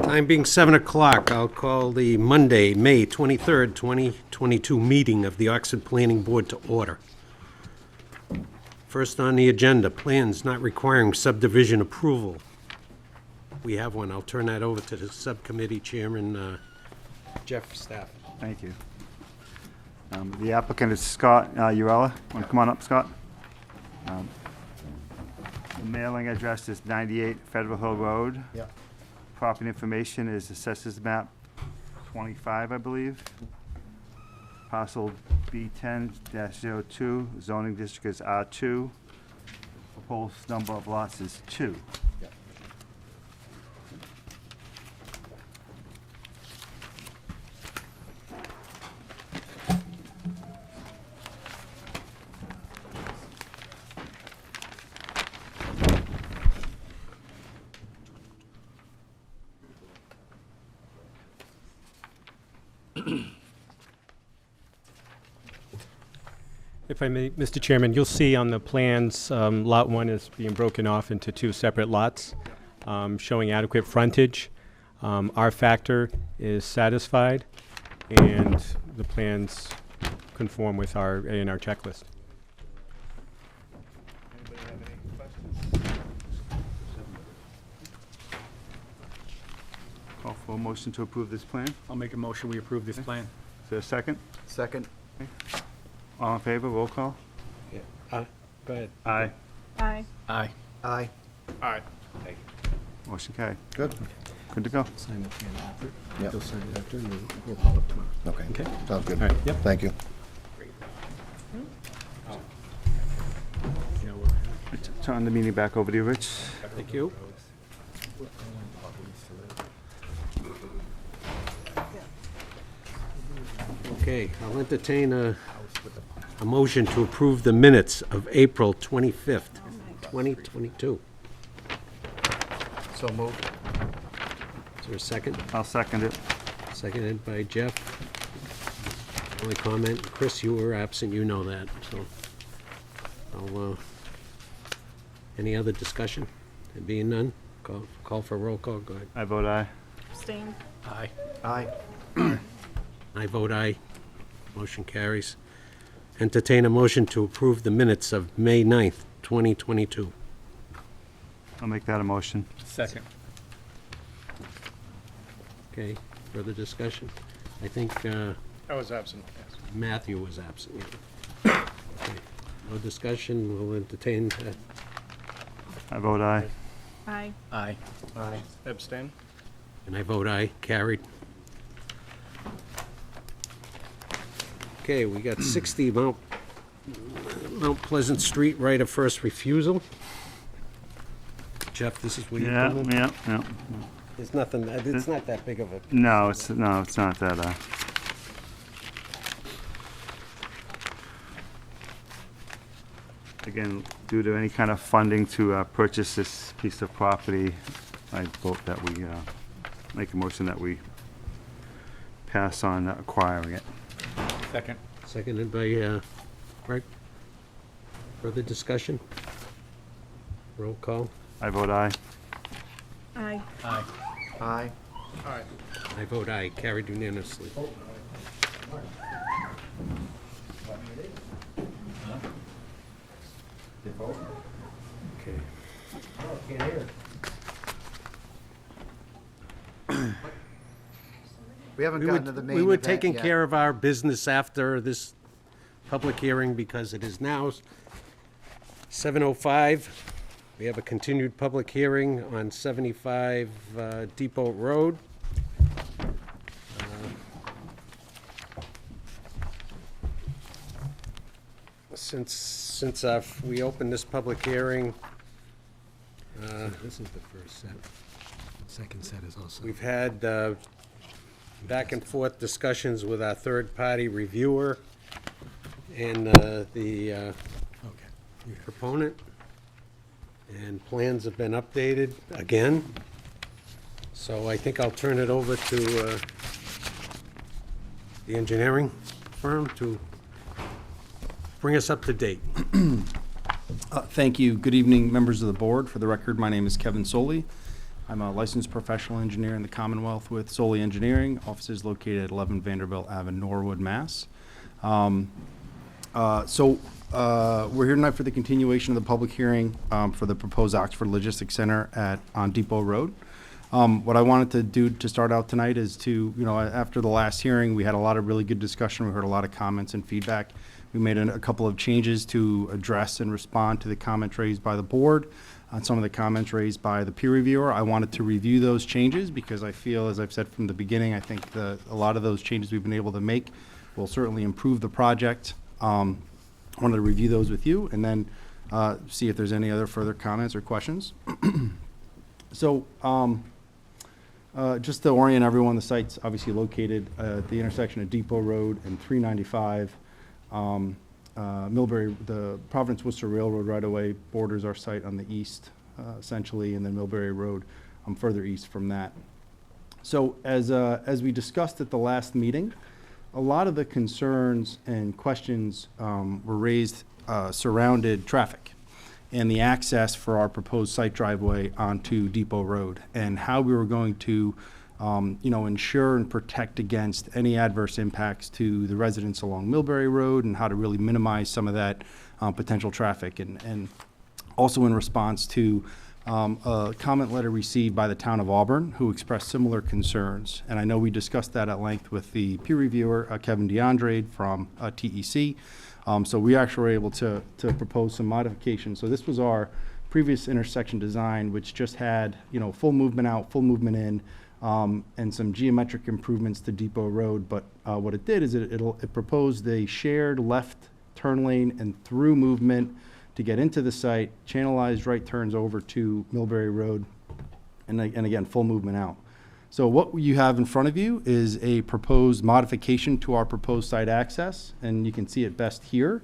Time being 7 o'clock, I'll call the Monday, May 23rd, 2022 meeting of the Oxford Planning Board to order. First on the agenda, plans not requiring subdivision approval. We have one. I'll turn that over to the subcommittee chairman, Jeff Staff. Thank you. The applicant is Scott Urella. Want to come on up, Scott? The mailing address is 98 Federal Hill Road. Yeah. Property information is Assessors Map 25, I believe. Parcel B10-02, zoning district is R2. Proposed number of lots is 2. Yeah. If I may, Mr. Chairman, you'll see on the plans, Lot 1 is being broken off into 2 separate lots, showing adequate frontage. Our factor is satisfied, and the plans conform with our A&R checklist. Anybody have any questions? Call for a motion to approve this plan. I'll make a motion, we approve this plan. Is there a second? Second. All in favor, roll call? Go ahead. Aye. Aye. Aye. Aye. Aye. Motion carried. Good. Good to go. Sign the plan after. Yep. You'll sign it after, and we'll follow up tomorrow. Okay. Okay. Sounds good. All right, yep. Thank you. Turn the meeting back over to you, Rich. Thank you. Okay, I'll entertain a motion to approve the minutes of April 25th, 2022. So moved. Is there a second? I'll second it. Seconded by Jeff. Only comment, Chris, you were absent, you know that, so. Any other discussion? There being none, call for roll call, go ahead. I vote aye. Abstain. Aye. Aye. I vote aye. Motion carries. Entertain a motion to approve the minutes of May 9th, 2022. I'll make that a motion. Second. Okay, further discussion? I think I was absent, yes. Matthew was absent. Yeah. Okay, no discussion, we'll entertain, I vote aye. Aye. Aye. Aye. Abstain? and I vote aye, carried. Okay, we got 60 Mount Pleasant Street, right of first refusal. Jeff, this is where you're Yeah, coming? yeah. There's nothing, it's not that big of a, No, it's not that. Again, due to any kind of funding to purchase this piece of property, I vote that we make a motion that we pass on acquiring it. Second. seconded by, Greg. Further discussion? Roll call. I vote aye. Aye. Aye. Aye. Aye. I vote aye, carried unanimously. Okay. We haven't gotten to the main We were event taking yet. care of our business after this public hearing because it is now 7:05. We have a continued public hearing on 75 Depot Road. Since we opened this public hearing, This is the first set. Second set is also. we've had back and forth discussions with our third-party reviewer and the Okay. proponent, and plans have been updated again. So I think I'll turn it over to the engineering firm to bring us up to date. Thank you. Good evening, members of the board. For the record, my name is Kevin Soley. I'm a licensed professional engineer in the Commonwealth with Solely Engineering. Office is located at 11 Vanderbilt Ave, Norwood, Mass. We're here tonight for the continuation of the public hearing for the proposed Oxford Logistics Center on Depot Road. What I wanted to do to start out tonight is to, after the last hearing, we had a lot of really good discussion. We heard a lot of comments and feedback. We made a couple of changes to address and respond to the comments raised by the board, some of the comments raised by the peer reviewer. I wanted to review those changes because I feel, as I've said from the beginning, I think a lot of those changes we've been able to make will certainly improve the project. I wanted to review those with you and then see if there's any other further comments or questions. Just to orient everyone, the site's obviously located at the intersection of Depot Road and 395. Millbury, the Providence-Worcester Railroad right-of-way borders our site on the east, essentially, and then Millbury Road further east from that. So as we discussed at the last meeting, a lot of the concerns and questions were raised surrounded traffic and the access for our proposed site driveway onto Depot Road and how we were going to ensure and protect against any adverse impacts to the residents along Millbury Road and how to really minimize some of that potential traffic. And also in response to a comment letter received by the town of Auburn who expressed similar concerns. And I know we discussed that at length with the peer reviewer, Kevin DeAndre from TEC. So we actually were able to propose some modifications. So this was our previous intersection design, which just had, full movement out, full movement in, and some geometric improvements to Depot Road. But what it did is it proposed a shared left turn lane and through movement to get into the site, channelized right turns over to Millbury Road, and again, full movement out. So what you have in front of you is a proposed modification to our proposed site access, and you can see it best here.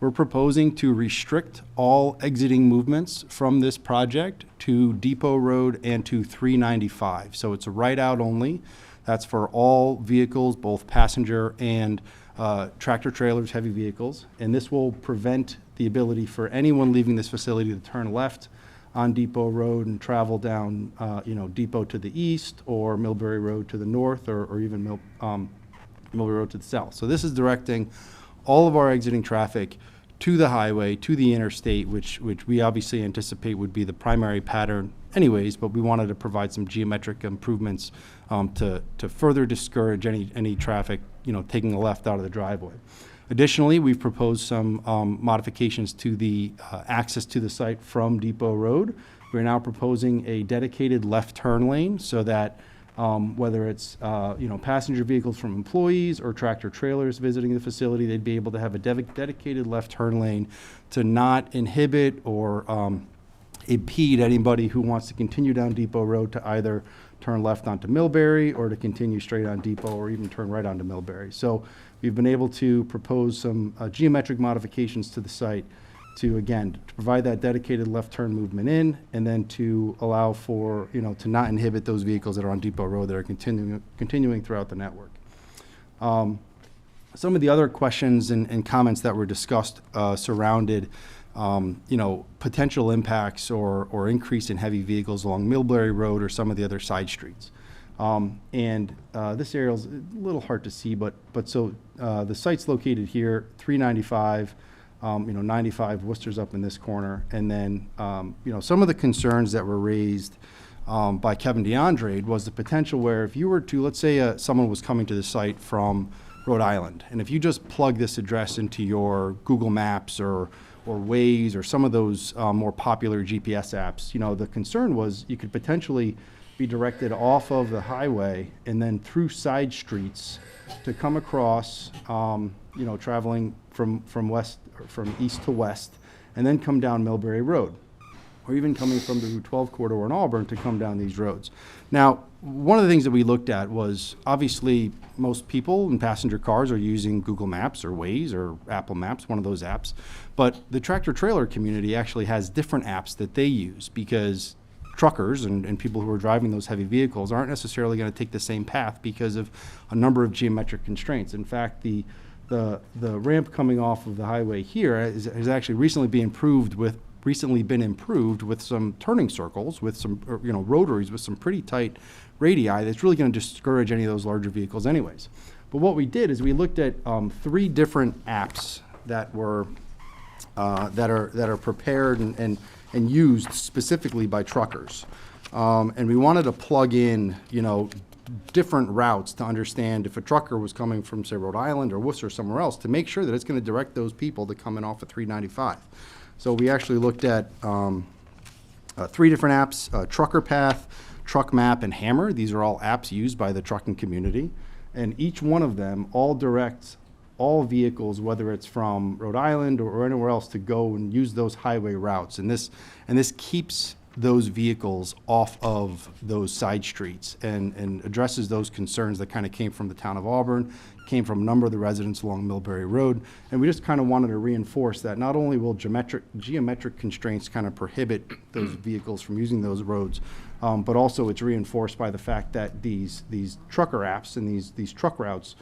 We're proposing to restrict all exiting movements from this project to Depot Road and to 395. So it's a right out only. That's for all vehicles, both passenger and tractor trailers, heavy vehicles. And this will prevent the ability for anyone leaving this facility to turn left on Depot Road and travel down, Depot to the east or Millbury Road to the north or even Millbury Road to the south. So this is directing all of our exiting traffic to the highway, to the interstate, which we obviously anticipate would be the primary pattern anyways, but we wanted to provide some geometric improvements to further discourage any traffic, taking the left out of the driveway. Additionally, we've proposed some modifications to the access to the site from Depot Road. We're now proposing a dedicated left turn lane so that whether it's passenger vehicles from employees or tractor trailers visiting the facility, they'd be able to have a dedicated left turn lane to not inhibit or impede anybody who wants to continue down Depot Road to either turn left onto Millbury or to continue straight on Depot or even turn right onto Millbury. So we've been able to propose some geometric modifications to the site to, again, to provide that dedicated left turn movement in and then to allow for, to not inhibit those vehicles that are on Depot Road that are continuing throughout the network. Some of the other questions and comments that were discussed surrounded potential impacts or increase in heavy vehicles along Millbury Road or some of the other side streets. This area is a little hard to see, but the site's located here, 395, 95, Worcester's up in this corner. And then, some of the concerns that were raised by Kevin DeAndre was the potential where if you were to, let's say someone was coming to the site from Rhode Island, and if you just plug this address into your Google Maps or Waze or some of those more popular GPS apps, the concern was you could potentially be directed off of the highway and then through side streets to come across, traveling from east to west, and then come down Millbury Road, or even coming from the Route 12 corridor in Auburn to come down these roads. Now, one of the things that we looked at was obviously most people in passenger cars are using Google Maps or Waze or Apple Maps, one of those apps. But the tractor trailer community actually has different apps that they use because truckers and people who are driving those heavy vehicles aren't necessarily going to take the same path because of a number of geometric constraints. In fact, the ramp coming off of the highway here has actually recently been improved with recently been improved with some turning circles, with some, rotaries with some pretty tight radii, that's really going to discourage any of those larger vehicles anyways. But what we did is we looked at 3 different apps that were that are prepared and used specifically by truckers. And we wanted to plug in, different routes to understand if a trucker was coming from, say, Rhode Island or Worcester or somewhere else, to make sure that it's going to direct those people to come in off of 395. So we actually looked at 3 different apps, Trucker Path, Truck Map, and Hammer. These are all apps used by the trucking community. And each one of them all directs all vehicles, whether it's from Rhode Island or anywhere else, to go and use those highway routes. And this keeps those vehicles off of those side streets and addresses those concerns that kind of came from the town of Auburn, came from a number of the residents along Millbury Road. And we just kind of wanted to reinforce that not only will geometric constraints kind of prohibit those vehicles from using those roads, but also it's reinforced by the fact that these trucker apps and these truck routes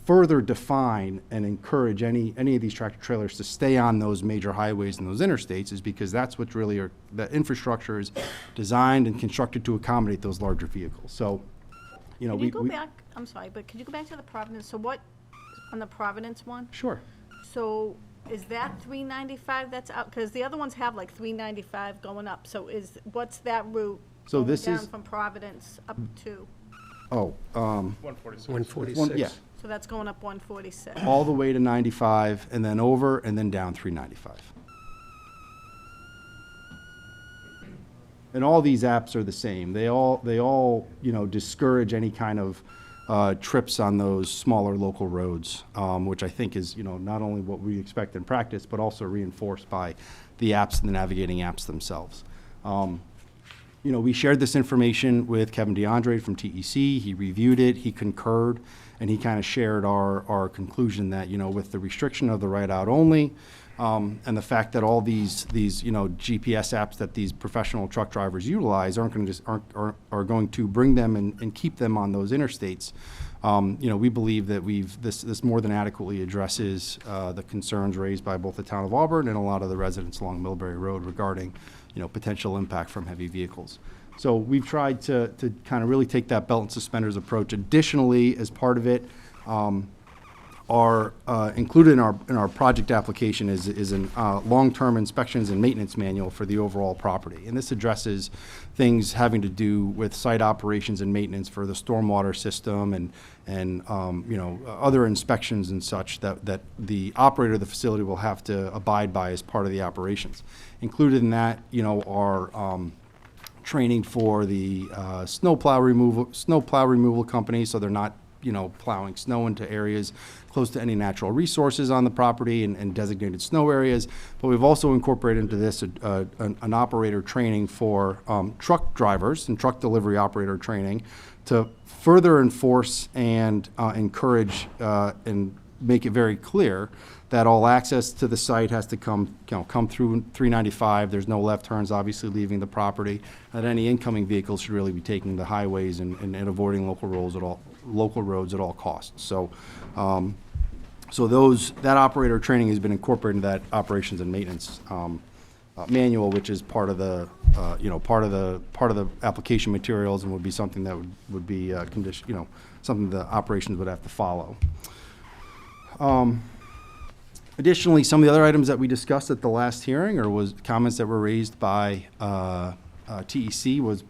further define and encourage any of these tractor trailers to stay on those major highways and those interstates, is because that's what really the infrastructure is designed and constructed to accommodate those larger vehicles. So, Can you go back, I'm sorry, but could you go back to the Providence, so what, on the Providence one? Sure. So is that 395 that's out, because the other ones have like 395 going up, so what's that route? So going this down is- from Providence up to, Oh, 146. 146. yeah, so that's going up 146. all the way to 95 and then over and then down 395. And all these apps are the same. They all discourage any kind of trips on those smaller local roads, which I think is, not only what we expect in practice, but also reinforced by the apps and the navigating apps themselves. We shared this information with Kevin DeAndre from TEC. He reviewed it, he concurred, and he kind of shared our conclusion that, with the restriction of the right out only, and the fact that all these GPS apps that these professional truck drivers utilize are going to bring them and keep them on those interstates. We believe that this more than adequately addresses the concerns raised by both the town of Auburn and a lot of the residents along Millbury Road regarding potential impact from heavy vehicles. So we've tried to kind of really take that belt and suspenders approach. Additionally, as part of it, are included in our project application is an long-term inspections and maintenance manual for the overall property. And this addresses things having to do with site operations and maintenance for the stormwater system and other inspections and such that the operator of the facility will have to abide by as part of the operations. Included in that, are training for the snowplow removal company, so they're not plowing snow into areas close to any natural resources on the property and designated snow areas. But we've also incorporated into this an operator training for truck drivers and truck delivery operator training to further enforce and encourage and make it very clear that all access to the site has to come through 395. There's no left turns, obviously, leaving the property. That any incoming vehicles should really be taking the highways and avoiding local roads at all costs. So, that operator training has been incorporated into that operations and maintenance manual, which is part of the application materials, and would be something that would be condition, something the operations would have to follow. Additionally, some of the other items that we discussed at the last hearing, or was comments that were raised by TEC, was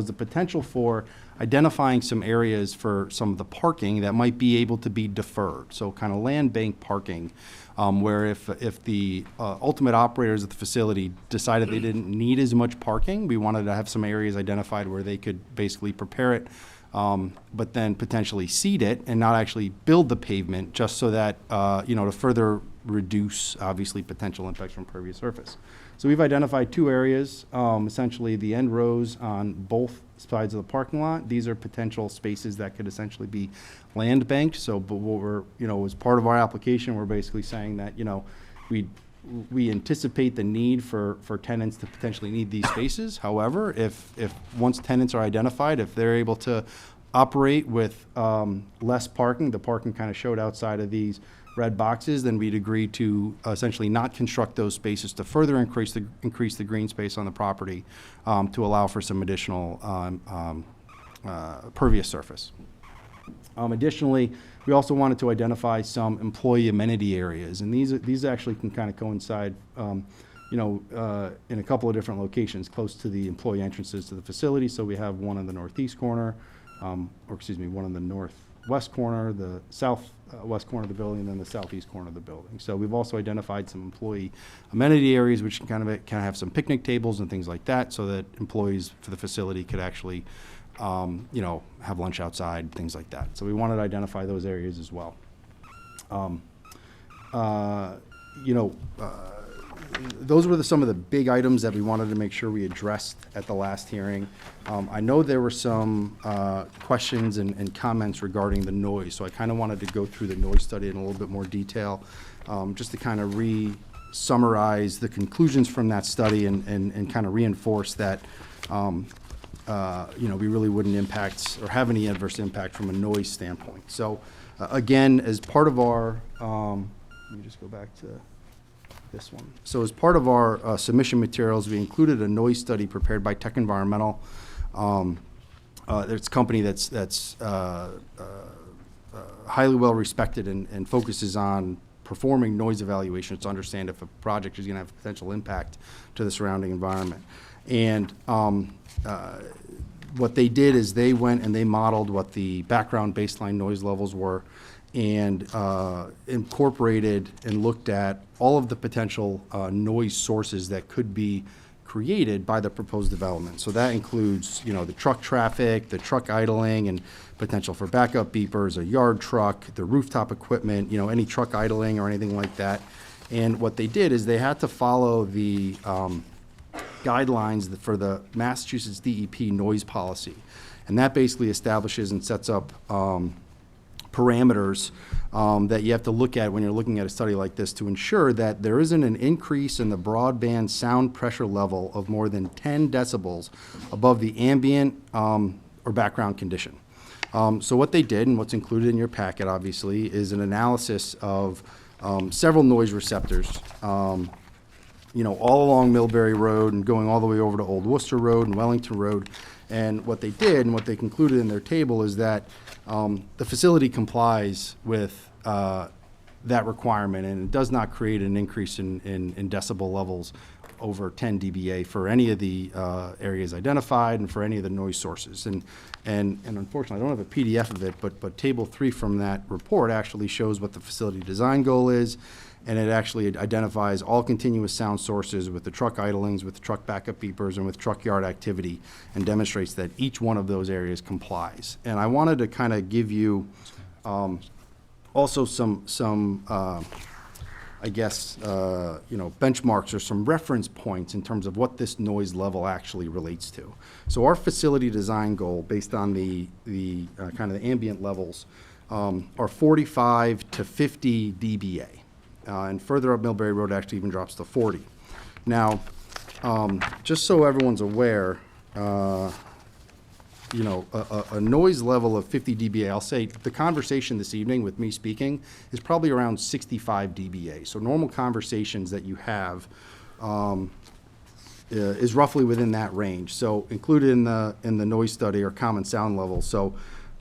the potential for identifying some areas for some of the parking that might be able to be deferred. So kind of land bank parking, where if the ultimate operators of the facility decided they didn't need as much parking, we wanted to have some areas identified where they could basically prepare it, but then potentially seed it and not actually build the pavement, just so that, to further reduce, obviously, potential impacts from pervious surface. So we've identified 2 areas, essentially the end rows on both sides of the parking lot. These are potential spaces that could essentially be land banked. So, but what we're, as part of our application, we're basically saying that, we anticipate the need for tenants to potentially need these spaces. However, if once tenants are identified, if they're able to operate with less parking, the parking kind of showed outside of these red boxes, then we'd agree to essentially not construct those spaces to further increase the green space on the property, to allow for some additional pervious surface. Additionally, we also wanted to identify some employee amenity areas, and these actually can kind of coincide, in a couple of different locations close to the employee entrances to the facility. So we have one in the northeast corner, one in the northwest corner, the southwest corner of the building, and then the southeast corner of the building. So we've also identified some employee amenity areas, which can kind of have some picnic tables and things like that, so that employees for the facility could actually have lunch outside, things like that. So we wanted to identify those areas as well. Those were some of the big items that we wanted to make sure we addressed at the last hearing. I know there were some questions and comments regarding the noise, so I kind of wanted to go through the noise study in a little bit more detail, just to kind of summarize the conclusions from that study and kind of reinforce that we really wouldn't impact or have any adverse impact from a noise standpoint. So again, as part of our, let me just go back to this one. So as part of our submission materials, we included a noise study prepared by Tech Environmental. It's a company that's highly well respected and focuses on performing noise evaluations to understand if a project is going to have potential impact to the surrounding environment. And what they did is they went and they modeled what the background baseline noise levels were, and incorporated and looked at all of the potential noise sources that could be created by the proposed development. So that includes, the truck traffic, the truck idling, and potential for backup beepers, a yard truck, the rooftop equipment, any truck idling or anything like that. And what they did is they had to follow the guidelines for the Massachusetts DEP noise policy. And that basically establishes and sets up parameters that you have to look at when you're looking at a study like this to ensure that there isn't an increase in the broadband sound pressure level of more than 10 decibels above the ambient or background condition. So what they did, and what's included in your packet obviously, is an analysis of several noise receptors, all along Millbury Road and going all the way over to Old Worcester Road and Wellington Road. And what they did and what they concluded in their table is that the facility complies with that requirement, and it does not create an increase in decibel levels over 10 dBA for any of the areas identified and for any of the noise sources. And unfortunately, I don't have a PDF of it, but Table 3 from that report actually shows what the facility design goal is, and it actually identifies all continuous sound sources with the truck idlings, with the truck backup beepers, and with truck yard activity, and demonstrates that each one of those areas complies. And I wanted to kind of give you also some benchmarks or some reference points in terms of what this noise level actually relates to. So our facility design goal, based on the kind of the ambient levels, are 45 to 50 dBA. And further up Millbury Road actually even drops to 40. Now, just so everyone's aware, a noise level of 50 dBA, I'll say the conversation this evening with me speaking is probably around 65 dBA. So normal conversations that you have is roughly within that range. So included in the noise study are common sound levels. So,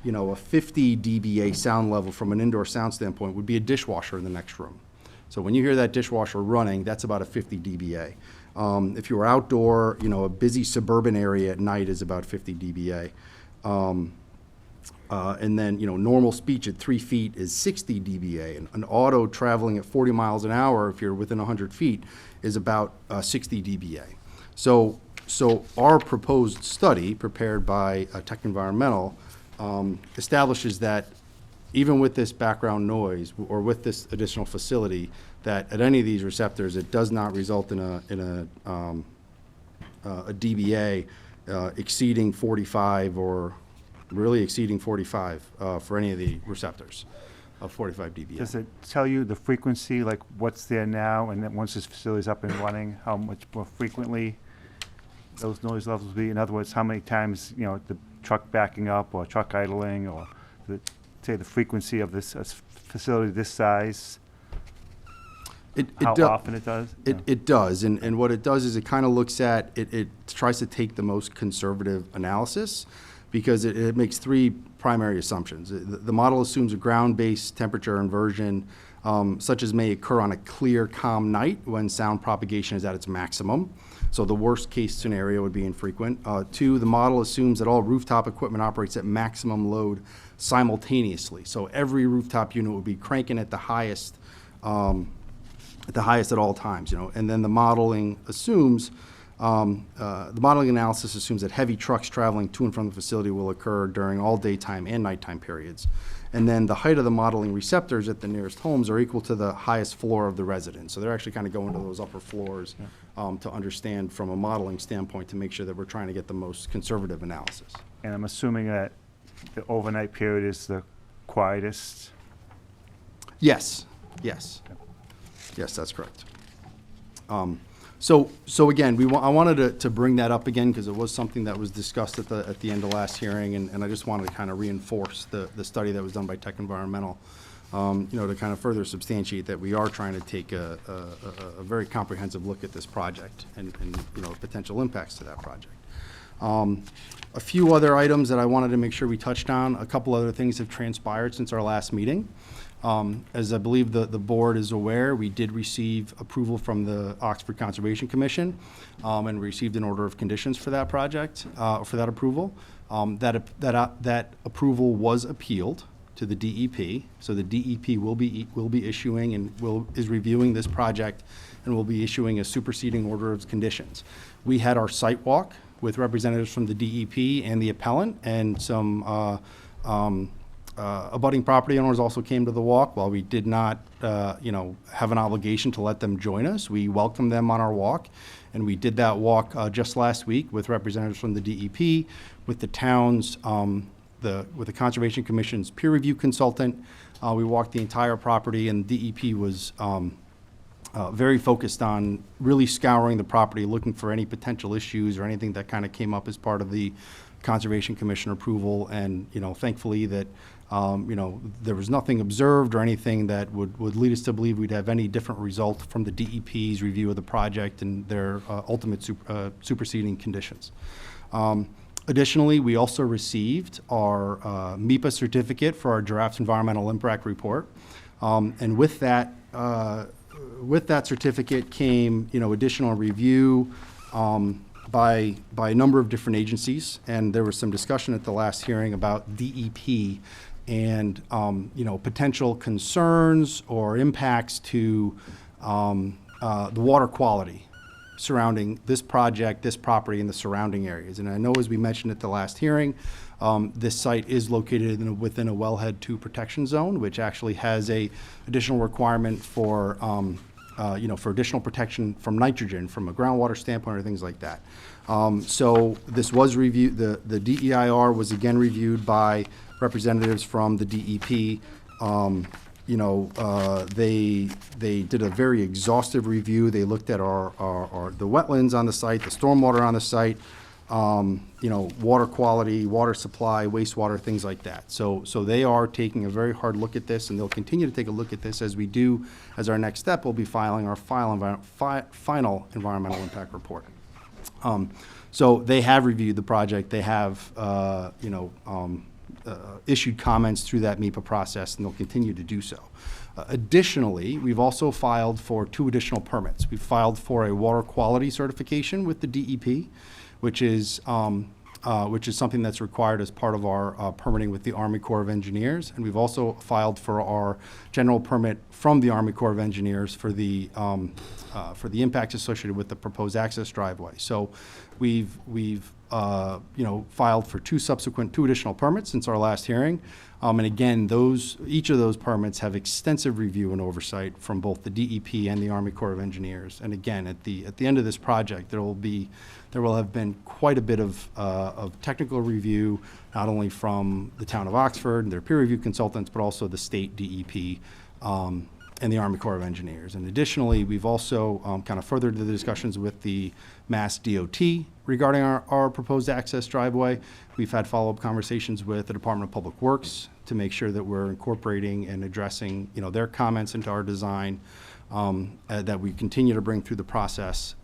a 50 dBA sound level from an indoor sound standpoint would be a dishwasher in the next room. So when you hear that dishwasher running, that's about a 50 dBA. If you were outdoor, a busy suburban area at night is about 50 dBA. And then, normal speech at 3 feet is 60 dBA. And an auto traveling at 40 miles an hour, if you're within 100 feet, is about 60 dBA. So our proposed study, prepared by Tech Environmental, establishes that even with this background noise or with this additional facility, that at any of these receptors, it does not result in a dBA exceeding 45 or really exceeding 45 for any of the receptors of 45 dBA. Does it tell you the frequency, like what's there now, and then once this facility is up and running, how much more frequently those noise levels will be? In other words, how many times, the truck backing up or truck idling, or say the frequency of this facility this size how do- often it does? It does, and what it does is it kind of looks at, it tries to take the most conservative analysis, because it makes three primary assumptions. The model assumes a ground-based temperature inversion, such as may occur on a clear, calm night when sound propagation is at its maximum. So the worst-case scenario would be infrequent. Two, the model assumes that all rooftop equipment operates at maximum load simultaneously. So every rooftop unit would be cranking at the highest at all times, you know. And then the modeling assumes, the modeling analysis assumes that heavy trucks traveling to and from the facility will occur during all daytime and nighttime periods. And then the height of the modeling receptors at the nearest homes are equal to the highest floor of the residence. So they're actually kind of going to those upper floors to understand from a modeling standpoint to make sure that we're trying to get the most conservative analysis. And I'm assuming that the overnight period is the quietest? Yes, yes. Yes, that's correct. So again, I wanted to bring that up again because it was something that was discussed at the end of last hearing, and I just wanted to kind of reinforce the study that was done by Tech Environmental, you know, to kind of further substantiate that we are trying to take a very comprehensive look at this project and, you know, potential impacts to that project. A few other items that I wanted to make sure we touched on. A couple other things have transpired since our last meeting. As I believe the board is aware, we did receive approval from the Oxford Conservation Commission and received an order of conditions for that project, for that approval. That approval was appealed to the DEP. So the DEP will be issuing and is reviewing this project and will be issuing a superseding order of conditions. We had our site walk with representatives from the DEP and the appellant, and some abutting property owners also came to the walk. While we did not, you know, have an obligation to let them join us, we welcomed them on our walk, and we did that walk just last week with representatives from the DEP, with the town's, with the Conservation Commission's peer review consultant. We walked the entire property, and DEP was very focused on really scouring the property, looking for any potential issues or anything that kind of came up as part of the Conservation Commission approval. And, you know, thankfully that, you know, there was nothing observed or anything that would lead us to believe we'd have any different result from the DEP's review of the project and their ultimate superseding conditions. Additionally, we also received our MEPA certificate for our draft environmental impact report. And with that certificate came, you know, additional review by a number of different agencies, and there was some discussion at the last hearing about DEP and, you know, potential concerns or impacts to the water quality surrounding this project, this property, and the surrounding areas. And I know, as we mentioned at the last hearing, this site is located within a wellhead 2 protection zone, which actually has a additional requirement for, you know, for additional protection from nitrogen, from a groundwater standpoint, or things like that. So this was reviewed. The DEIR was again reviewed by representatives from the DEP. You know, they did a very exhaustive review. They looked at the wetlands on the site, the stormwater on the site, you know, water quality, water supply, wastewater, things like that. So they are taking a very hard look at this, and they'll continue to take a look at this as we do. As our next step, we'll be filing our final environmental impact report. So they have reviewed the project. They have, you know, issued comments through that MEPA process, and they'll continue to do so. Additionally, we've also filed for 2 additional permits. We've filed for a water quality certification with the DEP, which is something that's required as part of our permitting with the Army Corps of Engineers. And we've also filed for our general permit from the Army Corps of Engineers for the impacts associated with the proposed access driveway. So we've you know, filed for 2 additional permits since our last hearing. And again, each of those permits have extensive review and oversight from both the DEP and the Army Corps of Engineers. And again, at the end of this project, there will have been quite a bit of technical review, not only from the town of Oxford and their peer review consultants, but also the state DEP and the Army Corps of Engineers. And additionally, we've also kind of furthered the discussions with the Mass DOT regarding our proposed access driveway. We've had follow-up conversations with the Department of Public Works to make sure that we're incorporating and addressing, you know, their comments into our design. that we continue to bring through the process.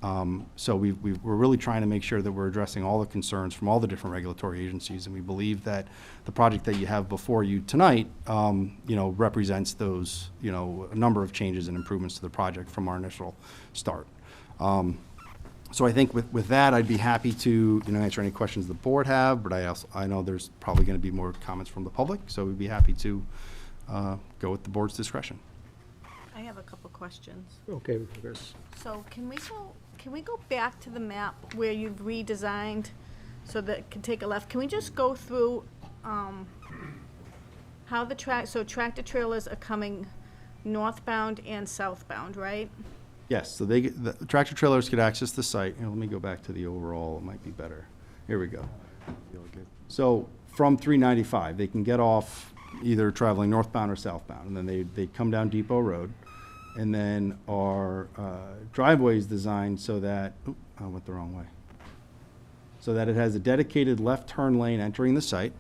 So we're really trying to make sure that we're addressing all the concerns from all the different regulatory agencies, and we believe that the project that you have before you tonight, represents those, a number of changes and improvements to the project from our initial start. So I think with that, I'd be happy to, answer any questions the board have, but I know there's probably going to be more comments from the public, so we'd be happy to go with the board's discretion. I have a couple questions. Okay, Chris. So can we go back to the map where you've redesigned so that it can take a left? Can we just go through how the tractor trailers are coming northbound and southbound, right? Yes, so the tractor trailers could access the site. Let me go back to the overall, it might be better. Here we go. So from 395, they can get off either traveling northbound or southbound, and then they come down Depot Road. And then our driveway is designed so that, I went the wrong way. So that it has a dedicated left turn lane entering the site.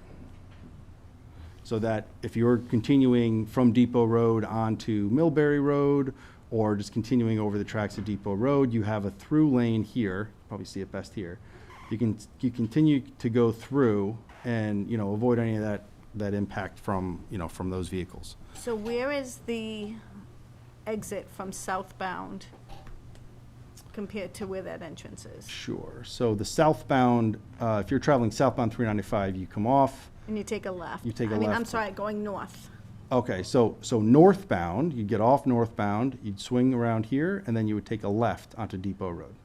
So that if you're continuing from Depot Road onto Millbury Road, or just continuing over the tracks of Depot Road, you have a through lane here, probably see it best here. You continue to go through and, avoid any of that impact from, from those vehicles. So where is the exit from southbound compared to where that entrance is? Sure, so the southbound, if you're traveling southbound 395, you come off. And you take a left. You take a I'm left. sorry, going north. Okay, so northbound, you'd get off northbound, you'd swing around here, and then you would take a left onto Depot Road.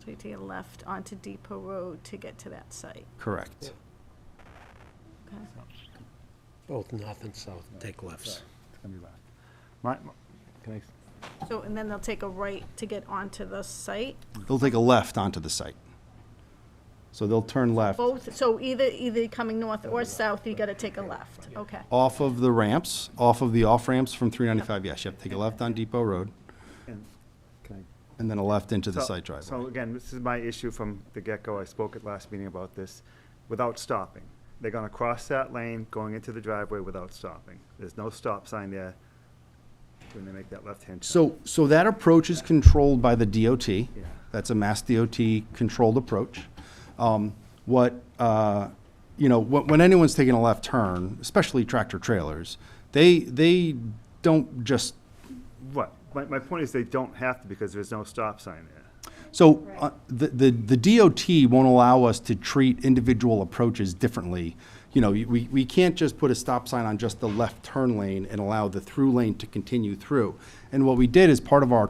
So you take a left onto Depot Road to get to that site. Correct. Okay. Both north and south, take lefts. It's gonna be left. Can I? So, and then they'll take a right to get onto the site? They'll take a left onto the site. So they'll turn left Both, so either coming north or south, you gotta take a left, okay. off of the ramps, off of the off-ramps from 395, yes, you have to take a left on Depot Road, And can I? and then a left into the So- site driveway. So again, this is my issue from the get-go. I spoke at last meeting about this, without stopping. They're gonna cross that lane going into the driveway without stopping. There's no stop sign there when they make that left-hand turn. So that approach is controlled by the DOT. Yeah. That's a Mass DOT controlled approach. When anyone's taking a left turn, especially tractor trailers, they don't just, What? My point is they don't have to because there's no stop sign there. so the DOT won't allow us to treat individual approaches differently. We can't just put a stop sign on just the left turn lane and allow the through lane to continue through. And what we did as part of our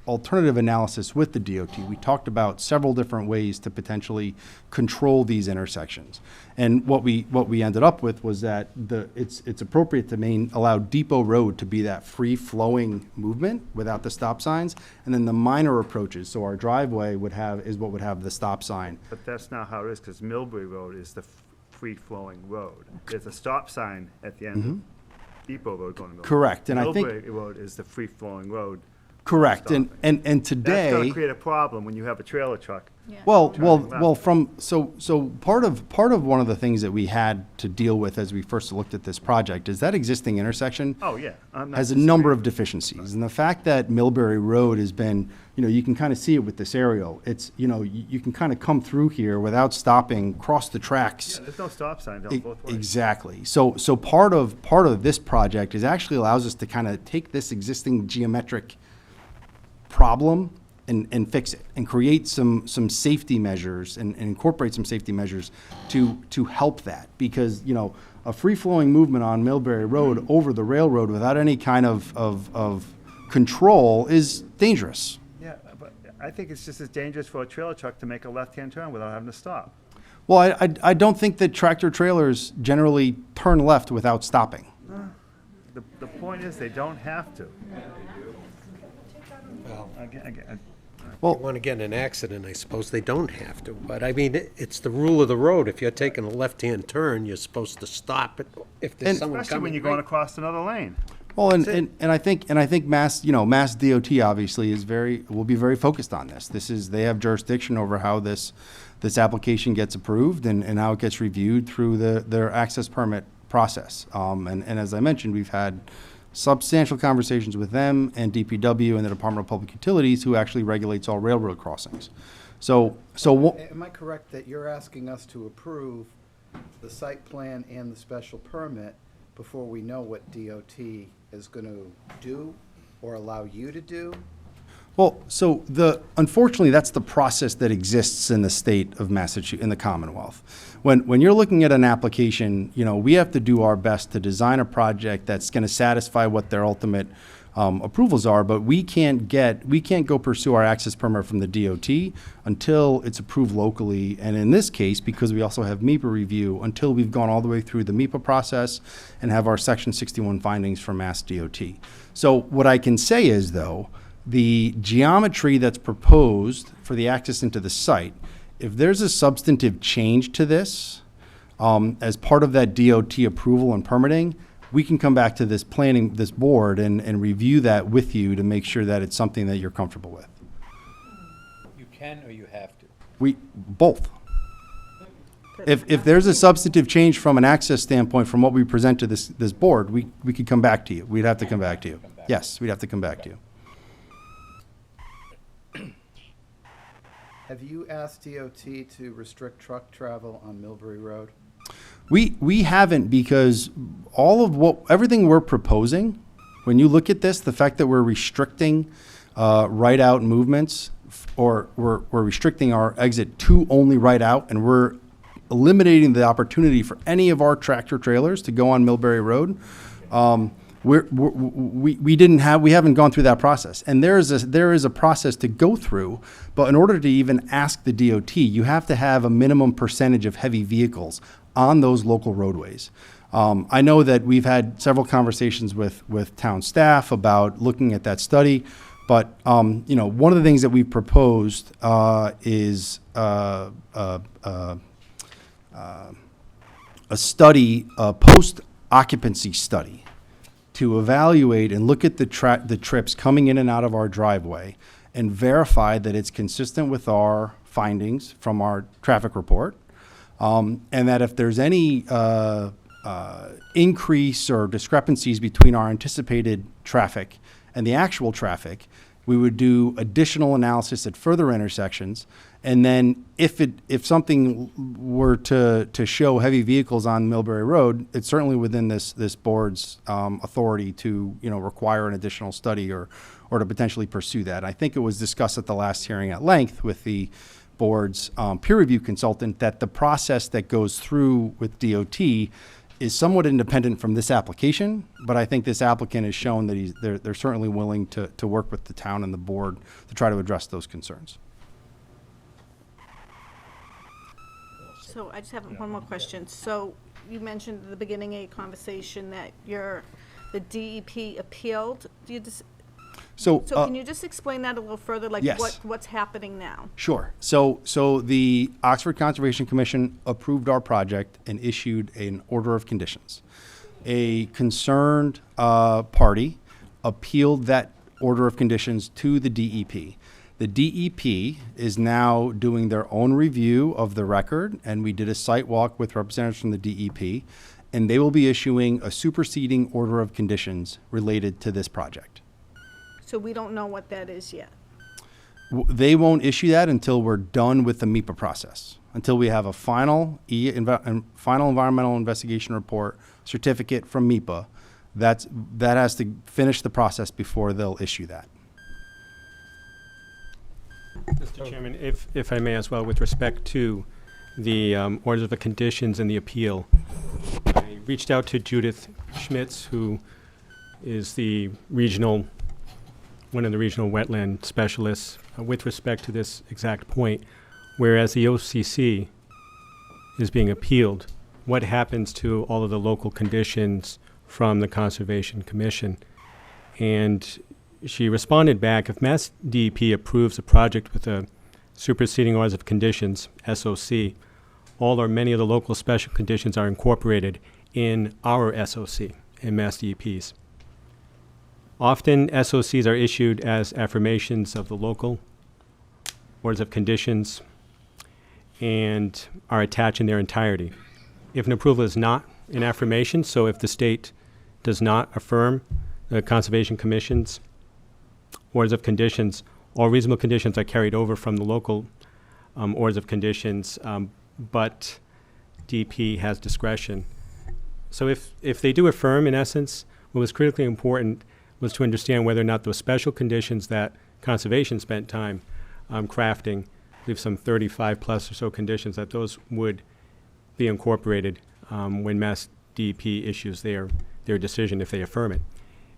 alternative analysis with the DOT, we talked about several different ways to potentially control these intersections. And what we ended up with was that it's appropriate to allow Depot Road to be that free-flowing movement without the stop signs, and then the minor approaches, so our driveway would have the stop sign. But that's not how it is, because Millbury Road is the free-flowing road. There's a stop sign at the end of Depot Road going to Millbury. Correct, and I think- Millbury Road is the free-flowing road. Correct, Stopping. and today. That's gonna create a problem when you have a trailer truck. Yeah. Well, Turning left. so part of one of the things that we had to deal with as we first looked at this project is that existing intersection Oh, yeah. I'm not has a number of disagreeing. deficiencies. And the fact that Millbury Road has been, you can kind of see it with this aerial. It's, you can kind of come through here without stopping, cross the tracks. Yeah, there's no stop sign down both ways. Exactly. So part of this project is actually allows us to kind of take this existing geometric problem and fix it and create some safety measures and incorporate some safety measures to help that. Because, a free-flowing movement on Millbury Road over the railroad without any kind of control is dangerous. Yeah, but I think it's just as dangerous for a trailer truck to make a left-hand turn without having to stop. Well, I don't think that tractor trailers generally turn left without stopping. The point is, they don't have to. Well, Again, you want to get in an accident, I suppose they don't have to. But I mean, it's the rule of the road. If you're taking a left-hand turn, you're supposed to stop if there's someone especially coming. when you're going across another lane. Well, and I think Mass DOT obviously will be very focused on this. They have jurisdiction over how this application gets approved and how it gets reviewed through their access permit process. And as I mentioned, we've had substantial conversations with them and DPW and the Department of Public Utilities, who actually regulates all railroad crossings. Am I correct that you're asking us to approve the site plan and the special permit before we know what DOT is going to do or allow you to do? Well, unfortunately, that's the process that exists in the state of Massachusetts, in the Commonwealth. When you're looking at an application, we have to do our best to design a project that's going to satisfy what their ultimate approvals are, but we can't go pursue our access permit from the DOT until it's approved locally, and in this case, because we also have MEPA review, until we've gone all the way through the MEPA process and have our Section 61 findings from Mass DOT. So what I can say is, though, the geometry that's proposed for the access into the site, if there's a substantive change to this, as part of that DOT approval and permitting, we can come back to this board and review that with you to make sure that it's something that you're comfortable with. You can or you have to? Both. If there's a substantive change from an access standpoint from what we present to this board, we could come back to you. We'd have to come back to you. Yes, we'd have to come back to you. Have you asked DOT to restrict truck travel on Millbury Road? We haven't, because everything we're proposing, when you look at this, the fact that we're restricting right-out movements, or we're restricting our exit to only right-out, and we're eliminating the opportunity for any of our tractor trailers to go on Millbury Road, we haven't gone through that process. And there is a process to go through, but in order to even ask the DOT, you have to have a minimum percentage of heavy vehicles on those local roadways. I know that we've had several conversations with town staff about looking at that study, but one of the things that we've proposed is a study, a post-occupancy study, to evaluate and look at the trips coming in and out of our driveway and verify that it's consistent with our findings from our traffic report. And that if there's any increase or discrepancies between our anticipated traffic and the actual traffic, we would do additional analysis at further intersections. And then if something were to show heavy vehicles on Millbury Road, it's certainly within this board's authority to require an additional study or to potentially pursue that. I think it was discussed at the last hearing at length with the board's peer review consultant that the process that goes through with DOT is somewhat independent from this application, but I think this applicant has shown that they're certainly willing to work with the town and the board to try to address those concerns. So I just have one more question. So you mentioned at the beginning of a conversation that the DEP appealed. So can you just explain that a little further? Like yes. What's happening now? Sure. So the Oxford Conservation Commission approved our project and issued an order of conditions. A concerned party appealed that order of conditions to the DEP. The DEP is now doing their own review of the record, and we did a site walk with representatives from the DEP, and they will be issuing a superseding order of conditions related to this project. So we don't know what that is yet. They won't issue that until we're done with the MEPA process, until we have a final environmental investigation report certificate from MEPA. That has to finish the process before they'll issue that. Mr. Chairman, if I may as well, with respect to the orders of the conditions and the appeal, I reached out to Judith Schmitz, who is one of the regional wetland specialists, with respect to this exact point, whereas the OCC is being appealed, what happens to all of the local conditions from the Conservation Commission? And she responded back, if Mass DEP approves a project with a superseding orders of conditions, SOC, all or many of the local special conditions are incorporated in our SOC, in Mass DEP's. Often, SOCs are issued as affirmations of the local orders of conditions and are attached in their entirety. If an approval is not an affirmation, so if the state does not affirm the Conservation Commission's orders of conditions, all reasonable conditions are carried over from the local orders of conditions, but DP has discretion. So if they do affirm, in essence, what was critically important was to understand whether or not those special conditions that Conservation spent time crafting, I believe some 35 plus or so conditions, that those would be incorporated when Mass DEP issues their decision if they affirm it.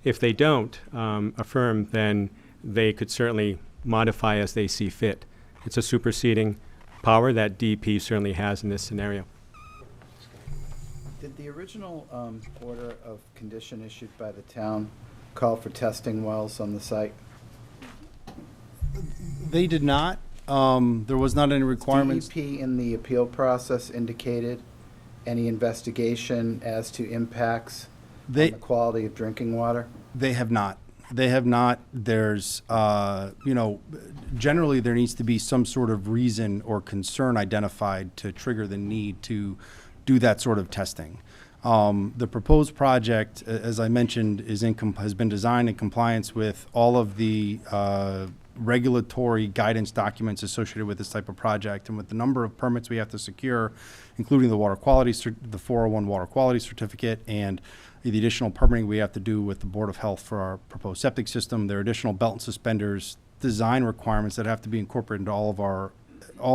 If they don't affirm, then they could certainly modify as they see fit. It's a superseding power that DEP certainly has in this scenario. Did the original order of condition issued by the town call for testing wells on the site? They did not. There was not any requirements. DEP in the appeal process indicated any investigation as to impacts on the quality of drinking water? They have not. They have not. There's, generally there needs to be some sort of reason or concern identified to trigger the need to do that sort of testing. The proposed project, as I mentioned, has been designed in compliance with all of the regulatory guidance documents associated with this type of project, and with the number of permits we have to secure, including the water quality, the 401 water quality certificate, and the additional permitting we have to do with the Board of Health for our proposed septic system. There are additional belt and suspenders design requirements that have to be incorporated into all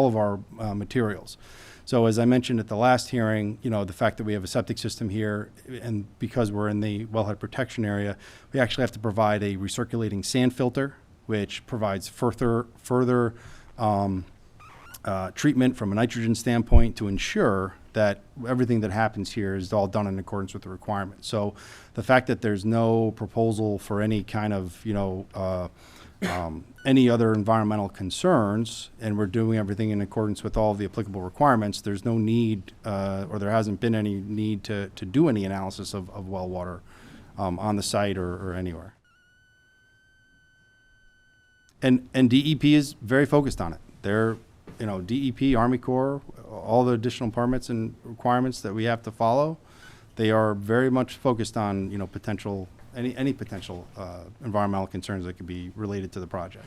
of our materials. So as I mentioned at the last hearing, the fact that we have a septic system here, and because we're in the wellhead protection area, we actually have to provide a recirculating sand filter, which provides further treatment from a nitrogen standpoint to ensure that everything that happens here is all done in accordance with the requirements. So the fact that there's no proposal for any kind of, any other environmental concerns, and we're doing everything in accordance with all of the applicable requirements, there's no need, or there hasn't been any need to do any analysis of well water on the site or anywhere. And DEP is very focused on it. They're, DEP, Army Corps, all the additional permits and requirements that we have to follow, they are very much focused on, potential, any potential environmental concerns that could be related to the project.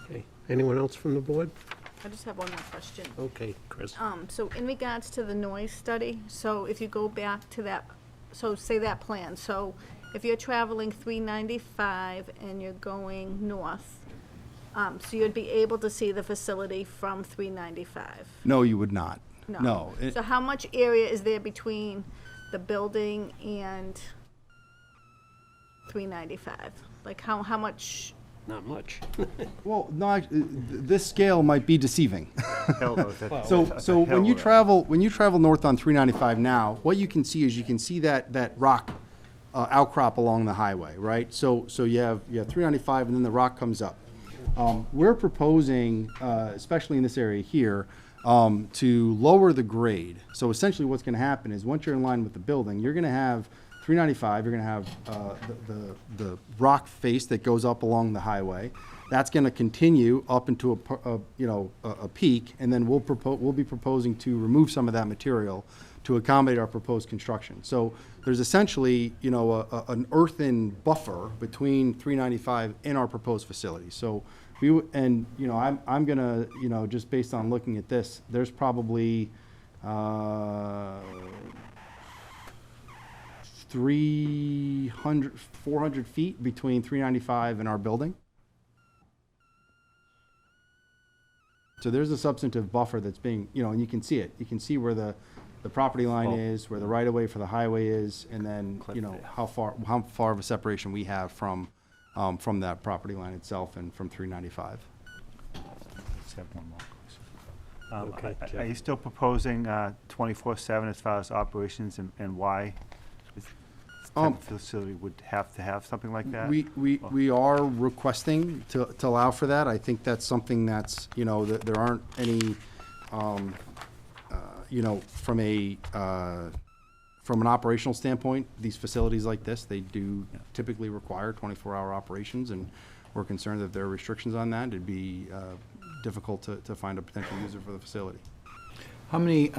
Okay, anyone else from the board? I just have one more question. Okay, Chris. So in regards to the noise study, so if you go back to that, so say that plan, so if you're traveling 395 and you're going north, so you'd be able to see the facility from 395? No, you would not. No. So how much area is there between the building and 395? Like how much? Not much. Well, no, this scale might be deceiving. So So when you travel north on 395 now, what you can see is that rock outcrop along the highway, right? So you have 395, and then the rock comes up. We're proposing, especially in this area here, to lower the grade. So essentially, what's going to happen is once you're in line with the building, you're going to have 395, you're going to have the rock face that goes up along the highway. That's going to continue up into a peak, and then we'll be proposing to remove some of that material to accommodate our proposed construction. So there's essentially an earthen buffer between 395 and our proposed facility. So I'm gonna just based on looking at this, there's probably 400 feet between 395 and our building. So there's a substantive buffer that's being, and you can see it. You can see where the property line is, where the right of way for the highway is, and then, how far of a separation we have from that property line itself and from 395. Let's have one more question. Okay, Are you still proposing 24/7 as far as operations, and why this type of facility would have to have something like that? We are requesting to allow for that. I think that's something that's, that there aren't any, from an operational standpoint, these facilities like this, they do typically require 24-hour operations, and we're concerned that if there are restrictions on that, it'd be difficult to find a potential user for the facility. How many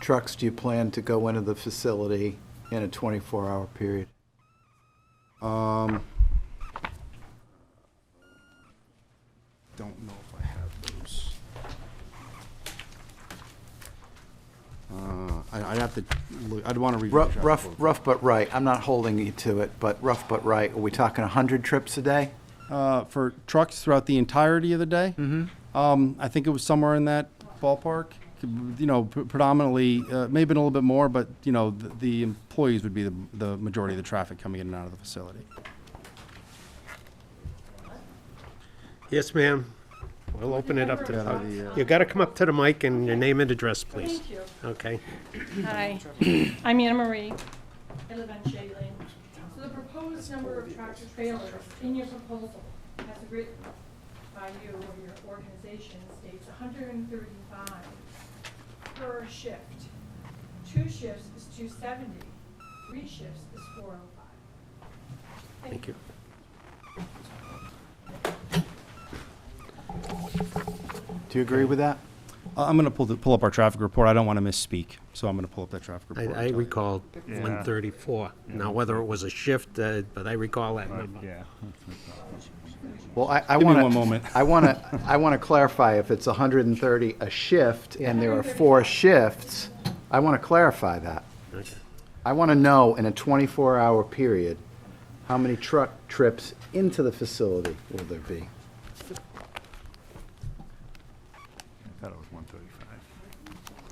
trucks do you plan to go into the facility in a 24-hour period? Don't know if I have those. I'd have to look, I'd want to review. the traffic report. Rough but right. I'm not holding you to it, but rough but right. Are we talking 100 trips a day? For trucks throughout the entirety of the day? Mm-hmm. I think it was somewhere in that ballpark. You know, predominantly, maybe a little bit more, but, you know, the employees would be the majority of the traffic coming in and out of the facility. Yes, ma'am. We'll open it up to, Yeah, you gotta come up to the mic and your name and address, please. Thank you. Okay. Hi, I'm Anna Marie. I live on Shea Lane. So the proposed number of tractor trailers in your proposal, as written by you or your organization, states 135 per shift. 2 shifts is 270. 3 shifts is 405. Thank you. Do you agree with that? I'm going to pull up our traffic report. I don't want to misspeak, so I'm going to pull up that traffic report. and I tell you. recall Yeah. 134. Now, whether it was a shift, but I recall that number. Yeah. Well, I Give me want to. one moment. I want to clarify if it's 130 a shift and there are 4 shifts. I want to clarify that. Okay. I want to know in a 24-hour period, how many truck trips into the facility will there be? I thought it was 135.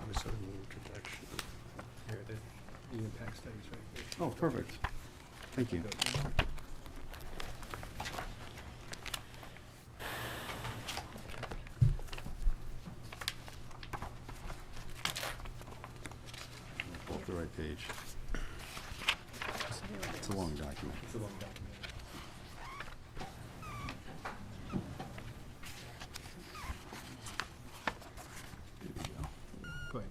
Was on the introduction. Here it is. The impact studies right there. Oh, perfect. Thank you. Pull up the right page. It's a long document. Here we go. Go ahead.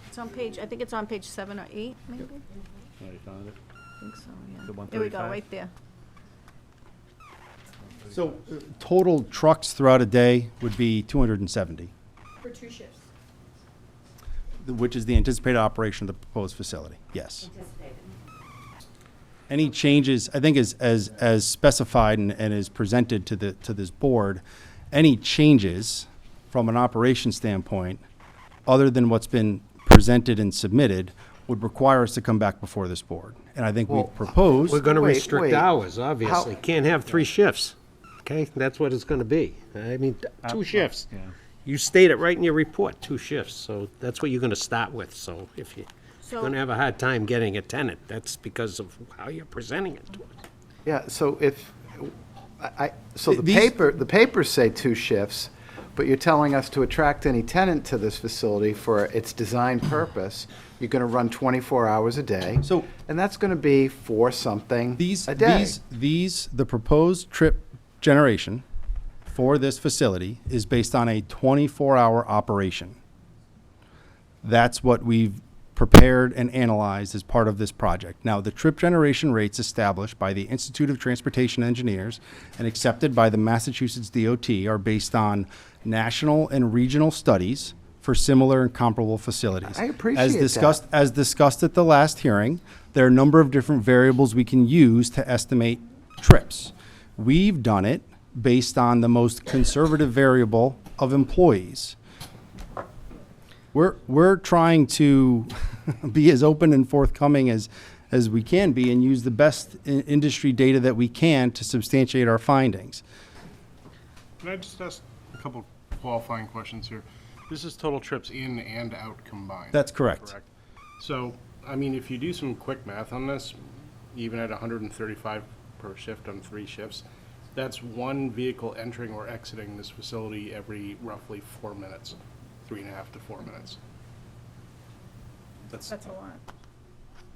It's on page, I think it's on page 7 or 8, maybe? Oh, you found it? I think so, yeah. The There we go, 135? right there. So, total trucks throughout a day would be 270, For 2 shifts. which is the anticipated operation of the proposed facility, yes. Any changes, I think as specified and is presented to this board, any changes from an operation standpoint, other than what's been presented and submitted, would require us to come back before this board. And I think we proposed. We're gonna Wait, restrict wait. hours, obviously. How- Can't have 3 shifts, okay? That's what it's gonna be. I mean, 2 shifts. Yeah. You state it right in your report, 2 shifts, so that's what you're gonna start with. So if you're So, gonna have a hard time getting a tenant, that's because of how you're presenting it to us. Yeah, so if, so the These- papers say 2 shifts, but you're telling us to attract any tenant to this facility for its design purpose, you're gonna run 24 hours a day. So- And that's gonna be 4 something These, a day. the proposed trip generation for this facility is based on a 24-hour operation. That's what we've prepared and analyzed as part of this project. Now, the trip generation rates established by the Institute of Transportation Engineers and accepted by the Massachusetts DOT are based on national and regional studies for similar and comparable facilities. I appreciate As that. discussed at the last hearing, there are a number of different variables we can use to estimate trips. We've done it based on the most conservative variable of employees. We're trying to be as open and forthcoming as we can be and use the best industry data that we can to substantiate our findings. Can I just ask a couple qualifying questions here? This is total trips in and out combined. That's correct. So, I mean, if you do some quick math on this, even at 135 per shift on 3 shifts, that's one vehicle entering or exiting this facility every roughly 4 minutes, 3.5 to 4 minutes. That's a lot.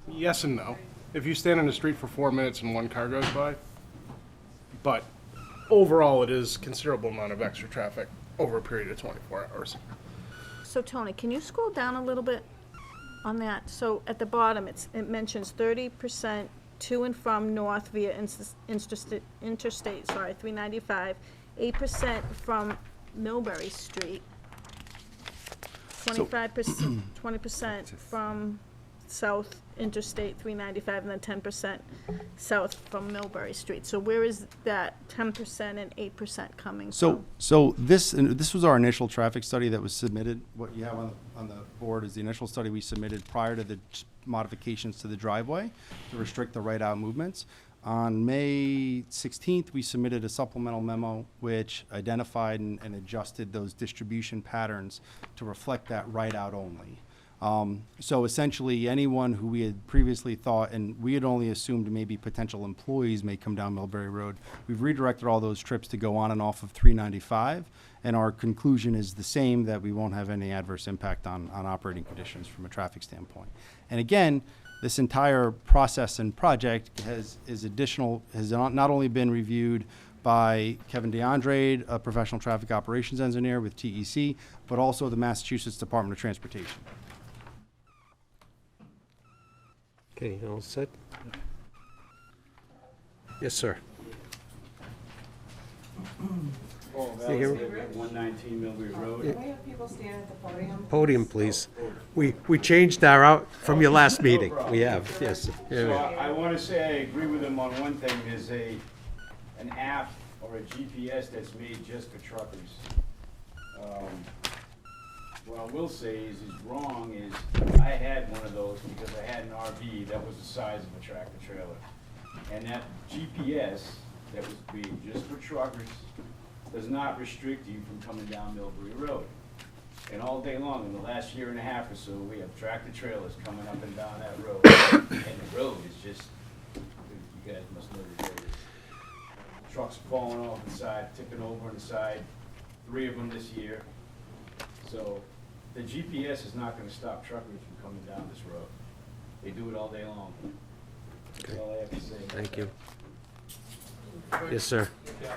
Yes and no. If you stand in the street for 4 minutes and 1 car goes by, but overall, it is considerable amount of extra traffic over a period of 24 hours. So Tony, can you scroll down a little bit on that? So at the bottom, it mentions 30% to and from north via interstate, 395, 8% from Millbury Street, 25%, 20% from south interstate 395, and then 10% south from Millbury Street. So where is that 10% and 8% coming from? So this was our initial traffic study that was submitted. What you have on the board is the initial study we submitted prior to the modifications to the driveway to restrict the right-out movements. On May 16th, we submitted a supplemental memo which identified and adjusted those distribution patterns to reflect that right-out only. So essentially, anyone who we had previously thought, and we had only assumed maybe potential employees may come down Millbury Road, we've redirected all those trips to go on and off of 395, and our conclusion is the same, that we won't have any adverse impact on operating conditions from a traffic standpoint. And again, this entire process and project has not only been reviewed by Kevin DeAndre, a professional traffic operations engineer with TEC, but also the Massachusetts Department of Transportation. Okay, all set? Yes, sir. You hear- 119 Millbury Road. Can we have people stand at the podium? Podium, please. We changed our out from your last meeting. We have, yes. So I want to say I agree with him on one thing. There's an app or a GPS that's made just for truckers. What I will say is wrong is I had one of those because I had an RV that was the size of a tractor trailer. And that GPS that was made just for truckers does not restrict you from coming down Millbury Road. And all day long, in the last year and a half or so, we have tractor trailers coming up and down that road. And the road is just, you guys must know the road is. Trucks are falling off the side, tipping over on the side, 3 of them this year. So the GPS is not gonna stop truckers from coming down this road. They do it all day long. That's all I have to say. Thank you. Yes, sir. Do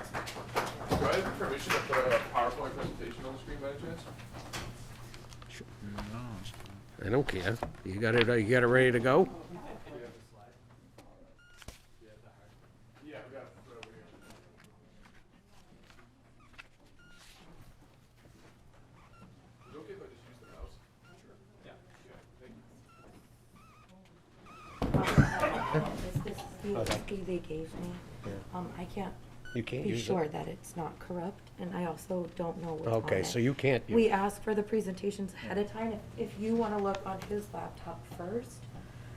I have permission to put a PowerPoint presentation on the screen by any chance? I don't care. You got it ready to go? Yeah, we got it right over here. Is it okay if I just use the mouse? Sure. Yeah. This is the they gave me. I can't You can't be use sure it? that it's not corrupt, and I also don't know what's on Okay, it. so you can't use We it. asked for the presentations ahead of time. If you want to look on his laptop first,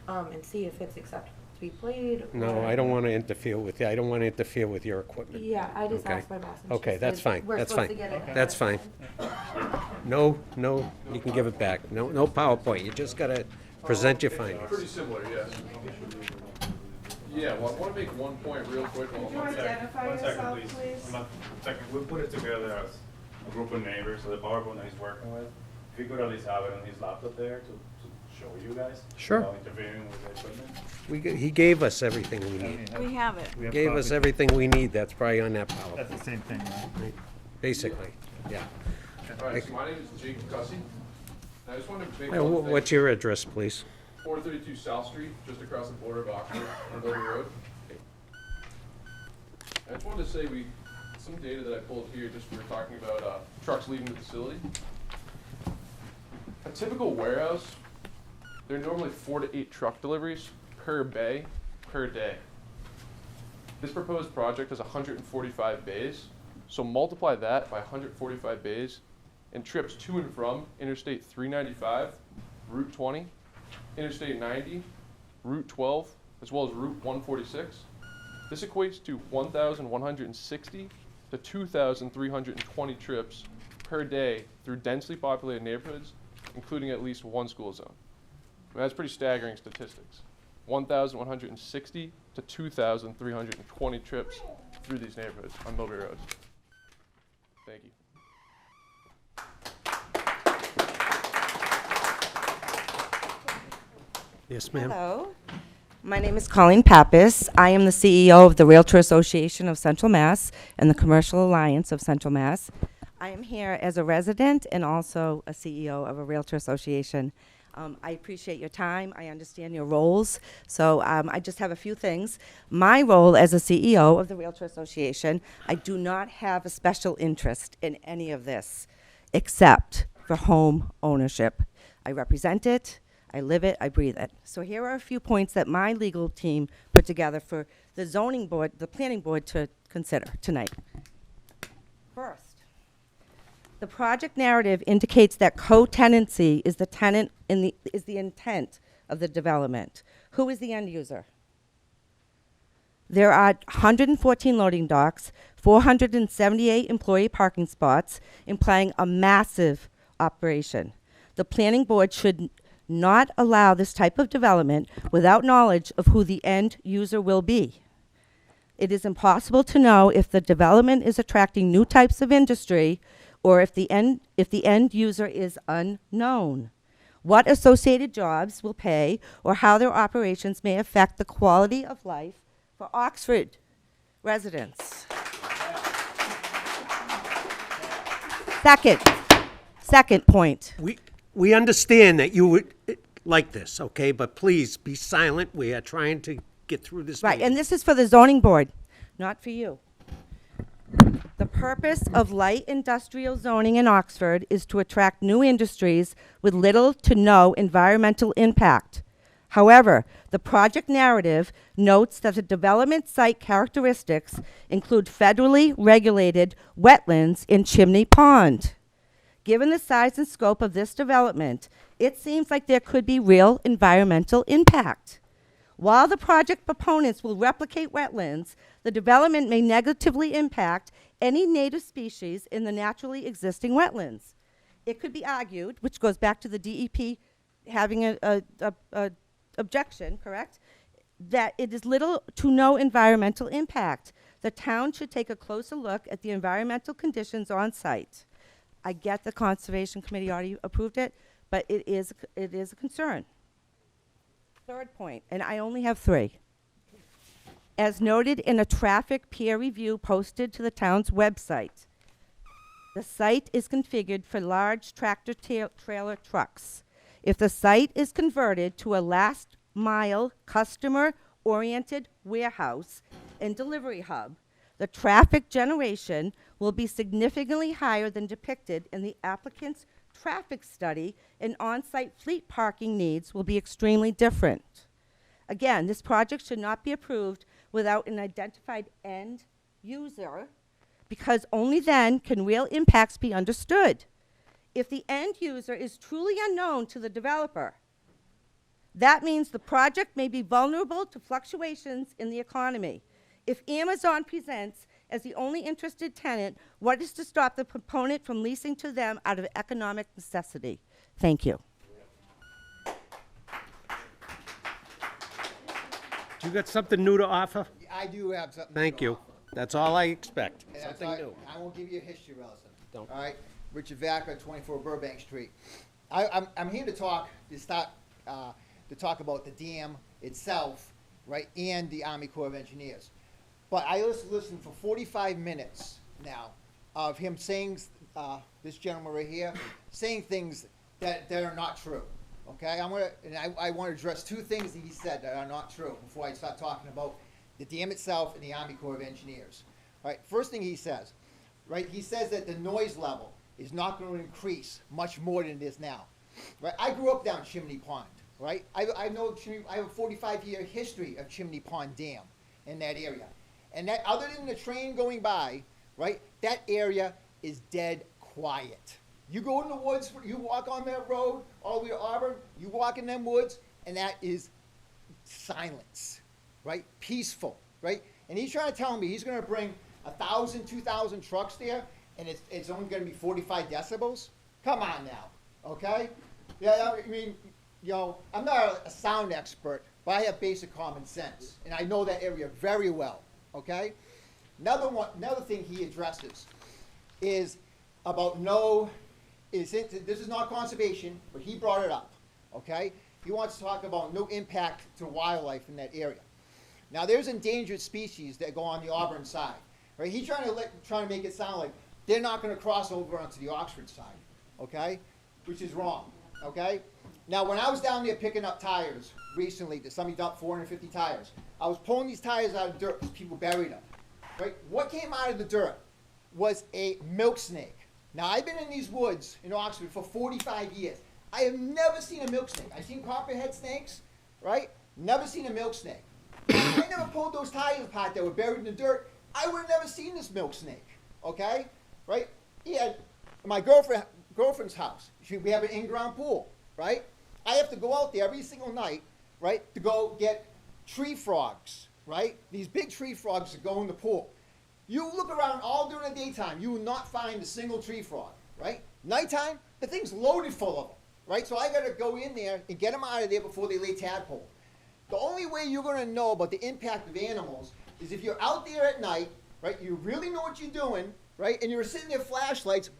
and see if it's acceptable to be played. No, or- I don't want to interfere with you. I don't want to interfere with your equipment. Yeah, I just Okay. asked my boss. and she Okay, that's said fine. we're That's supposed fine. to get it That's ahead fine. of time. No, you can give it back. No PowerPoint. You just got to present your findings. Pretty similar, yes. Yeah, well, I want to make one point real quick. Could you identify yourself, please? We put it together as a group of neighbors, so the PowerPoint that he's working with, if he could at least have it on his laptop there to show you guys. Sure. Without interfering with the equipment. He gave us everything we need. We have it. We have Gave us copies. everything we need. That's probably on that PowerPoint, That's the same thing, right? basically. Yeah. All right, so my name is Jake Cussy. I just wanted to make Hey, one thing. what's your address, please? 432 South Street, just across the border of Oxford, on Millbury Road. I just wanted to say some data that I pulled here, just we were talking about trucks leaving the facility. typical warehouse, there are normally 4 to 8 truck deliveries per bay per day. This proposed project has 145 bays, so multiply that by 145 bays and trips to and from Interstate 395, Route 20, Interstate 90, Route 12, as well as Route 146. This equates to 1,160 to 2,320 trips per day through densely populated neighborhoods, including at least one school zone. I mean, that's pretty staggering statistics. 1,160 to 2,320 trips through these neighborhoods on Millbury Road. Thank you. Yes, ma'am. Hello, my name is Colleen Pappas. I am the CEO of the Realtor Association of Central Mass and the Commercial Alliance of Central Mass. I am here as a resident and also a CEO of a Realtor Association. I appreciate your time. I understand your roles. So I just have a few things. My role as a CEO of the Realtor Association, I do not have a special interest in any of this except for home ownership. I represent it. I live it, I breathe it. So here are a few points that my legal team put together for the zoning board, the planning board to consider tonight. First, the project narrative indicates that co-tenancy is the tenant is the intent of the development. Who is the end user? There are 114 loading docks, 478 employee parking spots, implying a massive operation. The planning board should not allow this type of development without knowledge of who the end user will be. It is impossible to know if the development is attracting new types of industry or if the end user is unknown. What associated jobs will pay or how their operations may affect the quality of life for Oxford residents. Second point. We understand that you would like this, okay? But please be silent. We are trying to get through this Right, meeting. and this is for the zoning board, not for you. The purpose of light industrial zoning in Oxford is to attract new industries with little to no environmental impact. However, the project narrative notes that the development site characteristics include federally regulated wetlands in Chimney Pond. Given the size and scope of this development, it seems like there could be real environmental impact. While the project proponents will replicate wetlands, the development may negatively impact any native species in the naturally existing wetlands. It could be argued, which goes back to the DEP having a objection, correct? That it is little to no environmental impact. The town should take a closer look at the environmental conditions on site. I get the Conservation Committee already approved it, but it is a concern. Third point, and I only have 3. As noted in a traffic peer review posted to the town's website, the site is configured for large tractor trailer trucks. If the site is converted to a last mile customer-oriented warehouse and delivery hub, the traffic generation will be significantly higher than depicted in the applicant's traffic study, and on-site fleet parking needs will be extremely different. Again, this project should not be approved without an identified end user, because only then can real impacts be understood. If the end user is truly unknown to the developer, that means the project may be vulnerable to fluctuations in the economy. If Amazon presents as the only interested tenant, what is to stop the proponent from leasing to them out of economic necessity? Thank you. You got something new to offer? I do have something. Thank you. That's all I expect. And Something new. I won't give you a history lesson. Don't. All right, Richard Vaca, 24 Burbank Street. I'm here to talk about the dam itself, right, and the Army Corps of Engineers. But I listened for 45 minutes now of him saying, this gentleman right here, saying things that are not true. Okay, I want to address 2 things that he said that are not true before I start talking about the dam itself and the Army Corps of Engineers. All right, first thing he says, right, he says that the noise level is not going to increase much more than it is now. right? I grew up down Chimney Pond, right? I know Chimney, I have a 45-year history of Chimney Pond Dam in that area. And that, other than the train going by, right, that area is dead quiet. You go in the woods, you walk on that road all the way to Auburn, you walk in them woods, and that is silence, right? Peaceful, right? And he's trying to tell me he's going to bring 1,000, 2,000 trucks there, and it's only going to be 45 decibels? Come on now, okay? Yeah, I mean, you know, I'm not a sound expert, but I have basic common sense, and I know that area very well, okay? Another thing he addresses is about this is not conservation, but he brought it up, okay? He wants to talk about no impact to wildlife in that area. Now, there's endangered species that go on the Auburn side, right? He's trying to make it sound like they're not going to cross over onto the Oxford side, okay? Which is wrong, okay? Now, when I was down there picking up tires recently, somebody dumped 450 tires. I was pulling these tires out of dirt because people buried them, right? What came out of the dirt was a milk snake. Now, I've been in these woods in Oxford for 45 years. I have never seen a milk snake. I've seen copperhead snakes, right? Never seen a milk snake. If I never pulled those tires apart that were buried in the dirt, I would have never seen this milk snake, okay? Right? He had my girlfriend's house. We have an in-ground pool, right? I have to go out there every single night, right, to go get tree frogs, right? These big tree frogs that go in the pool. You look around all during the daytime, you will not find a single tree frog, right? Nighttime, the thing's loaded full of them, right? So I got to go in there and get them out of there before they lay tadpole. The only way you're going to know about the impact of animals is if you're out there at night, right? You really know what you're doing, right? And you're sitting there flashlights,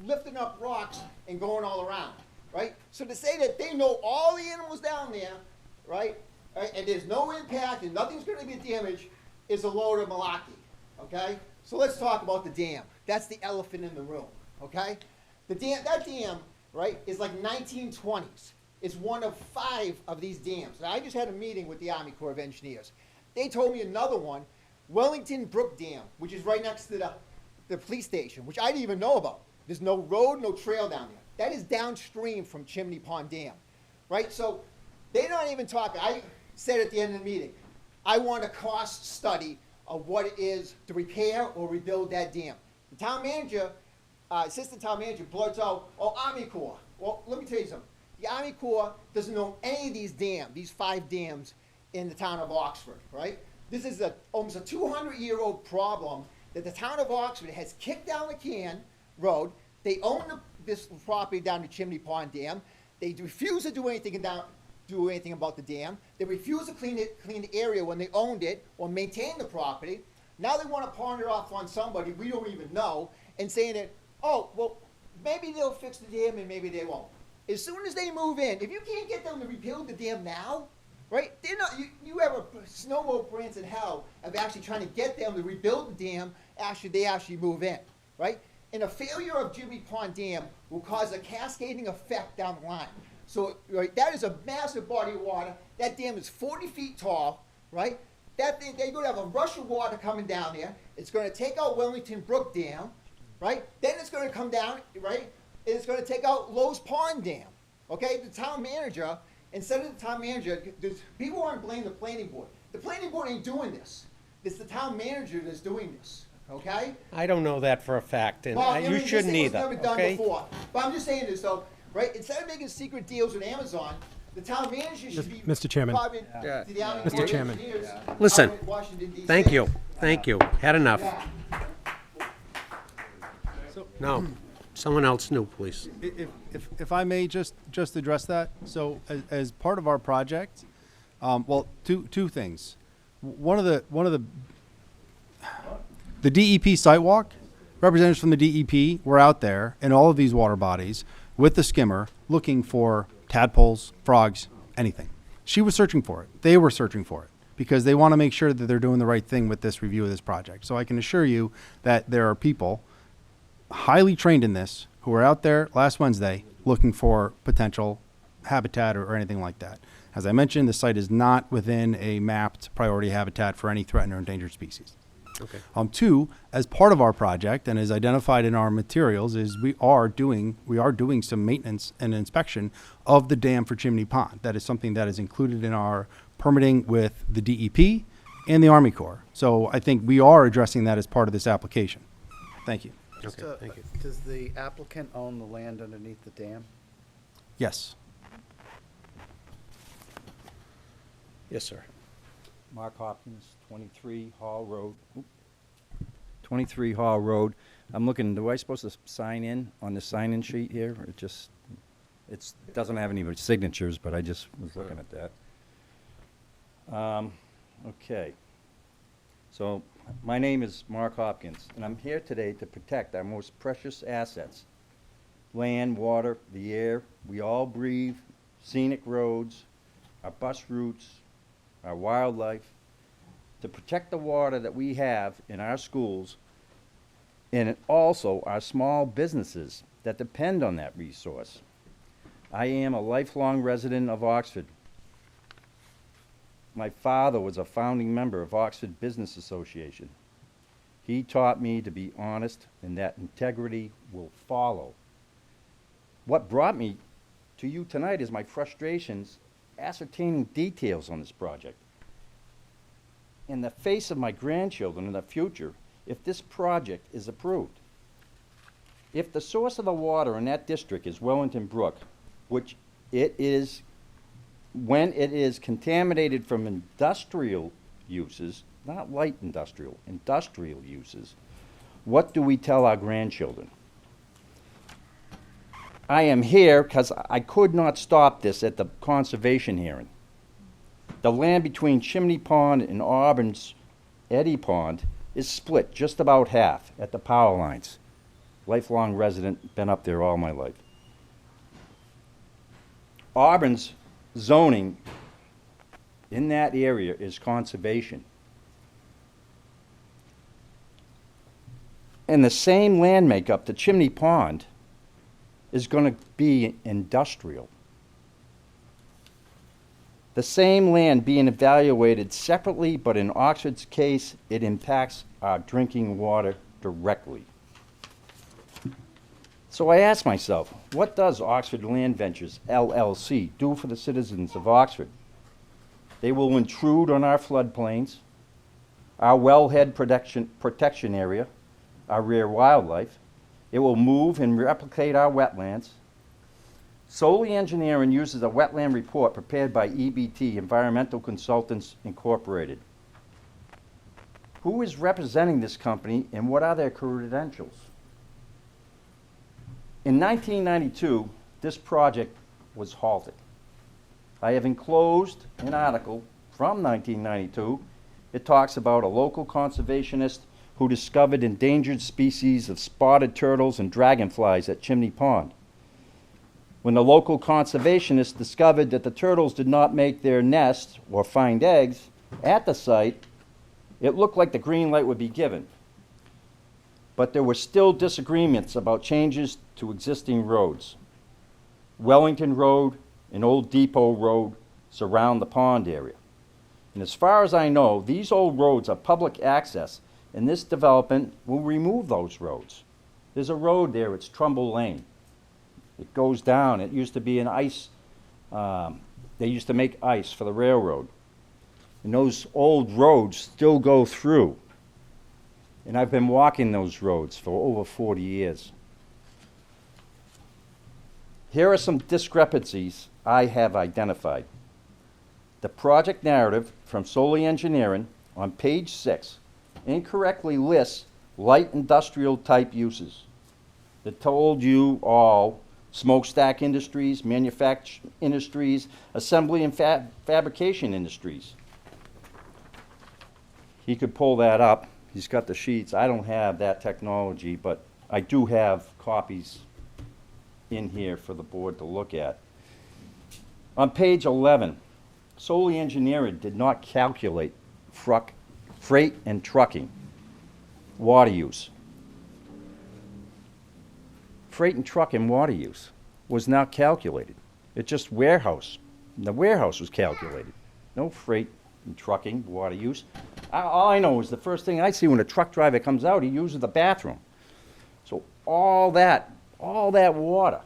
lifting up rocks and going all around, right? So to say that they know all the animals down there, right? And there's no impact and nothing's going to be damaged is a load of malarkey, okay? So let's talk about the dam. That's the elephant in the room, okay? That dam, right, is like 1920s. It's one of 5 of these dams. Now, I just had a meeting with the Army Corps of Engineers. They told me another one, Wellington Brook Dam, which is right next to the police station, which I didn't even know about. There's no road, no trail down there. That is downstream from Chimney Pond Dam, right? So they're not even talking. I said at the end of the meeting, I want a cost study of what it is to repair or rebuild that dam. The town manager, assistant town manager, blurts out, oh, Army Corps. Well, let me tell you something. The Army Corps doesn't know any of these dams, these 5 dams in the town of Oxford, right? This is almost a 200-year-old problem that the town of Oxford has kicked down the can road. They own this property down to Chimney Pond Dam. They refuse to do anything about the dam. They refuse to clean the area when they owned it or maintain the property. Now they want to pawn it off on somebody we don't even know and saying that, oh, well, maybe they'll fix the dam and maybe they won't. As soon as they move in, if you can't get them to rebuild the dam now, right? They're not. You have a snowball prance in hell of actually trying to get them to rebuild the dam after they actually move in, right? And a failure of Chimney Pond Dam will cause a cascading effect down the line. So, right, that is a massive body of water. That dam is 40 feet tall, right? That thing, they're going to have a rush of water coming down there. It's going to take out Wellington Brook Dam, right? Then it's going to come down, right? And it's going to take out Lowe's Pond Dam, okay? The town manager, instead of the town manager, people want to blame the planning board. The planning board ain't doing this. It's the town manager that's doing this, okay? I don't know that for a fact, and Well, I mean, you this shouldn't thing was either, never done okay? before. But I'm just saying this, though, right? Instead of making secret deals with Amazon, the town manager should be Mr. Chairman. probably to the Army Mr. Corps of Chairman. Engineers Listen, out in Washington, D.C. Thank you, had enough. Yeah. No, someone else new, please. If I may just address that. So as part of our project, well, two things. One of the DEP site walk, representatives from the DEP were out there in all of these water bodies with the skimmer looking for tadpoles, frogs, anything. She was searching for it. They were searching for it because they want to make sure that they're doing the right thing with this review of this project. So I can assure you that there are people highly trained in this who were out there last Wednesday looking for potential habitat or anything like that. As I mentioned, the site is not within a mapped priority habitat for any threatened or endangered species. Okay. Two, as part of our project and as identified in our materials, is we are doing some maintenance and inspection of the dam for Chimney Pond. That is something that is included in our permitting with the DEP and the Army Corps. So I think we are addressing that as part of this application. Thank you. Just, Okay, thank you. Does the applicant own the land underneath the dam? Yes. Yes, sir. Mark Hopkins, 23 Hall Road. 23 Hall Road. I'm looking, do I supposed to sign in on the sign-in sheet here? Or it doesn't have any signatures, but I just was looking at that. Okay. So, my name is Mark Hopkins, and I'm here today to protect our most precious assets. Land, water, the air, we all breathe, scenic roads, our bus routes, our wildlife, to protect the water that we have in our schools, and also our small businesses that depend on that resource. I am a lifelong resident of Oxford. My father was a founding member of Oxford Business Association. He taught me to be honest and that integrity will follow. What brought me to you tonight is my frustrations ascertaining details on this project. In the face of my grandchildren in the future, if this project is approved, if the source of the water in that district is Wellington Brook, which it is, when it is contaminated from industrial uses, not light industrial uses, what do we tell our grandchildren? I am here because I could not stop this at the conservation hearing. The land between Chimney Pond and Auburn's Eddy Pond is split just about half at the power lines. Lifelong resident, been up there all my life. Auburn's zoning in that area is conservation. And the same land makeup to Chimney Pond is going to be industrial. The same land being evaluated separately, but in Oxford's case, it impacts our drinking water directly. So I asked myself, what does Oxford Land Ventures, LLC, do for the citizens of Oxford? They will intrude on our floodplains, our wellhead protection area, our rare wildlife. It will move and replicate our wetlands. Solely Engineering uses a wetland report prepared by EBT, Environmental Consultants Incorporated. Who is representing this company and what are their credentials? In 1992, this project was halted. I have enclosed an article from 1992. It talks about a local conservationist who discovered endangered species of spotted turtles and dragonflies at Chimney Pond. When the local conservationist discovered that the turtles did not make their nests or find eggs at the site, it looked like the green light would be given. But there were still disagreements about changes to existing roads. Wellington Road and Old Depot Road surround the pond area. And as far as I know, these old roads are public access, and this development will remove those roads. There's a road there, it's Trumbull Lane. It goes down, it used to be an ice, they used to make ice for the railroad. And those old roads still go through. And I've been walking those roads for over 40 years. Here are some discrepancies I have identified. The project narrative from Solely Engineering on page 6 incorrectly lists light industrial type uses. It told you all smokestack industries, manufacturing industries, assembly and fabrication industries. He could pull that up. He's got the sheets. I don't have that technology, but I do have copies in here for the board to look at. On page 11, Solely Engineering did not calculate freight and trucking water use. Freight and trucking water use was not calculated. It's just warehouse. The warehouse was calculated. No freight and trucking water use. All I know is the first thing I see when a truck driver comes out, he uses the bathroom. So all that water.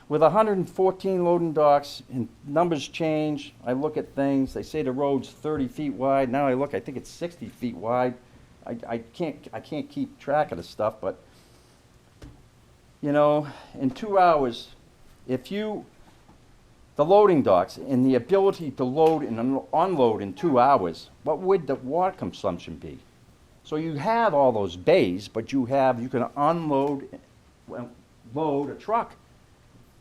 With 114 loading docks, and numbers change, I look at things, they say the road's 30 feet wide, now I look, I think it's 60 feet wide. I can't keep track of the stuff, but, you know, in 2 hours, the loading docks and the ability to load and unload in 2 hours, what would the water consumption be? So you have all those bays, but you can unload, load a truck.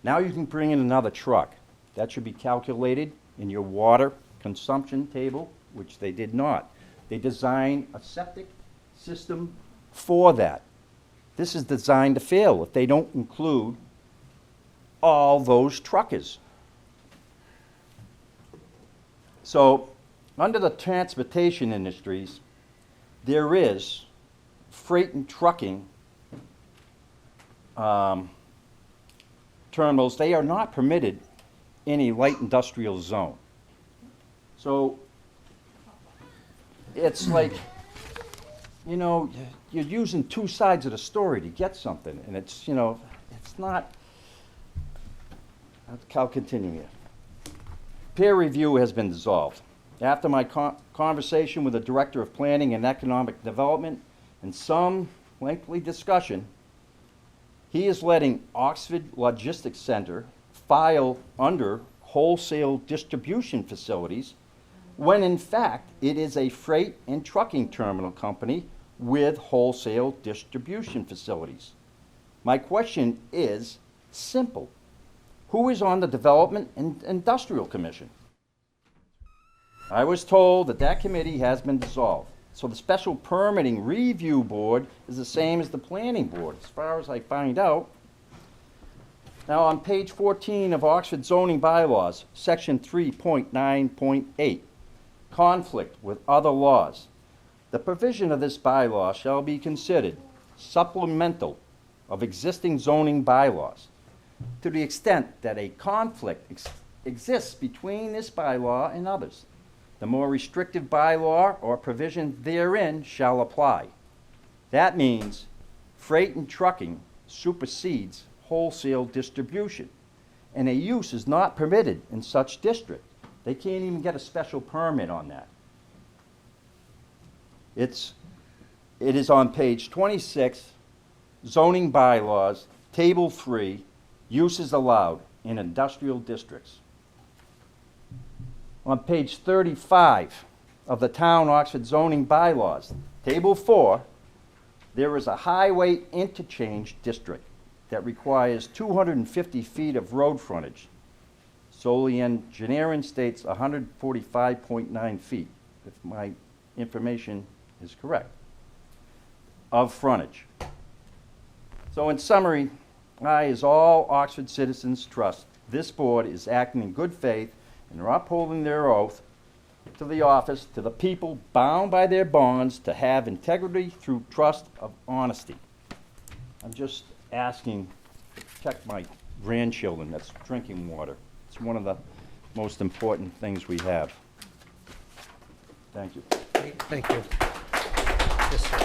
Now you can bring in another truck. That should be calculated in your water consumption table, which they did not. They designed a septic system for that. This is designed to fail if they don't include all those truckers. So, under the transportation industries, there is freight and trucking terminals. They are not permitted in a light industrial zone. So it's like, you know, you're using two sides of the story to get something, and it's, you know, it's not. I'll continue here. Peer review has been dissolved. After my conversation with the Director of Planning and Economic Development and some lengthy discussion, he is letting Oxford Logistics Center file under wholesale distribution facilities when in fact it is a freight and trucking terminal company with wholesale distribution facilities. My question is simple. Who is on the Development and Industrial Commission? I was told that committee has been dissolved. So the Special Permitting Review Board is the same as the Planning Board, as far as I find out. Now on page 14 of Oxford zoning bylaws, section 3.9.8, conflict with other laws. The provision of this bylaw shall be considered supplemental of existing zoning bylaws to the extent that a conflict exists between this bylaw and others. The more restrictive bylaw or provision therein shall apply. That means freight and trucking supersedes wholesale distribution, and a use is not permitted in such district. They can't even get a special permit on that. It is on page 26, zoning bylaws, table 3, uses allowed in industrial districts. On page 35 of the town Oxford zoning bylaws, table 4, there is a highway interchange district that requires 250 feet of road frontage. Solely engineering states 145.9 feet, if my information is correct, of frontage. So in summary, I, as all Oxford citizens, trust this board is acting in good faith and are upholding their oath to the office, to the people bound by their bonds to have integrity through trust of honesty. I'm just asking to protect my grandchildren. That's drinking water. It's one of the most important things we have. Thank you. Thank you. Yes, sir.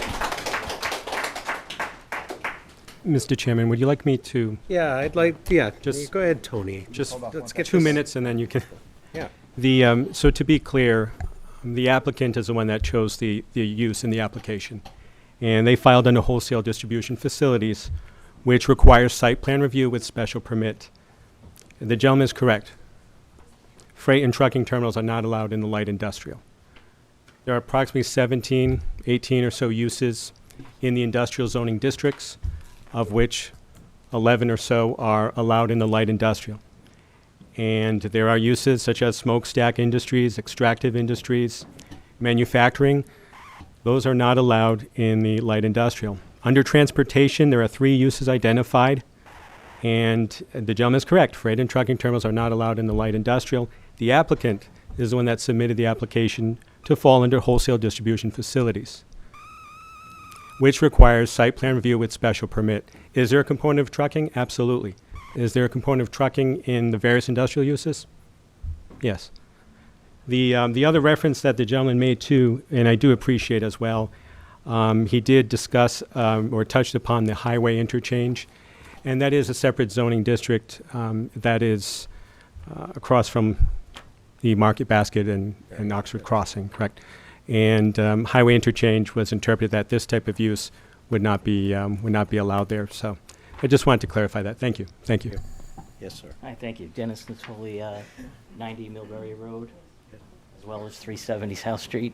Mr. Chairman, would you like me to Yeah, I'd like, just go ahead, Tony. just Let's get 2 this- minutes and then you can. Yeah. So to be clear, the applicant is the one that chose the use in the application. And they filed under wholesale distribution facilities, which requires site plan review with special permit. The gentleman is correct. Freight and trucking terminals are not allowed in the light industrial. There are approximately 17, 18 or so uses in the industrial zoning districts, of which 11 or so are allowed in the light industrial. And there are uses such as smokestack industries, extractive industries, manufacturing. Those are not allowed in the light industrial. Under transportation, there are 3 uses identified. And the gentleman is correct. Freight and trucking terminals are not allowed in the light industrial. The applicant is the one that submitted the application to fall under wholesale distribution facilities, which requires site plan review with special permit. Is there a component of trucking? Absolutely. Is there a component of trucking in the various industrial uses? Yes. The other reference that the gentleman made too, and I do appreciate as well, he did discuss or touched upon the highway interchange, and that is a separate zoning district that is across from the Market Basket and Oxford Crossing, correct? And highway interchange was interpreted that this type of use would not be allowed there. So I just wanted to clarify that. Thank you. Thank you. Yes, sir. Hi, thank you. Dennis Natoli, 90 Millbury Road, as well as 370 South Street.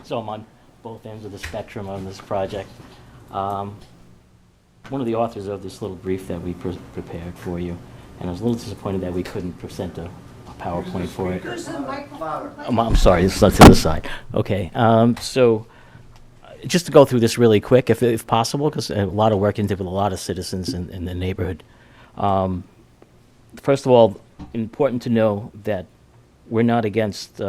So I'm on both ends of the spectrum on this project. One of the authors of this little brief that we prepared for you, and I was a little disappointed that we couldn't present a PowerPoint for it. I'm sorry, this is on to the side. Okay, so just to go through this really quick, if possible, because a lot of work into with a lot of citizens in the neighborhood. First of all, important to know that we're not against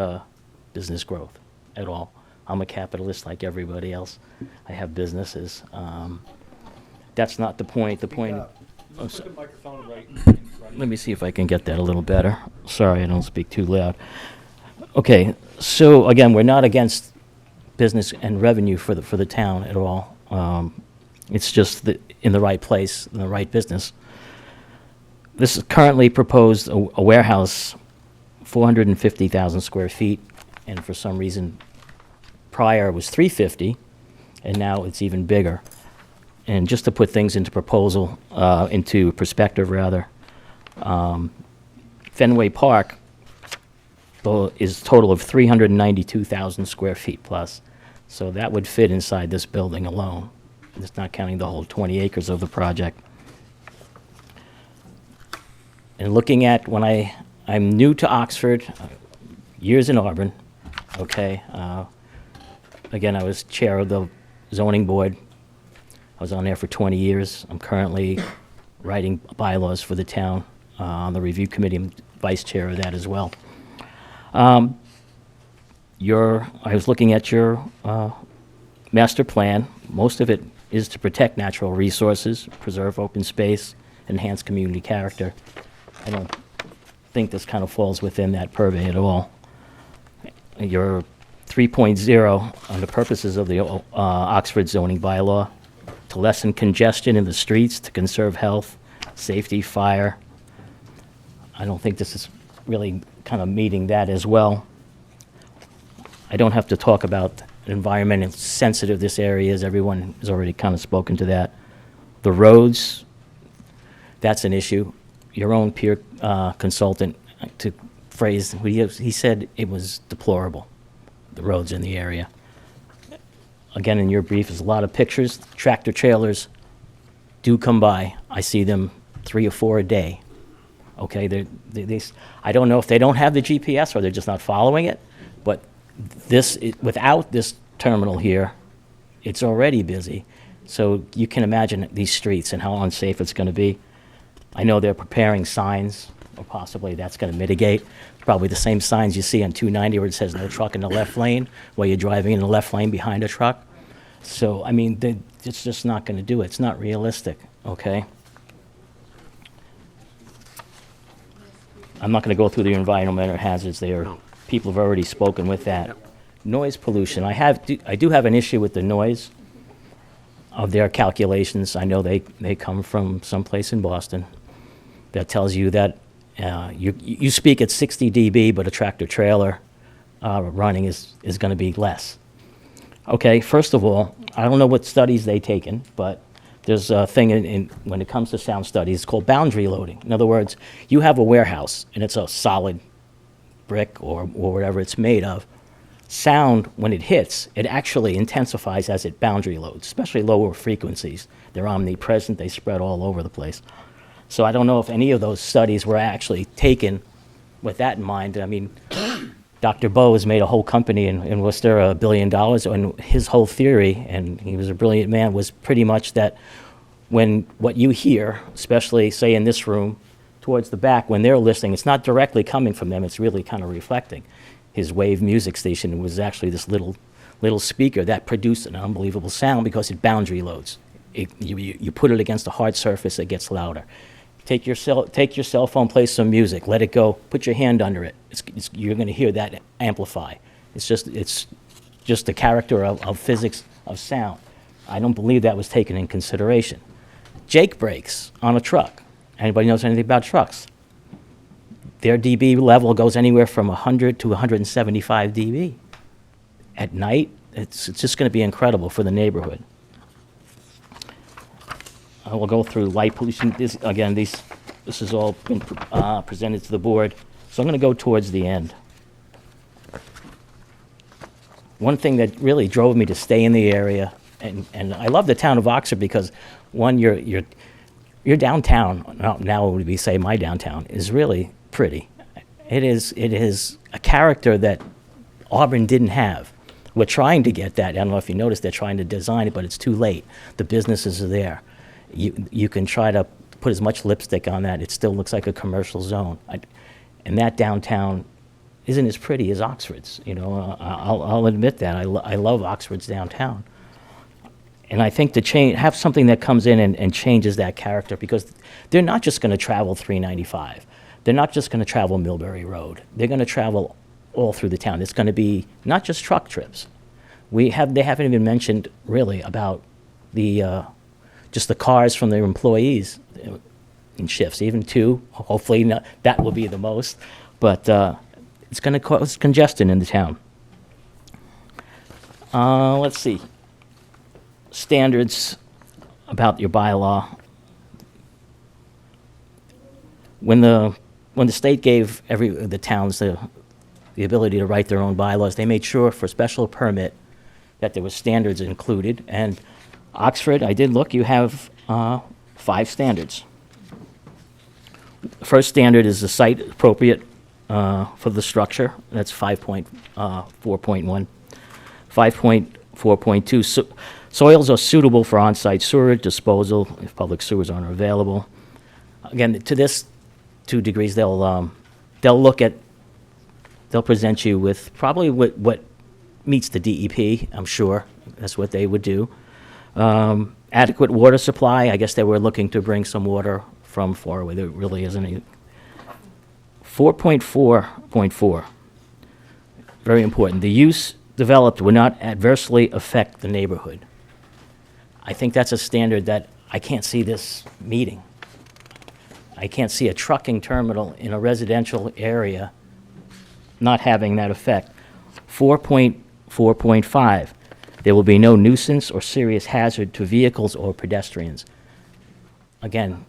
business growth at all. I'm a capitalist like everybody else. I have businesses. That's not the point. The point. Let me see if I can get that a little better. Sorry, I don't speak too loud. Okay, so again, we're not against business and revenue for the town at all. It's just in the right place, in the right business. This is currently proposed a warehouse, 450,000 square feet, and for some reason prior it was 350, and now it's even bigger. And just to put things into into perspective rather, Fenway Park is a total of 392,000 square feet plus. So that would fit inside this building alone. It's not counting the whole 20 acres of the project. And looking at when I'm new to Oxford, years in Auburn, okay. Again, I was chair of the zoning board. I was on there for 20 years. I'm currently writing bylaws for the town on the review committee. I'm vice chair of that as well. I was looking at your master plan. Most of it is to protect natural resources, preserve open space, enhance community character. I don't think this kind of falls within that purvey at all. Your 3.0 on the purposes of the Oxford zoning bylaw, to lessen congestion in the streets, to conserve health, safety, fire. I don't think this is really kind of meeting that as well. I don't have to talk about environmentally sensitive this area is. Everyone has already kind of spoken to that. The roads, that's an issue. Your own peer consultant, to phrase, he said it was deplorable, the roads in the area. Again, in your brief, there's a lot of pictures. Tractor trailers do come by. I see them 3 or 4 a day. Okay, I don't know if they don't have the GPS or they're just not following it, but without this terminal here, it's already busy. So you can imagine these streets and how unsafe it's going to be. I know they're preparing signs, or possibly that's going to mitigate. Probably the same signs you see on 290 where it says no truck in the left lane, while you're driving in the left lane behind a truck. So, I mean, it's just not going to do it. It's not realistic, okay? I'm not going to go through the environmental hazards there. No. People have already spoken with that. Yep. Noise pollution. I do have an issue with the noise of their calculations. I know they come from someplace in Boston that tells you that you speak at 60 dB, but a tractor trailer running is going to be less. Okay, first of all, I don't know what studies they've taken, but there's a thing when it comes to sound studies called boundary loading. In other words, you have a warehouse and it's a solid brick or whatever it's made of. Sound, when it hits, it actually intensifies as it boundary loads, especially lower frequencies. They're omnipresent, they spread all over the place. So I don't know if any of those studies were actually taken with that in mind. I mean, Dr. Bowe has made a whole company in Worcester, $1 billion, and his whole theory, and he was a brilliant man, was pretty much that when what you hear, especially, say, in this room, towards the back, when they're listening, it's not directly coming from them, it's really kind of reflecting. His Wave music station was actually this little speaker that produced an unbelievable sound because it boundary loads. You put it against a hard surface, it gets louder. Take your cell phone, play some music, let it go, put your hand under it. You're going to hear that amplify. It's just the character of physics of sound. I don't believe that was taken in consideration. Jake brakes on a truck. Anybody knows anything about trucks? Their dB level goes anywhere from 100 to 175 dB. At night, it's just going to be incredible for the neighborhood. I will go through light pollution. This has all been presented to the board, so I'm going to go towards the end. One thing that really drove me to stay in the area, and I love the town of Oxford because, one, your downtown, now would we say my downtown, is really pretty. It is a character that Auburn didn't have. We're trying to get that. I don't know if you noticed, they're trying to design it, but it's too late. The businesses are there. You can try to put as much lipstick on that. It still looks like a commercial zone. And that downtown isn't as pretty as Oxford's. You know, I'll admit that. I love Oxford's downtown. And I think to have something that comes in and changes that character, because they're not just going to travel 395. They're not just going to travel Millbury Road. They're going to travel all through the town. It's going to be not just truck trips. They haven't even mentioned really about just the cars from their employees in shifts, even two. Hopefully that will be the most, but it's going to cause congestion in the town. Let's see. Standards about your bylaw. When the state gave the towns the ability to write their own bylaws, they made sure for special permit that there was standards included. And Oxford, I did look, you have 5 standards. The first standard is the site appropriate for the structure. That's 5.4.1. 5.4.2, soils are suitable for on-site sewer disposal if public sewers aren't available. Again, to this 2 degrees, they'll present you with probably what meets the DEP, I'm sure. That's what they would do. Adequate water supply, I guess they were looking to bring some water from far away. There really isn't any. 4.4.4, very important. The use developed will not adversely affect the neighborhood. I think that's a standard that I can't see this meeting. I can't see a trucking terminal in a residential area not having that effect. 4.4.5, there will be no nuisance or serious hazard to vehicles or pedestrians. Again,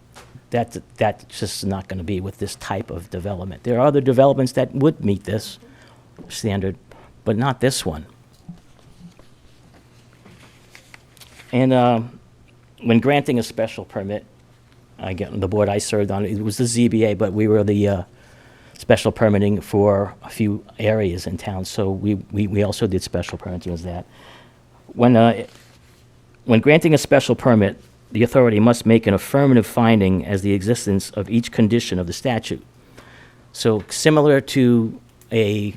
that's just not going to be with this type of development. There are other developments that would meet this standard, but not this one. And when granting a special permit, again, the board I served on, it was the ZBA, but we were the special permitting for a few areas in town, so we also did special permits as that. When granting a special permit, the authority must make an affirmative finding as the existence of each condition of the statute. So similar to a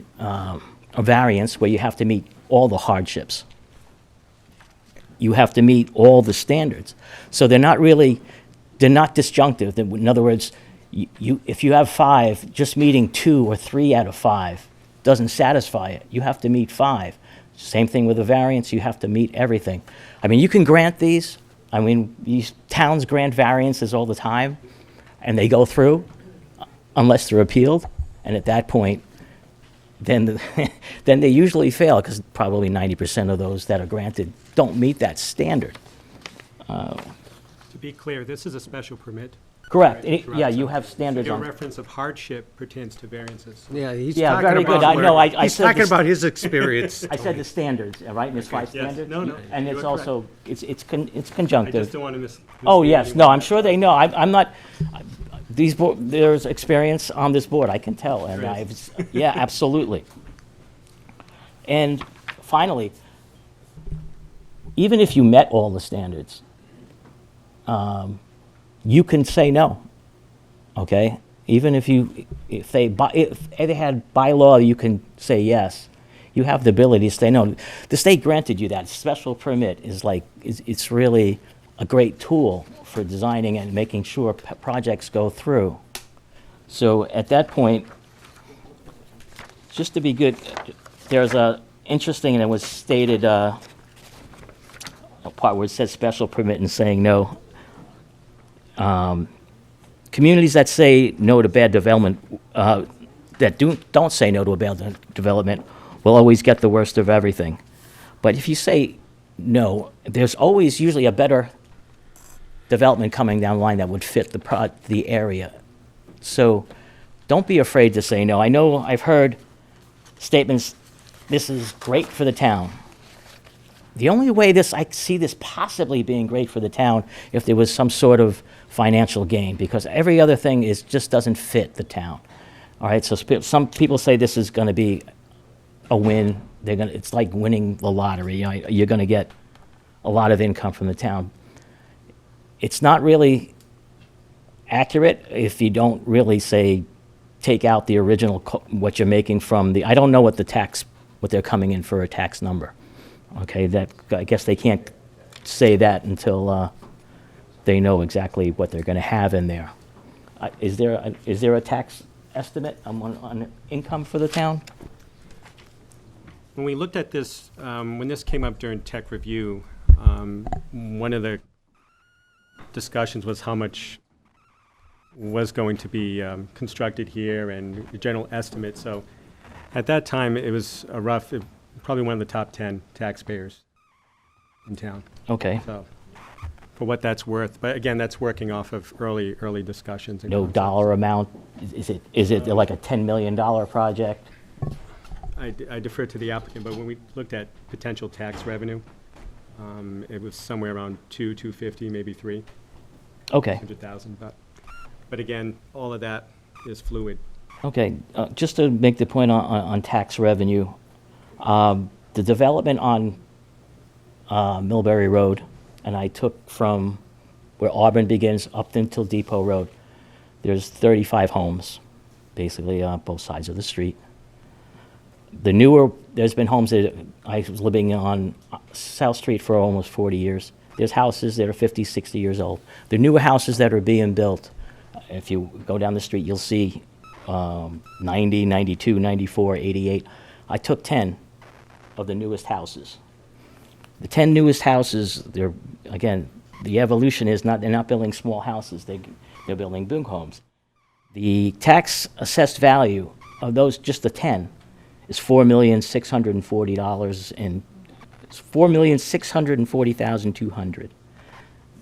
variance where you have to meet all the hardships. You have to meet all the standards. So they're not disjunctive. In other words, if you have 5, just meeting 2 or 3 out of 5 doesn't satisfy it. You have to meet 5. Same thing with a variance, you have to meet everything. I mean, you can grant these. I mean, these towns grant variances all the time, and they go through unless they're appealed. And at that point, then they usually fail, because probably 90% of those that are granted don't meet that standard. To be clear, this is a special permit. Correct. Right, Yeah, you have standards Your on. reference of hardship pertains to variances. Yeah, he's Yeah, talking very about good. I know, I he's said talking this- about his experience. I said the standards, right? And there's 5 Yes. standards? No, And you it's are also, it's I conjunctive. just don't want to Oh, mislead yes, anyone. no, I'm sure they know. I'm not, there's experience on this board, I can tell, and There is. yeah, absolutely. And finally, even if you met all the standards, you can say no, okay? Even if they had bylaw, you can say yes. You have the ability to say no. The state granted you that special permit it's really a great tool for designing and making sure projects go through. So at that point, just to be good, there's a interesting, and it was stated, a part where it says special permit and saying no. Communities that say no to bad development, that don't say no to a bad development, will always get the worst of everything. But if you say no, there's always usually a better development coming down the line that would fit the area. So don't be afraid to say no. I know I've heard statements, this is great for the town. The only way I see this possibly being great for the town if there was some sort of financial gain, because every other thing just doesn't fit the town. All right, so some people say this is going to be a win. It's like winning the lottery. You're going to get a lot of income from the town. It's not really accurate if you don't really take out the original what you're making from I don't know what they're coming in for a tax number. Okay, I guess they can't say that until they know exactly what they're going to have in there. Is there a tax estimate on income for the town? When we looked at this, when this came up during tech review, one of the discussions was how much was going to be constructed here and the general estimate. So at that time, it was probably one of the top 10 taxpayers in town. Okay. So for what that's worth, but again, that's working off of early discussions. And No concepts. dollar amount? Is it like a $10 million project? I defer to the applicant, but when we looked at potential tax revenue, it was somewhere around 250, maybe 3. Okay. 100,000, but again, all of that is fluid. Okay, just to make the point on tax revenue, the development on Millbury Road, and I took from where Auburn begins up until Depot Road, there's 35 homes, basically on both sides of the street. There's been homes that I was living on South Street for almost 40 years. There's houses that are 50, 60 years old. The newer houses that are being built, if you go down the street, you'll see 90, 92, 94, 88. I took 10 of the newest houses. The 10 newest houses, again, the evolution is they're not building small houses, they're building boom homes. The tax assessed value of those, just the 10, is $4,640,000 and it's $4,640,200.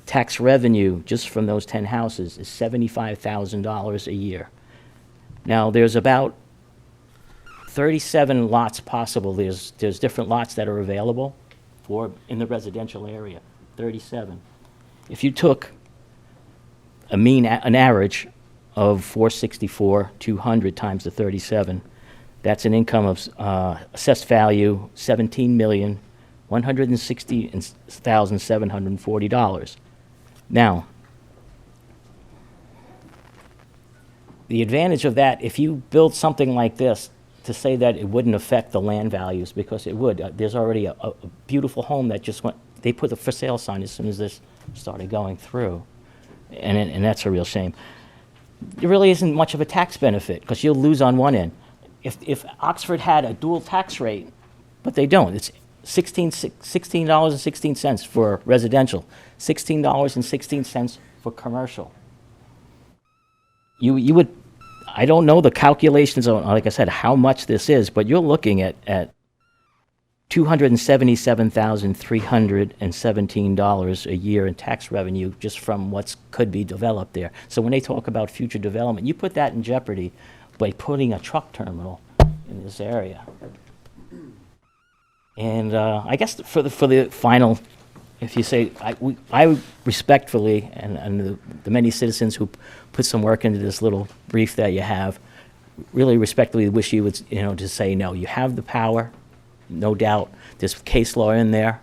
Tax revenue just from those 10 houses is $75,000 a year. Now there's about 37 lots possible. There's different lots that are available in the residential area. 37. If you took an average of 464,200 times the 37. That's an income of assessed value $17,160,740. Now, the advantage of that, if you build something like this, to say that it wouldn't affect the land values, because it would. There's already a beautiful home that just went, they put a for sale sign as soon as this started going through. And that's a real shame. There really isn't much of a tax benefit, because you'll lose on one end. If Oxford had a dual tax rate, but they don't, it's $16.16 for residential, $16.16 for commercial. You would, I don't know the calculations on, like I said, how much this is, but you're looking at $277,317 a year in tax revenue just from what could be developed there. So when they talk about future development, you put that in jeopardy by putting a truck terminal in this area. And I guess for the final, if you say, I respectfully, and the many citizens who put some work into this little brief that you have, really respectfully wish you would, to say no. You have the power, no doubt. There's case law in there.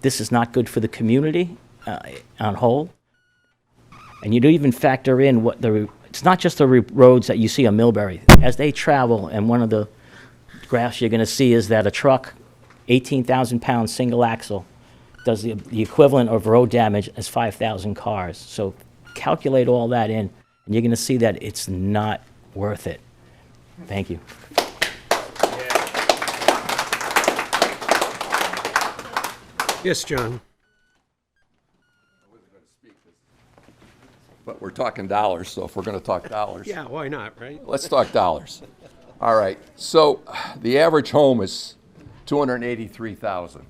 This is not good for the community on whole. And you don't even factor in it's not just the roads that you see on Millbury. As they travel, and one of the graphs you're going to see is that a truck, 18,000 pounds, single axle, does the equivalent of road damage as 5,000 cars. So calculate all that in, and you're going to see that it's not worth it. Thank you. Yes, John? But we're talking dollars, so if we're going to talk dollars. Yeah, why not, right? Let's talk dollars. All right, so the average home is $283,000.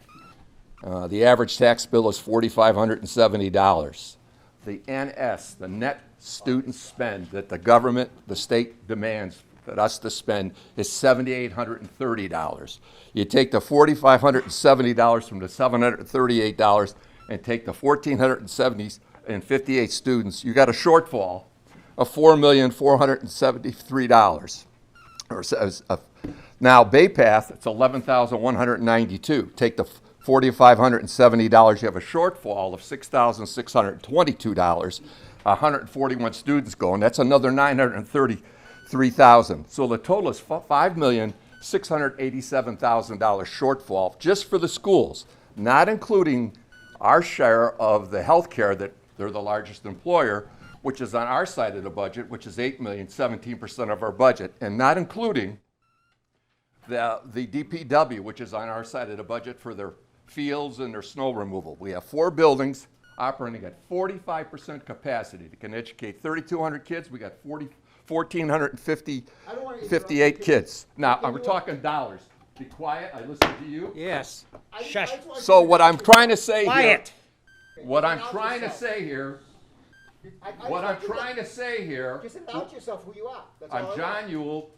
The average tax bill is $4,570. The NS, the net student spend that the government, the state demands that us to spend is $7,830. You take the $4,570 from the $738 and take the $1,458 students, you got a shortfall of $4,473. Now, Bay Path, it's $11,192. Take the $4,570, you have a shortfall of $6,622. 141 students going, that's another $933,000. So the total is $5,687,000 shortfall just for the schools, not including our share of the health care that they're the largest employer, which is on our side of the budget, which is $8 million, 17% of our budget, and not including the DPW, which is on our side of the budget for their fields and their snow removal. We have 4 buildings operating at 45% capacity. They can educate 3,200 kids. We got 1,458 kids. Now, we're talking dollars. Be quiet. I listen to you. Yes. Shush. So what I'm trying to say here, what I'm trying to say here, Just announce yourself who you are. That's I'm all I John want. Ewell,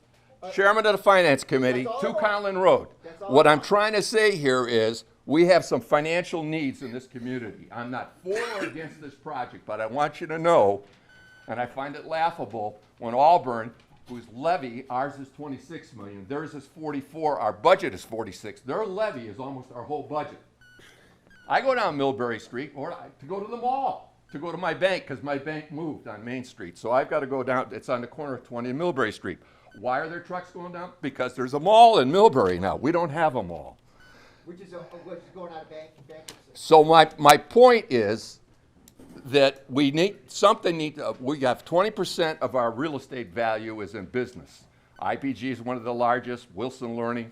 Chairman of the Finance Committee, 2 Conlin Road. What I'm trying to say here is we have some financial needs in this community. I'm not for or against this project, but I want you to know, and I find it laughable, when Auburn, whose levy, ours is 26 million, theirs is 44, our budget is 46, their levy is almost our whole budget. I go down Millbury Street to go to the mall, to go to my bank, because my bank moved on Main Street. So I've got to go down, it's on the corner of 20 and Millbury Street. Why are there trucks going down? Because there's a mall in Millbury now. We don't have a mall. Which is going out of bankruptcy. So my point is that we have 20% of our real estate value is in business. IPG is one of the largest, Wilson Learning.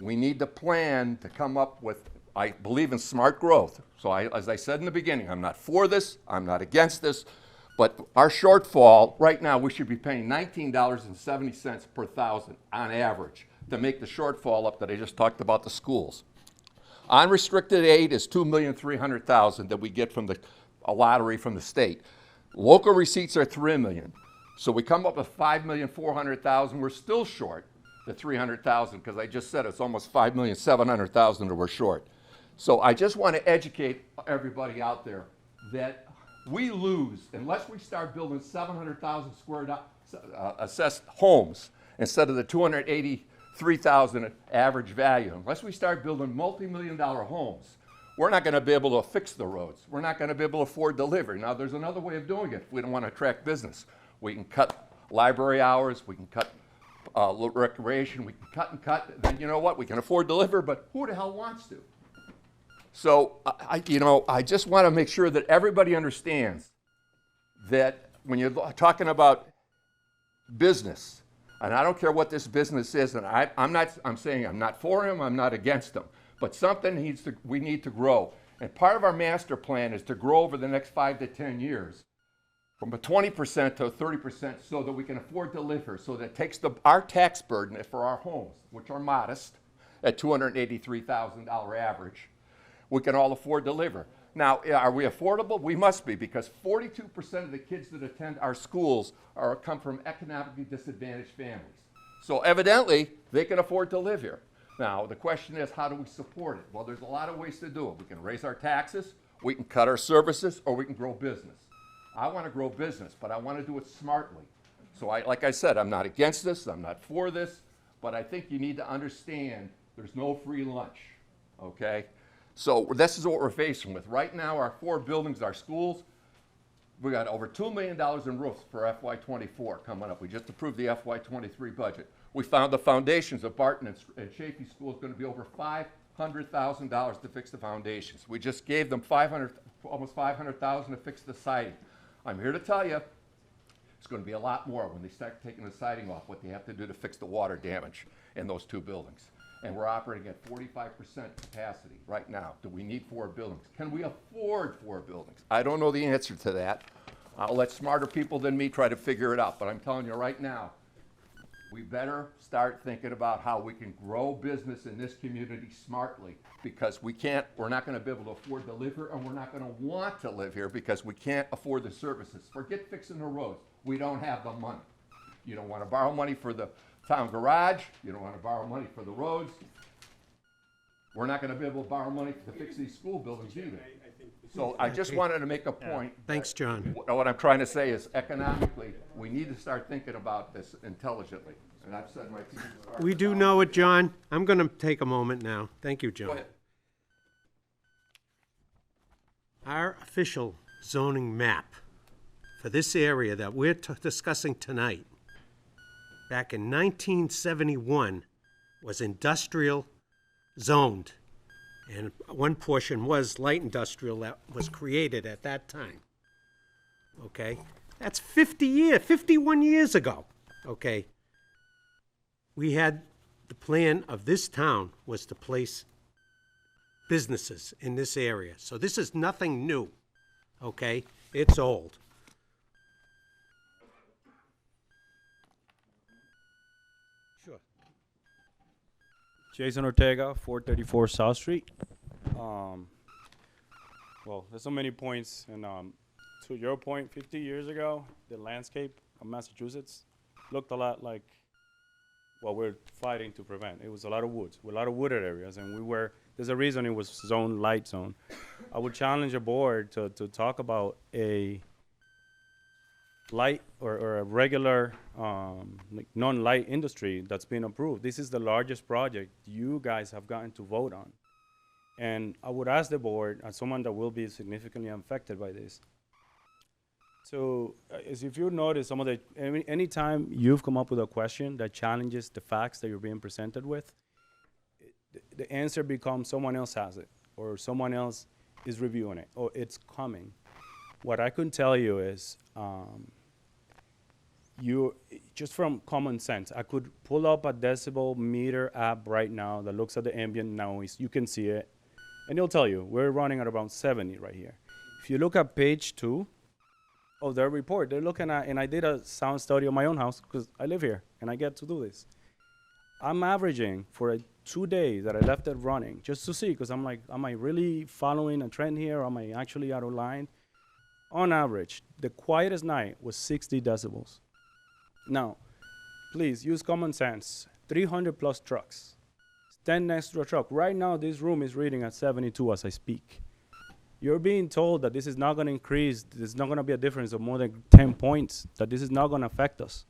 We need to plan to come up with, I believe in smart growth. So as I said in the beginning, I'm not for this, I'm not against this, but our shortfall, right now we should be paying $19.70 per thousand on average to make the shortfall up that I just talked about the schools. Unrestricted aid is $2,300,000 that we get from a lottery from the state. Local receipts are $3 million. So we come up with $5,400,000. We're still short the $300,000 because I just said it's almost $5,700,000 that we're short. So I just want to educate everybody out there that we lose unless we start building 700,000 square assessed homes instead of the 283,000 average value. Unless we start building multi-million-dollar homes, we're not going to be able to fix the roads. We're not going to be able to afford delivery. Now, there's another way of doing it if we don't want to attract business. We can cut library hours. We can cut recreation. We can cut and cut. Then you know what? We can afford deliver, but who the hell wants to? So, I just want to make sure that everybody understands that when you're talking about business, and I don't care what this business is, and I'm saying I'm not for him, I'm not against him, but we need to grow. And part of our master plan is to grow over the next 5 to 10 years from a 20% to a 30% so that we can afford to live here, so that it takes our tax burden for our homes, which are modest, at $283,000 average, we can all afford to live here. Now, are we affordable? We must be, because 42% of the kids that attend our schools come from economically disadvantaged families. So evidently, they can afford to live here. Now, the question is, how do we support it? Well, there's a lot of ways to do it. We can raise our taxes, we can cut our services, or we can grow business. I want to grow business, but I want to do it smartly. So like I said, I'm not against this, I'm not for this, but I think you need to understand there's no free lunch, okay? So this is what we're facing with. Right now, our 4 buildings, our schools, we got over $2 million in roofs for FY24 coming up. We just approved the FY23 budget. We found the foundations of Barton and Chaffee School is going to be over $500 $500,000 to fix the foundations. We just gave them almost $500,000 to fix the siding. I'm here to tell you, it's going to be a lot more when they start taking the siding off, what they have to do to fix the water damage in those two buildings. And we're operating at 45% capacity right now. Do we need 4 buildings? Can we afford 4 buildings? I don't know the answer to that. I'll let smarter people than me try to figure it out, but I'm telling you right now, we better start thinking about how we can grow business in this community smartly, because we're not gonna be able to afford to live here, and we're not gonna want to live here because we can't afford the services. Forget fixing the roads. We don't have the money. You don't wanna borrow money for the town garage. You don't wanna borrow money for the roads. We're not gonna be able to borrow money to fix these school buildings either. So I just wanted to make a point. Thanks, John. What I'm trying to say is economically, we need to start thinking about this intelligently. And I've said my piece. We do know it, John. I'm going to take a moment now. Thank you, John. Go ahead. Our official zoning map for this area that we're discussing tonight, back in 1971, was industrial zoned. And one portion was light industrial that was created at that time. Okay? That's 51 years ago. Okay? We had, the plan of this town was to place businesses in this area. So this is nothing new. Okay? It's old. Sure. Jason Ortega, 434 South Street. Well, there's so many points, and to your point, 50 years ago, the landscape of Massachusetts looked a lot like what we're fighting to prevent. It was a lot of woods, a lot of wooded areas, and there's a reason it was zone, light zone. I would challenge the board to talk about a light or a regular like non-light industry that's been approved. This is the largest project you guys have gotten to vote on. And I would ask the board, as someone that will be significantly affected by this, so as if you notice some of the, anytime you've come up with a question that challenges the facts that you're being presented with, the answer becomes someone else has it, or someone else is reviewing it, or it's coming. What I can tell you is, just from common sense, I could pull up a decibel meter app right now that looks at the ambient noise. You can see it, and it'll tell you we're running at around 70 right here. If you look at page 2 of their report, they're looking at, and I did a sound study of my own house because I live here and I get to do this. I'm averaging for 2 days that I left it running just to see, because I'm like, am I really following a trend here, or am I actually out of line? On average, the quietest night was 60 decibels. Now, please use common sense. 300 plus trucks. Stand next to a truck. Right now, this room is reading at 72 as I speak. You're being told that this is not going to increase, there's not going to be a difference of more than 10 points, that this is not going to affect us.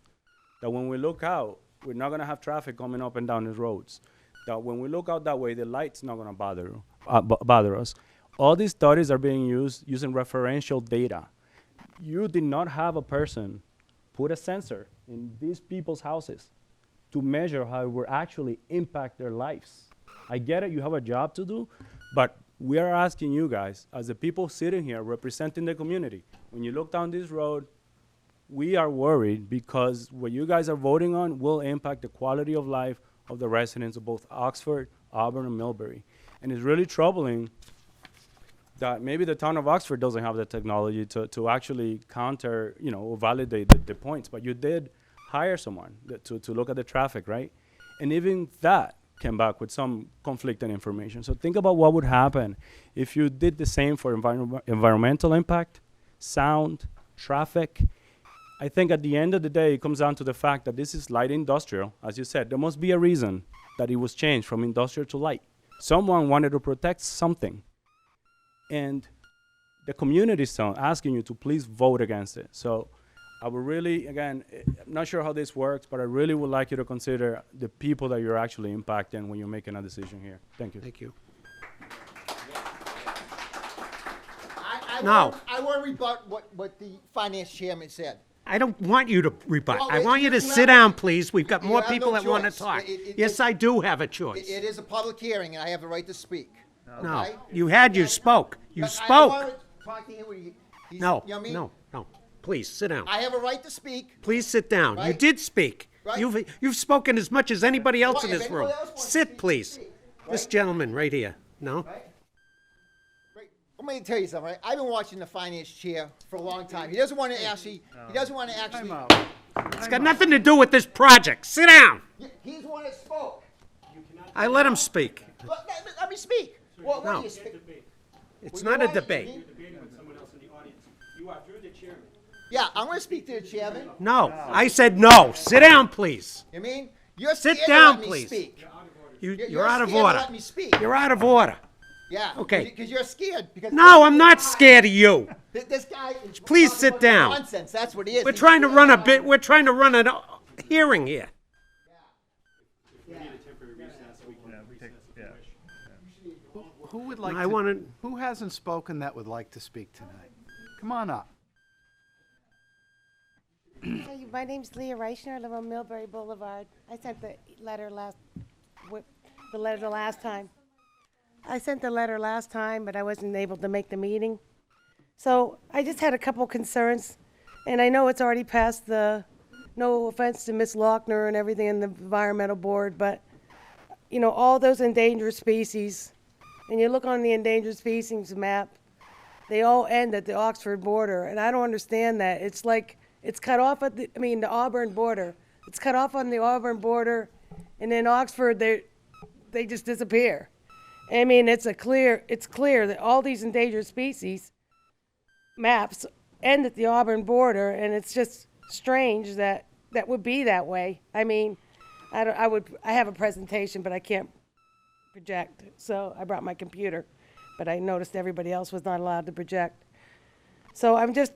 That when we look out, we're not going to have traffic coming up and down the roads. That when we look out that way, the light's not going to bother us. All these studies are being used using referential data. You did not have a person put a sensor in these people's houses to measure how it will actually impact their lives. I get it, you have a job to do, but we are asking you guys, as the people sitting here representing the community, when you look down this road, we are worried because what you guys are voting on will impact the quality of life of the residents of both Oxford, Auburn, and Millbury. And it's really troubling that maybe the town of Oxford doesn't have the technology to actually counter, or validate the points, but you did hire someone to look at the traffic, right? And even that came back with some conflicting information. So think about what would happen if you did the same for environmental impact, sound, traffic. I think at the end of the day, it comes down to the fact that this is light industrial. As you said, there must be a reason that it was changed from industrial to light. Someone wanted to protect something. And the community is asking you to please vote against it. So I would really, again, I'm not sure how this works, but I really would like you to consider the people that you're actually impacting when you're making a decision here. Thank you. Thank you. I want to rebut what the finance chairman said. I don't want you to rebut. Well, I want you to you sit have- down, please. We've got you more have people no that want to choice. talk. Yes, I do have a choice. It is a public hearing, and I have the right to speak. No, okay? you spoke. You But I spoke. wanna talk to him when he's- No, you know what I mean? no. Please, sit down. I have a right to speak. Please sit down. You Right? did speak. Right? You've spoken as much as anybody else Right, in if this anyone room. else wants to Sit, speak, please. speak, This right? gentleman right here. No? Right? Let me tell you something, right? I've been watching the finance chair for a long time. He doesn't want to actually, It's got nothing to do with this project. Sit down. He's the one that spoke. I let him speak. Let me speak. Well, No. let me speak. It's Well, not a you know what? debate. Yeah, I'm going to speak to the chairman. No, I said no. Sit down, please. You mean? You're Sit scared down, to let please. me speak. You're out of scared to order. let me speak. You're out of order. Yeah. Okay. Because you're scared. Because No, I'm not scared of you. This guy is Please talking sit about down. Nonsense. That's what he is. We're He's trying to scared. run a bit. We're trying to run a hearing here. Who would like I to, wanna- who hasn't spoken that would like to speak tonight? Come on up. Hey, my name's Leah Reichner. I live on Millbury Boulevard. I sent the letter last time. I sent the letter last time, but I wasn't able to make the meeting. So I just had a couple concerns, and I know it's already passed the, no offense to Miss Lochner and everything in the environmental board, but, you know, all those endangered species, and you look on the endangered species map, they all end at the Oxford border, and I don't understand that. It's like, it's cut off at the Auburn border. It's cut off on the Auburn border, and then Oxford, they just disappear. I mean, it's clear that all these endangered species maps end at the Auburn border, and it's just strange that would be that way. I mean, I have a presentation, but I can't project, so I brought my computer, but I noticed everybody else was not allowed to project. So I'm just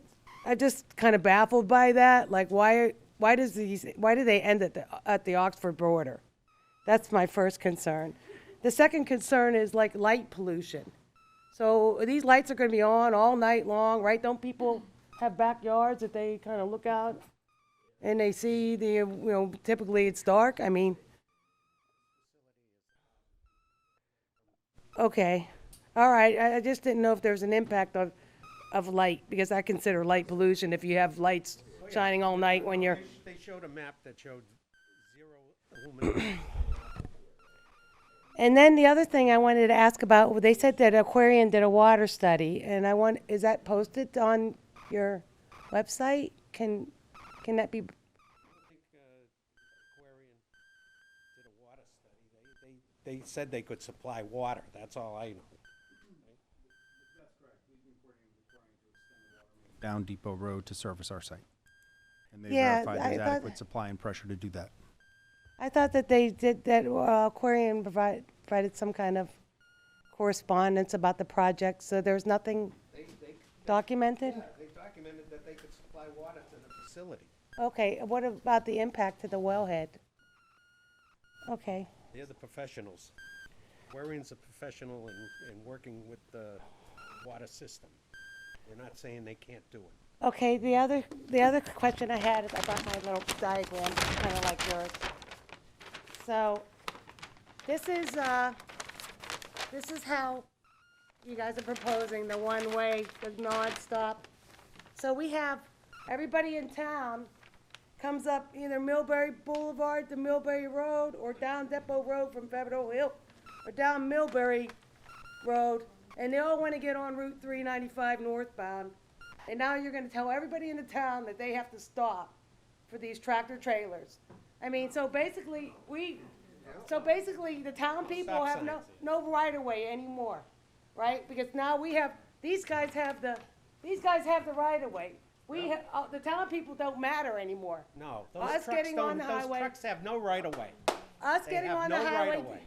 kind of baffled by that. Like, why do they end at the Oxford border? That's my first concern. The second concern is like light pollution. So these lights are going to be on all night long, right? Don't people have backyards that they kind of look out and they see typically it's dark? I mean, okay. All right. I just didn't know if there was an impact of light, because I consider light pollution if you have lights shining all night when you're... They showed a map that showed zero illumination. And then the other thing I wanted to ask about, they said that Aquarian did a water study, and is that posted on your website? Can that be? I think Aquarian did a water study. They said they could supply water. That's all I know. Down Depot Road to service our site. And they Yeah, verified I there's thought- adequate supply and pressure to do that. I thought that they did that. Aquarian provided some kind of correspondence about the project, so there's nothing documented. Yeah, they documented that they could supply water to the facility. Okay, what about the impact to the wellhead? Okay. They're the professionals. Aquarian's a professional in working with the water system. We're not saying they can't do it. Okay, the other question I had is, I brought my little diagram, kind of like yours. So, this is how you guys are proposing the one-way, the non-stop. So we have everybody in town comes up either Millbury Boulevard to Millbury Road, or down Depot Road from Federal Hill, or down Millbury Road, and they all want to get on Route 395 northbound. And now you're gonna tell everybody in the town that they have to stop for these tractor trailers. I mean, so basically, the town people have no right of way anymore, right? Because now these guys have the right of way. The town people don't matter anymore. No, Us those getting on the highway- trucks have no right of way. Us They getting have on no the right highway. of way.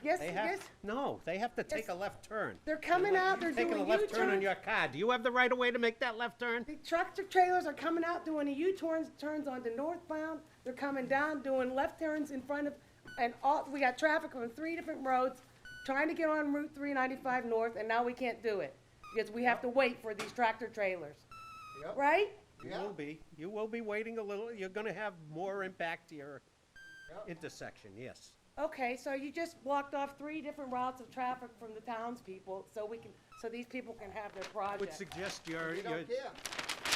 Yes, They have, yes. no, they have to take a left turn. They're coming out, they're doing Taking a left turn on U-turns. your car. Do you have the right of way to make that left turn? The tractor trailers are coming out doing the U-turns onto northbound. They're coming down doing left turns in front of, and we got traffic on 3 different roads trying to get on Route 395 north, and now we can't do it because we have to wait for these tractor trailers. Yep. Right? You will be waiting a little. You're gonna have more impact to your intersection, yes. Okay, so you just blocked off 3 different routes of traffic from the townspeople, so these people can have their I would project. suggest They your don't care.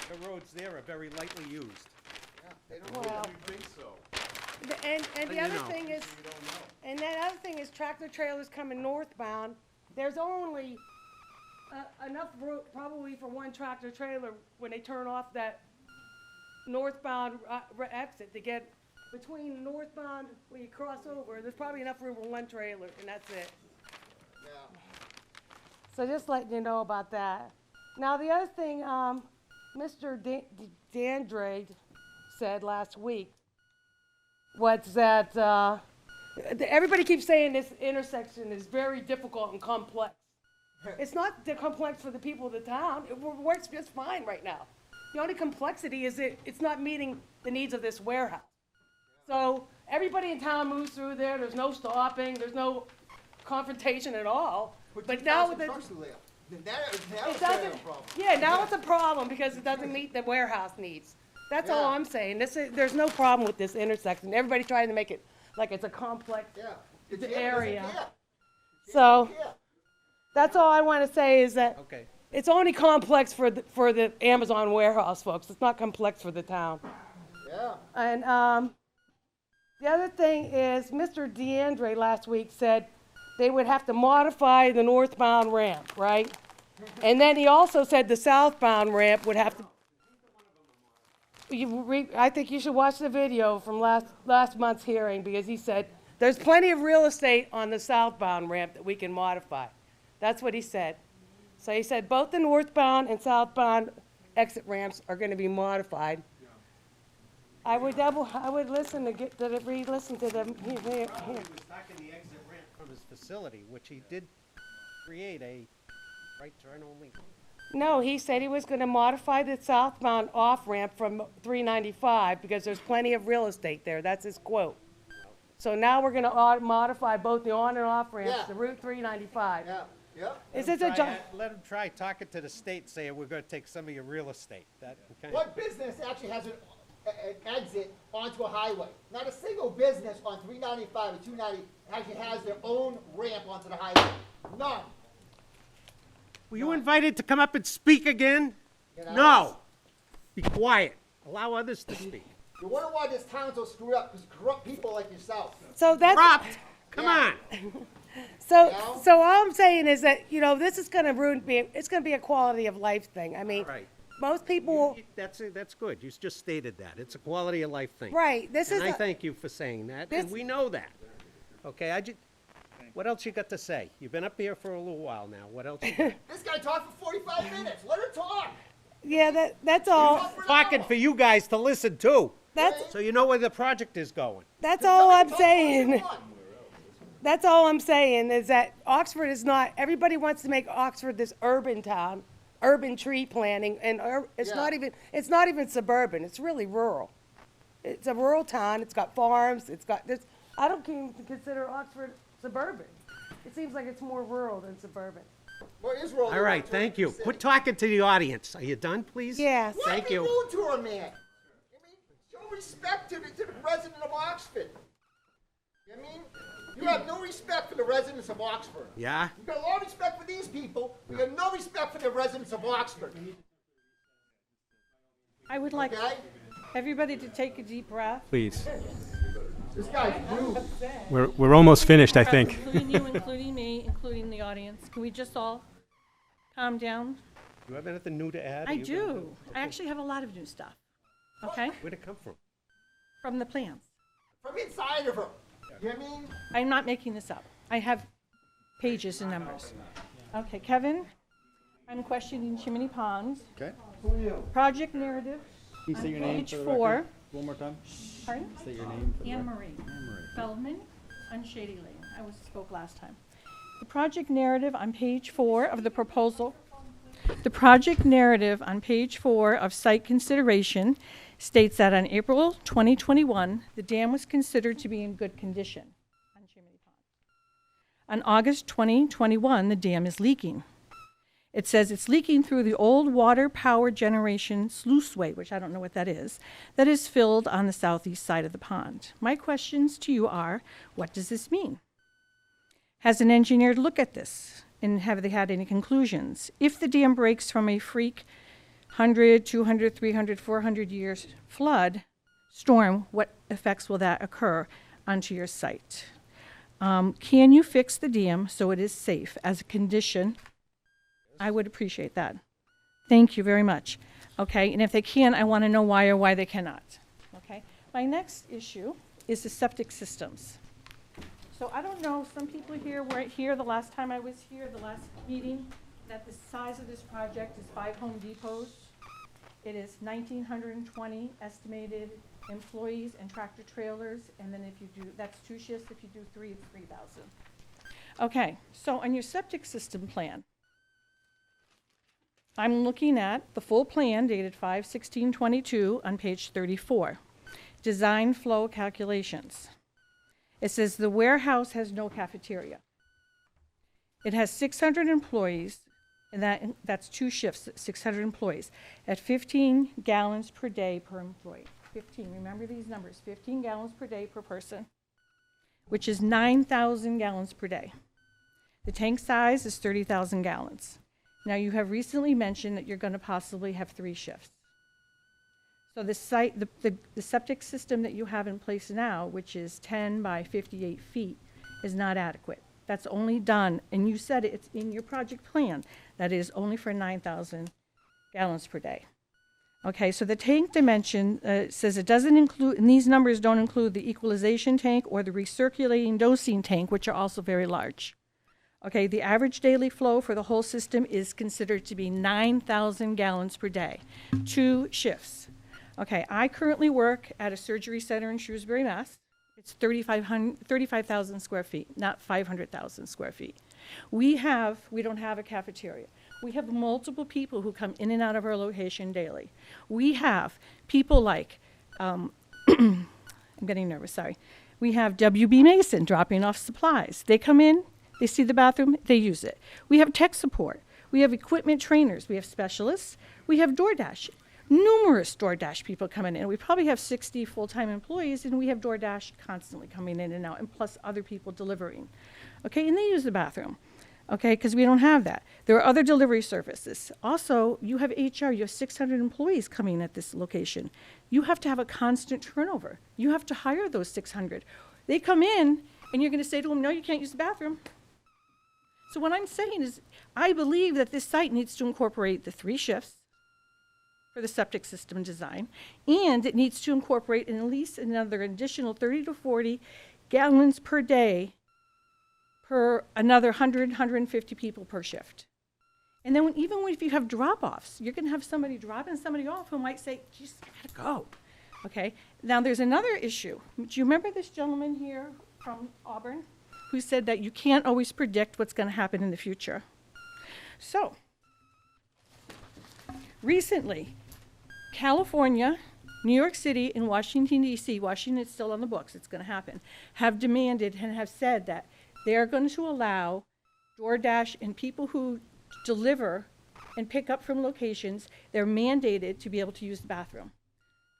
the roads there are very lightly used. Yeah, they don't Well, think so. and the You other know. thing is, and that other thing is tractor trailers coming northbound, there's only enough room probably for 1 tractor trailer when they turn off that northbound exit to get between northbound, when you cross over, there's probably enough room for 1 trailer, and that's it. Yeah. So just letting you know about that. Now, the other thing, Mr. Dandre said last week was that, everybody keeps saying this intersection is very difficult and complex. It's not complex for the people of the town. It works just fine right now. The only complexity is it's not meeting the needs of this warehouse. So everybody in town moves through there. There's no stopping. There's no confrontation at all. But now with the, it doesn't. Yeah, now it's a problem because it doesn't meet the warehouse needs. That's all I'm saying. There's no problem with this intersection. Everybody's trying to make it like it's a complex area. So that's all I want to say is that it's only complex for the Amazon warehouse folks. It's not complex for the town. Yeah. And the other thing is, Mr. DeAndre last week said they would have to modify the northbound ramp, right? And then he also said the southbound ramp would have to. I think you should watch the video from last month's hearing because he said there's plenty of real estate on the southbound ramp that we can modify. That's what he said. So he said both the northbound and southbound exit ramps are going to be modified. I would listen to re-listen to them. He was talking the exit ramp from his facility, which he did create a right turn only. No, he said he was going to modify the southbound off-ramp from 395 because there's plenty of real estate there. That's his quote. So now we're going to modify both the on and off ramps to Route 395. Yeah. Yep. Let him try talking to the state, saying we're going to take some of your real estate. What business actually has an exit onto a highway? Not a single business on 395 or 290 actually has their own ramp onto the highway. None. Were you invited to come up and speak again? No. Be quiet. Allow others to speak. You wonder why this town's so screwed up? Because corrupt people like yourself. So that's corrupt. Come on. So all I'm saying is that this is going to it's going to be a quality of life thing. I mean, most people. That's good. You just stated that. It's a quality of life thing. Right. I thank you for saying that, and we know that. Okay. What else you got to say? You've been up here for a little while now. What else? This guy talked for 45 minutes. Let her talk. Yeah, that's all. Talking for you guys to listen to. That's so you know where the project is going. That's all I'm saying. That's all I'm saying is that Oxford is not. Everybody wants to make Oxford this urban town, urban tree planting, and it's not even. It's not even suburban. It's really rural. It's a rural town. It's got farms. It's got this. I don't even consider Oxford suburban. It seems like it's more rural than suburban. Well, it is rural. All right, thank you. Quit talking to the audience. Are you done, please? Yes. Thank you. Rude to her, man. Show respect to the resident of Oxford. I mean, you have no respect for the residents of Oxford. Yeah? You got a lot of respect for these people, but you have no respect for the residents of Oxford. I would like everybody to take a deep breath. Please. This guy's rude. We're almost finished, I think. Including you, including me, including the audience. Can we just all calm down? Do you have anything new to add? I do. I actually have a lot of new stuff. Okay? Where'd it come from? From the plans. From inside of her. You know what I mean? I'm not making this up. I have pages and numbers. Okay, Kevin, I'm questioning Chimney Ponds. Okay. Who are you? Project narrative. Can you say your name Page for the 4. record? One more time. Pardon? Say your name for the Anne record. Marie. Feldman, Unshady Lane. I spoke last time. The project narrative on page 4 of the proposal. The project narrative on page 4 of site consideration states that on April 2021, the dam was considered to be in good condition on Chimney Pond. On August 2021, the dam is leaking. It says it's leaking through the old water power generation sluiceway, which I don't know what that is filled on the southeast side of the pond. My questions to you are, what does this mean? Has an engineer looked at this, and have they had any conclusions? If the dam breaks from a freak 100, 200, 300, 400 years flood storm, what effects will that occur onto your site? Can you fix the dam so it is safe as a condition? I would appreciate that. Thank you very much. Okay, and if they can, I want to know why or why they cannot. Okay, my next issue is the septic systems. So I don't know, some people here weren't here the last time I was here, the last meeting, that the size of this project is 5 Home Depots. It is 1,920 estimated employees and tractor trailers, and then if you do, that's 2 shifts, if you do 3, it's 3,000. Okay, so on your septic system plan, I'm looking at the full plan dated 5/16/22 on page 34. Design flow calculations. It says the warehouse has no cafeteria. It has 600 employees, and that's 2 shifts, 600 employees, at 15 gallons per day per employee. 15, remember these numbers, 15 gallons per day per person, which is 9,000 gallons per day. The tank size is 30,000 gallons. Now, you have recently mentioned that you're going to possibly have 3 shifts. So the site, the septic system that you have in place now, which is 10 by 58 feet, is not adequate. That's only done, and you said it's in your project plan, that is only for 9,000 gallons per day. Okay, so the tank dimension says it doesn't include, and these numbers don't include the equalization tank or the recirculating dosing tank, which are also very large. Okay, the average daily flow for the whole system is considered to be 9,000 gallons per day, 2 shifts. Okay, I currently work at a surgery center in Shrewsbury, Mass. It's 35,000 square feet, not 500,000 square feet. We don't have a cafeteria. We have multiple people who come in and out of our location daily. We have people like, I'm getting nervous, sorry. We have WB Mason dropping off supplies. They come in, they see the bathroom, they use it. We have tech support. We have equipment trainers. We have specialists. We have DoorDash. Numerous DoorDash people coming in. We probably have 60 full-time employees, and we have DoorDash constantly coming in and out, and plus other people delivering. Okay, and they use the bathroom. Okay, because we don't have that. There are other delivery services. Also, you have HR. You have 600 employees coming at this location. You have to have a constant turnover. You have to hire those 600. They come in, and you're going to say to them, no, you can't use the bathroom. So what I'm saying is, I believe that this site needs to incorporate the 3 shifts for the septic system design, and it needs to incorporate at least another additional 30 to 40 gallons per day per another 100, 150 people per shift. And then even if you have drop-offs, you're going to have somebody dropping somebody off who might say, geez, I gotta go. Okay, now there's another issue. Do you remember this gentleman here from Auburn who said that you can't always predict what's going to happen in the future? So, recently, California, New York City, and Washington, D.C., Washington is still on the books, it's going to happen, have demanded and have said that they're going to allow DoorDash and people who deliver and pick up from locations, they're mandated to be able to use the bathroom.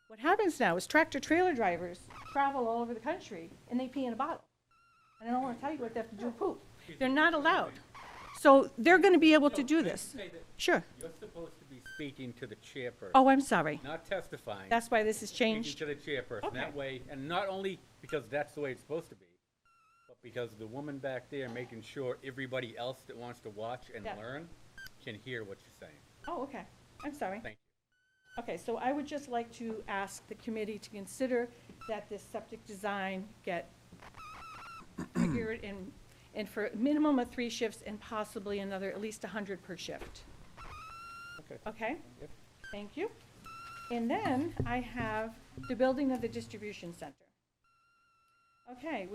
What happens now is tractor trailer drivers travel all over the country and they pee in a bottle. And I don't want to tell you what they have to do with poop. They're not allowed. So they're going to be able to do this. Sure. You're supposed to be speaking to the chairperson. Oh, I'm sorry. Not testifying. That's why this has changed. Speaking to the chairperson. Okay. That way, and not only because that's the way it's supposed to be, but because the woman back there making sure everybody else that wants to watch and learn can hear what you're saying. Oh, okay. I'm sorry. Thank you. Okay, so I would just like to ask the committee to consider that this septic design get figured and for a minimum of 3 shifts and possibly another at least 100 per shift. Okay. Okay? Yep. Thank you. And then I have the building of the distribution center. Okay,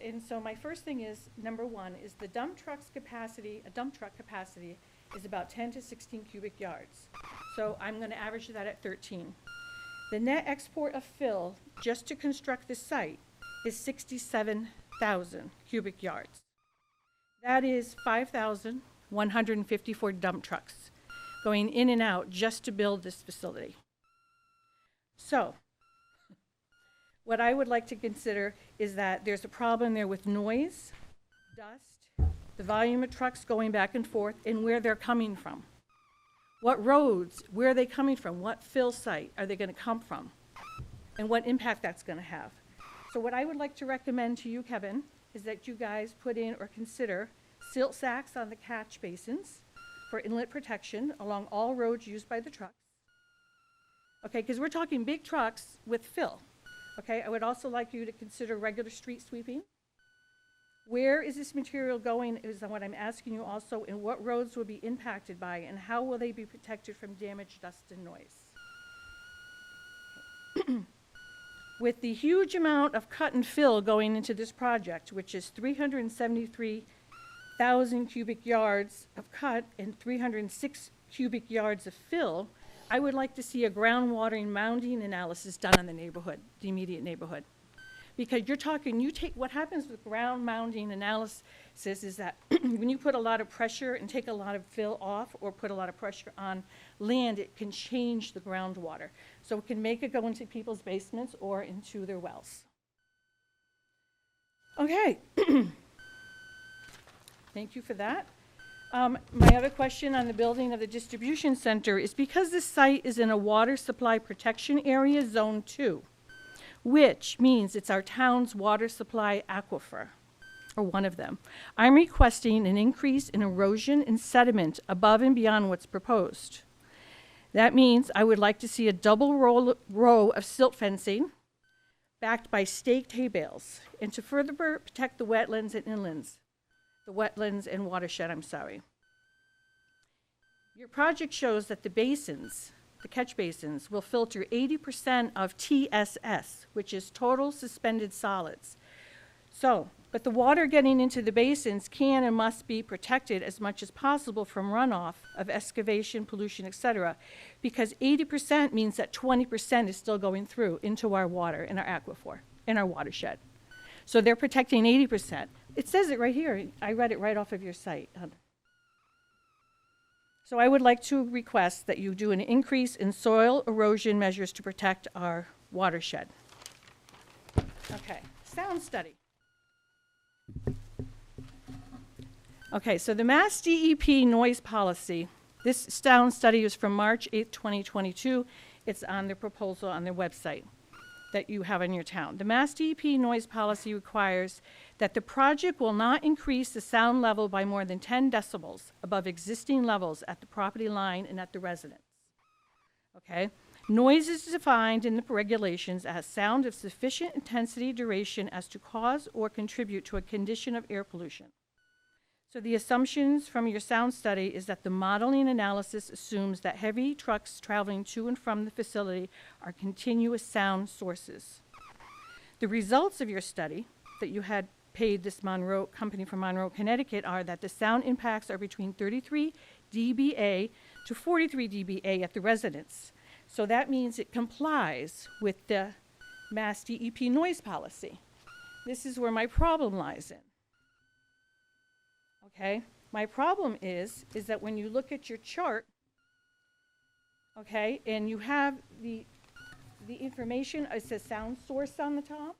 and so my first thing is, number 1, is the dump truck capacity is about 10 to 16 cubic yards. So I'm going to average that at 13. The net export of fill just to construct this site is 67,000 cubic yards. That is 5,000 154 dump trucks going in and out just to build this facility. So, what I would like to consider is that there's a problem there with noise, dust, the volume of trucks going back and forth, and where they're coming from. What roads, where are they coming from? What fill site are they going to come from? And what impact that's going to have. So what I would like to recommend to you, Kevin, is that you guys put in or consider silt sacks on the catch basins for inlet protection along all roads used by the trucks. Okay, because we're talking big trucks with fill. Okay, I would also like you to consider regular street sweeping. Where is this material going is what I'm asking you also, and what roads will be impacted by, and how will they be protected from damage, dust, and noise? With the huge amount of cut and fill going into this project, which is 373,000 cubic yards of cut and 306 cubic yards of fill, I would like to see a groundwater mounding analysis done on the neighborhood, the immediate neighborhood. Because you're talking, what happens with ground mounding analysis is that when you put a lot of pressure and take a lot of fill off or put a lot of pressure on land, it can change the groundwater. So it can make it go into people's basements or into their wells. Okay. Thank you for that. My other question on the building of the distribution center is because this site is in a water supply protection area, zone 2, which means it's our town's water supply aquifer, or one of them. I'm requesting an increase in erosion and sediment above and beyond what's proposed. That means I would like to see a double row of silt fencing backed by staked hay bales, and to further protect the wetlands and inlands, the wetlands and watershed, I'm sorry. Your project shows that the basins, the catch basins, will filter 80% of TSS, which is total suspended solids. So, but the water getting into the basins can and must be protected as much as possible from runoff of excavation, pollution, etc., because 80% means that 20% is still going through into our water, in our aquifer, in our watershed. So they're protecting 80%. It says it right here. I read it right off of your site. So I would like to request that you do an increase in soil erosion measures to protect our watershed. Okay, sound study. Okay, so the Mass DEP noise policy, this sound study is from March 8th, 2022. It's on their proposal on their website that you have in your town. The Mass DEP noise policy requires that the project will not increase the sound level by more than 10 decibels above existing levels at the property line and at the residence. Okay? Noise is defined in the regulations as sound of sufficient intensity duration as to cause or contribute to a condition of air pollution. So the assumptions from your sound study is that the modeling analysis assumes that heavy trucks traveling to and from the facility are continuous sound sources. The results of your study that you had paid this Monroe company from Monroe, Connecticut, are that the sound impacts are between 33 dBA to 43 dBA at the residence. So that means it complies with the Mass DEP noise policy. This is where my problem lies in. Okay, my problem is that when you look at your chart, okay, and you have the information, it says sound source on the top.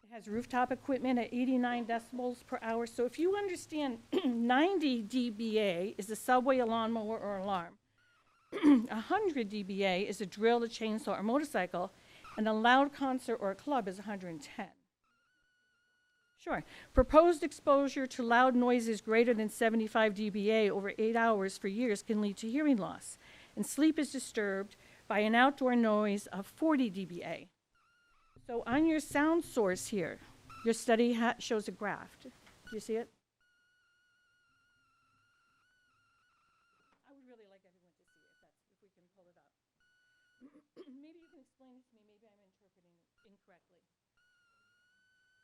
It has rooftop equipment at 89 decibels per hour. So if you understand 90 dBA is a subway, a lawnmower, or alarm. 100 dBA is a drill, a chainsaw, or motorcycle, and a loud concert or a club is 110. Sure. Proposed exposure to loud noises greater than 75 dBA over 8 hours for years can lead to hearing loss, and sleep is disturbed by an outdoor noise of 40 dBA. So on your sound source here, your study shows a graph. Do you see it? I would really like everyone to see it, if we can pull it up. Maybe you can explain it to me. Maybe I'm interpreting it incorrectly.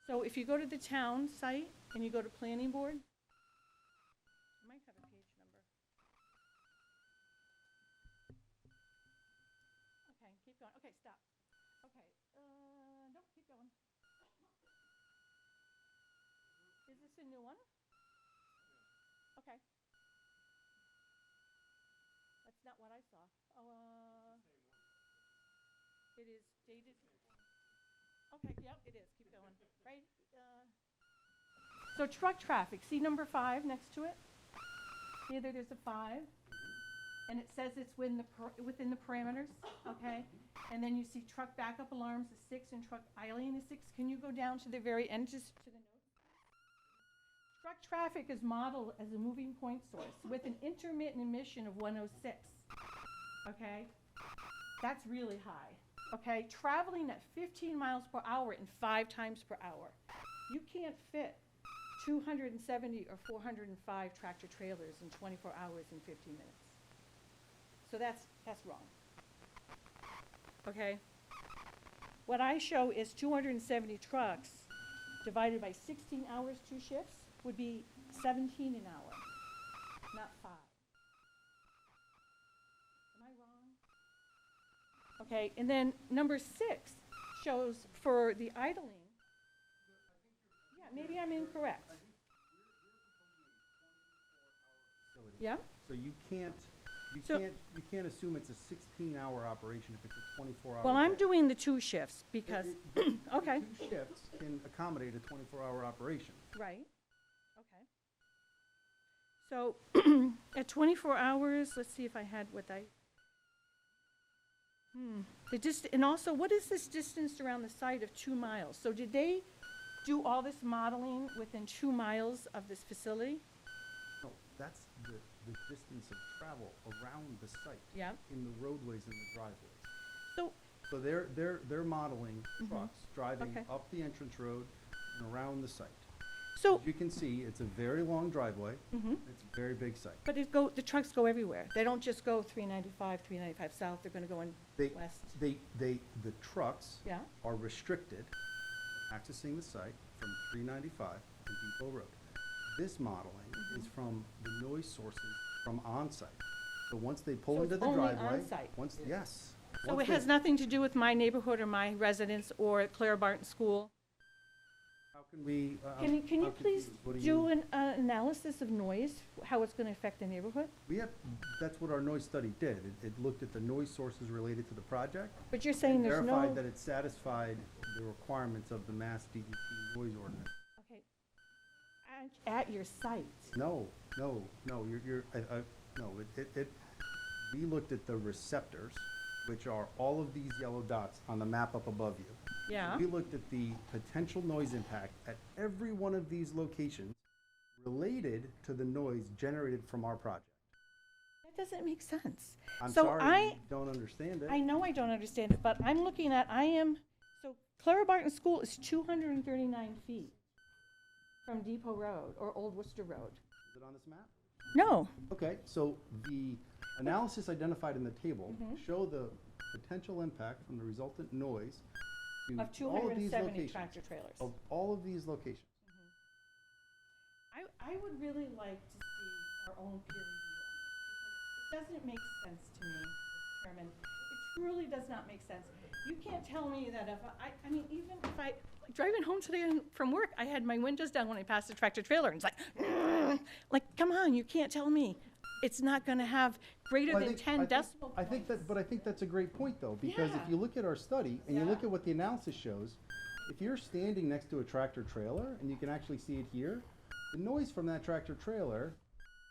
So if you go to the town site and you go to planning board, you might have a page number. Okay, keep going. Okay, stop. Okay, no, keep going. Is this a new one? I saw. It is dated. Okay, yep, it is. Keep going. Right. So truck traffic. See number 5 next to it. See there, there's a 5, and it says it's within the parameters. Okay, and then you see truck backup alarms is 6 and truck idling is 6. Can you go down to the very end, just to the notes? Truck traffic is modeled as a moving point source with an intermittent emission of 106. Okay, that's really high. Okay, traveling at 15 miles per hour and 5 times per hour. You can't fit 270 or 405 tractor trailers in 24 hours and 15 minutes. So that's wrong. Okay? What I show is 270 trucks divided by 16 hours, 2 shifts, would be 17 an hour, not 5. Am I wrong? Okay, and then number 6 shows for the idling. Yeah, maybe I'm incorrect. Yeah? So you can't assume it's a 16-hour operation if it's a 24-hour. Well, I'm doing the 2 shifts because, okay. 2 shifts can accommodate a 24-hour operation. Right. Okay. So at 24 hours, let's see if I had what I. And also, what is this distance around the site of 2 miles? So did they do all this modeling within 2 miles of this facility? No, that's the distance of travel around the site. Yeah. In the roadways and the driveways. So they're modeling trucks driving Okay. up the entrance road and around the site. So As you can see, it's a very long driveway. It's a very big site. but the trucks go everywhere. They don't just go 395 south. They're going to go in west. The trucks Yeah. are restricted accessing the site from 395 and Depot Road. This modeling is from the noise sources from on-site. So once they pull So into it's the only driveway. on-site? Yes. So Once it has they- nothing to do with my neighborhood or my residents or Clara Barton School? How can we? Can you I'm please confused. What do an analysis of noise, how it's going to affect the neighborhood? That's what our noise study did. It looked at the noise sources related to the project. But you're saying and there's verified no. that it satisfied the requirements of the Mass DEP noise ordinance. Okay. At your site. No, no, we looked at the receptors, which are all of these yellow dots on the map up above you. Yeah. We looked at the potential noise impact at every one of these locations related to the noise generated from our project. That doesn't make sense. I'm So sorry, you don't understand it. I know I don't understand it, but I'm looking at, so Clara Barton School is 239 feet from Depot Road or Old Worcester Road. Is it on this map? No. Okay, so the analysis identified in the table Mm-hmm. show the potential impact from the resultant noise to Of all of these 270 locations. tractor trailers. Of all of these locations. I would really like to see our own peer review on this, because it doesn't make sense to me, Mr. Chairman. It truly does not make sense. You can't tell me that if I mean, even if like driving home today from work, I had my windows down when I passed a tractor trailer, and it's like, come on, you can't tell me it's not going to have greater Well, than 10 decibel. I think that's a great point, though, because Yeah. if you look at our study and you look at what the analysis shows, if you're standing next to a tractor trailer, and you can actually see it here, the noise from that tractor trailer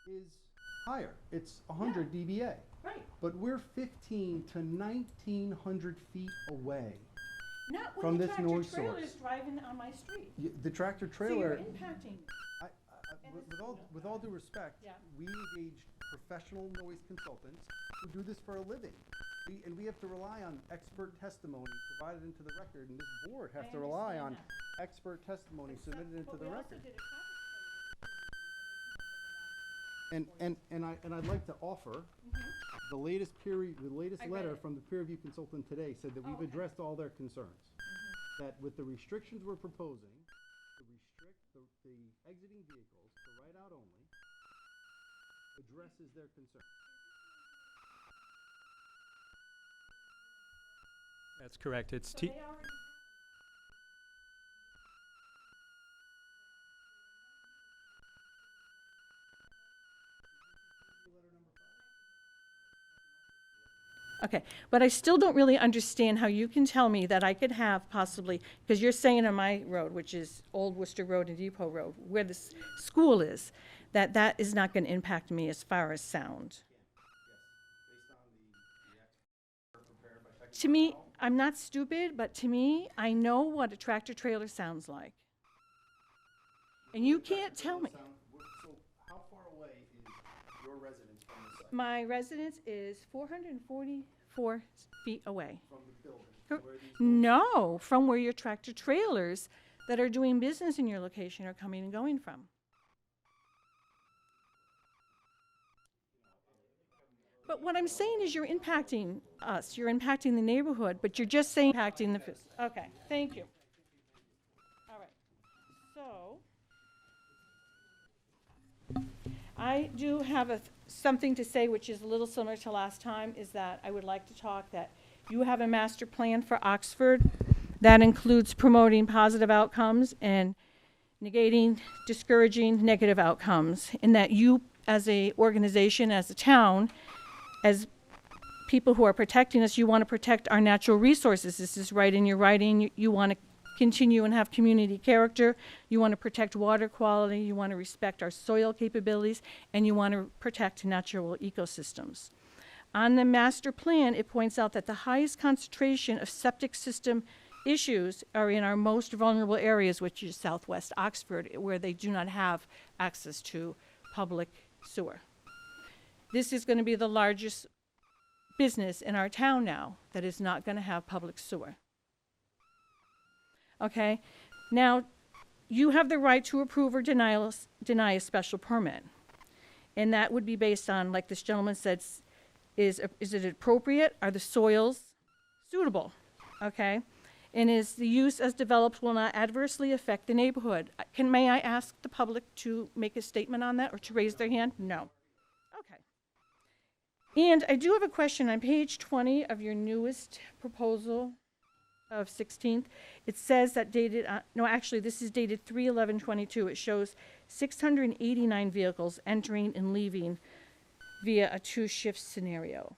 is higher. It's 100 dBA. Right. But we're 15 to 1900 feet away. Not when from the this tractor noise trailer source. is driving on my street. The tractor So trailer. you're impacting. With all due respect, Yeah. we engage professional noise consultants who do this for a living. We have to rely on expert testimony provided into the record, and this board has I to rely on understand expert testimony submitted into But the we also record. did a traffic And I'd like to offer the latest I read letter it. from the peer review consultant today said that we've okay. addressed all their concerns. That with the restrictions we're proposing, to restrict the exiting vehicles to right out only, addresses their concern. That's correct. It's So T. they already Okay, but I still don't really understand how you can tell me that I could have possibly, because you're saying on my road, which is Old Worcester Road and Depot Road, where the school is, that that is not going to impact me as far as sound. To me, I'm not stupid, but to me, I know what a tractor trailer sounds like. And you can't tell me. So how far away is your residence from the site? My residence is 444 feet away. From the building? Cor- Where these No, from where your tractor trailers that are doing business in your location are coming and going from. But what I'm saying is you're impacting us, you're impacting the neighborhood, but you're just saying impacting the, okay, thank you. All right, so I do have something to say which is a little similar to last time, is that I would like to talk that you have a master plan for Oxford that includes promoting positive outcomes and negating, discouraging negative outcomes, and that you as a organization, as a town, as people who are protecting us, you want to protect our natural resources. This is right in your writing. You want to continue and have community character. You want to protect water quality. You want to respect our soil capabilities, and you want to protect natural ecosystems. On the master plan, it points out that the highest concentration of septic system issues are in our most vulnerable areas, which is Southwest Oxford, where they do not have access to public sewer. This is going to be the largest business in our town now that is not going to have public sewer. Okay? Now, you have the right to approve or deny a special permit. And that would be based on, like this gentleman said, is it appropriate? Are the soils suitable? Okay? And is the use as developed will not adversely affect the neighborhood? May I ask the public to make a statement on that or to raise their hand? No. Okay. And I do have a question on page 20 of your newest proposal of 16th. It says that dated, no, actually, this is dated 3/11/22. It shows 689 vehicles entering and leaving via a two-shift scenario.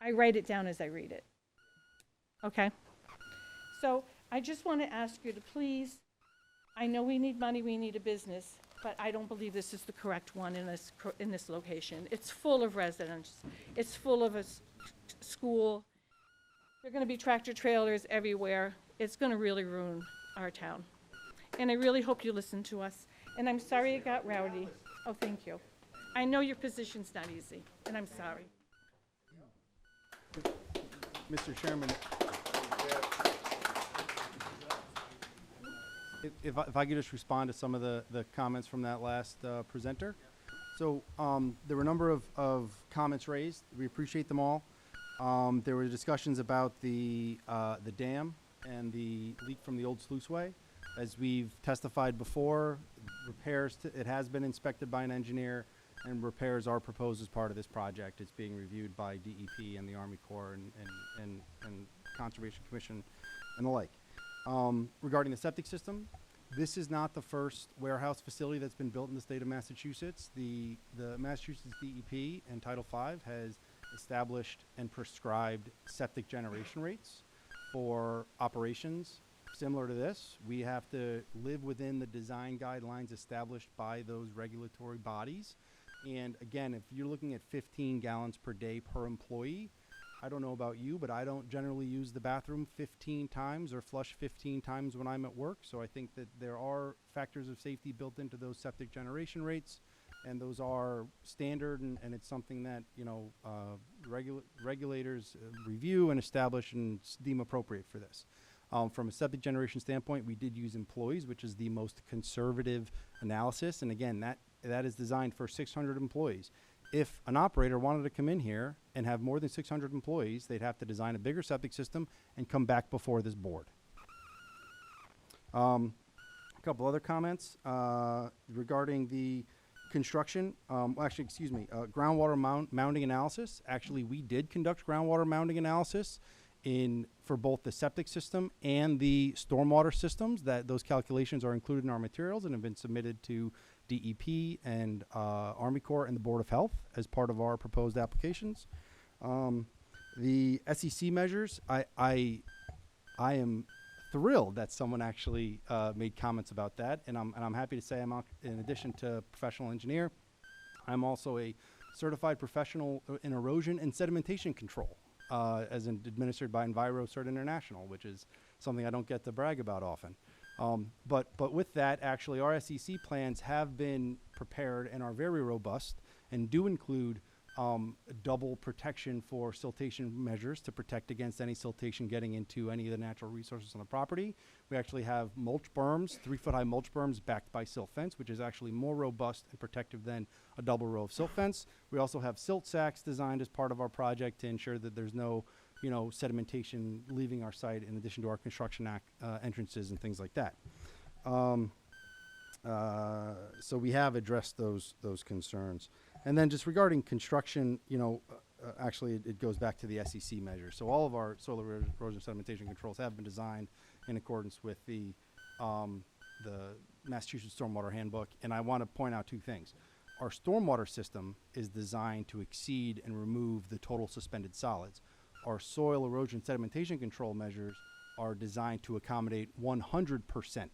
I write it down as I read it. Okay? So I just want to ask you to please, I know we need money, we need a business, but I don't believe this is the correct one in this location. It's full of residents. It's full of a school. There are going to be tractor trailers everywhere. It's going to really ruin our town. And I really hope you listen to us. And I'm sorry it got rowdy. Oh, thank you. I know your position's not easy, and I'm sorry. Mr. Chairman, if I could just respond to some of the comments from that last presenter. So there were a number of comments raised. We appreciate them all. There were discussions about the dam and the leak from the old sluiceway. As we've testified before, repairs, it has been inspected by an engineer, and repairs are proposed as part of this project. It's being reviewed by DEP and the Army Corps and Conservation Commission and the like. Regarding the septic system, this is not the first warehouse facility that's been built in the state of Massachusetts. The Massachusetts DEP and Title V has established and prescribed septic generation rates for operations similar to this. We have to live within the design guidelines established by those regulatory bodies. And again, if you're looking at 15 gallons per day per employee, I don't know about you, but I don't generally use the bathroom 15 times or flush 15 times when I'm at work. So I think that there are factors of safety built into those septic generation rates, and those are standard, and it's something that, you know, regulators review and establish and deem appropriate for this. From a septic generation standpoint, we did use employees, which is the most conservative analysis. And again, that is designed for 600 employees. If an operator wanted to come in here and have more than 600 employees, they'd have to design a bigger septic system and come back before this board. A couple other comments regarding the construction. Groundwater mounding analysis. Actually, we did conduct groundwater mounding analysis for both the septic system and the stormwater systems. Those calculations are included in our materials and have been submitted to DEP and Army Corps and the Board of Health as part of our proposed applications. The SEC measures, I am thrilled that someone actually made comments about that, and I'm happy to say in addition to professional engineer, I'm also a certified professional in erosion and sedimentation control, administered by EnviroCert International, which is something I don't get to brag about often. But with that, actually, our SEC plans have been prepared and are very robust and do include double protection for siltation measures to protect against any siltation getting into any of the natural resources on the property. We actually have mulch berms, 3-foot-high mulch berms backed by silt fence, which is actually more robust and protective than a double row of silt fence. We also have silt sacks designed as part of our project to ensure that there's no sedimentation leaving our site, in addition to our construction entrances and things like that. So we have addressed those concerns. And then just regarding construction, actually it goes back to the SEC measure. So all of our soil erosion sedimentation controls have been designed in accordance with the Massachusetts Stormwater Handbook. And I want to point out two things. Our stormwater system is designed to exceed and remove the total suspended solids. Our soil erosion sedimentation control measures are designed to accommodate 100%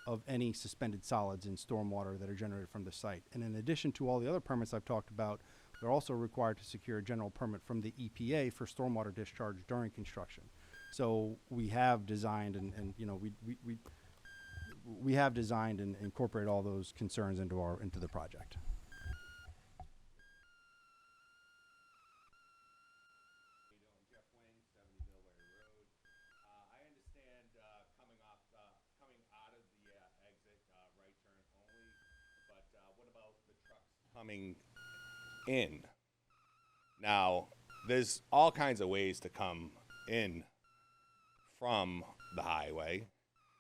of any suspended solids in stormwater that are generated from the site. And in addition to all the other permits I've talked about, they're also required to secure a general permit from the EPA for stormwater discharge during construction. So we have designed we have designed and incorporated all those concerns into the project. Coming in. Now, there's all kinds of ways to come in from the highway.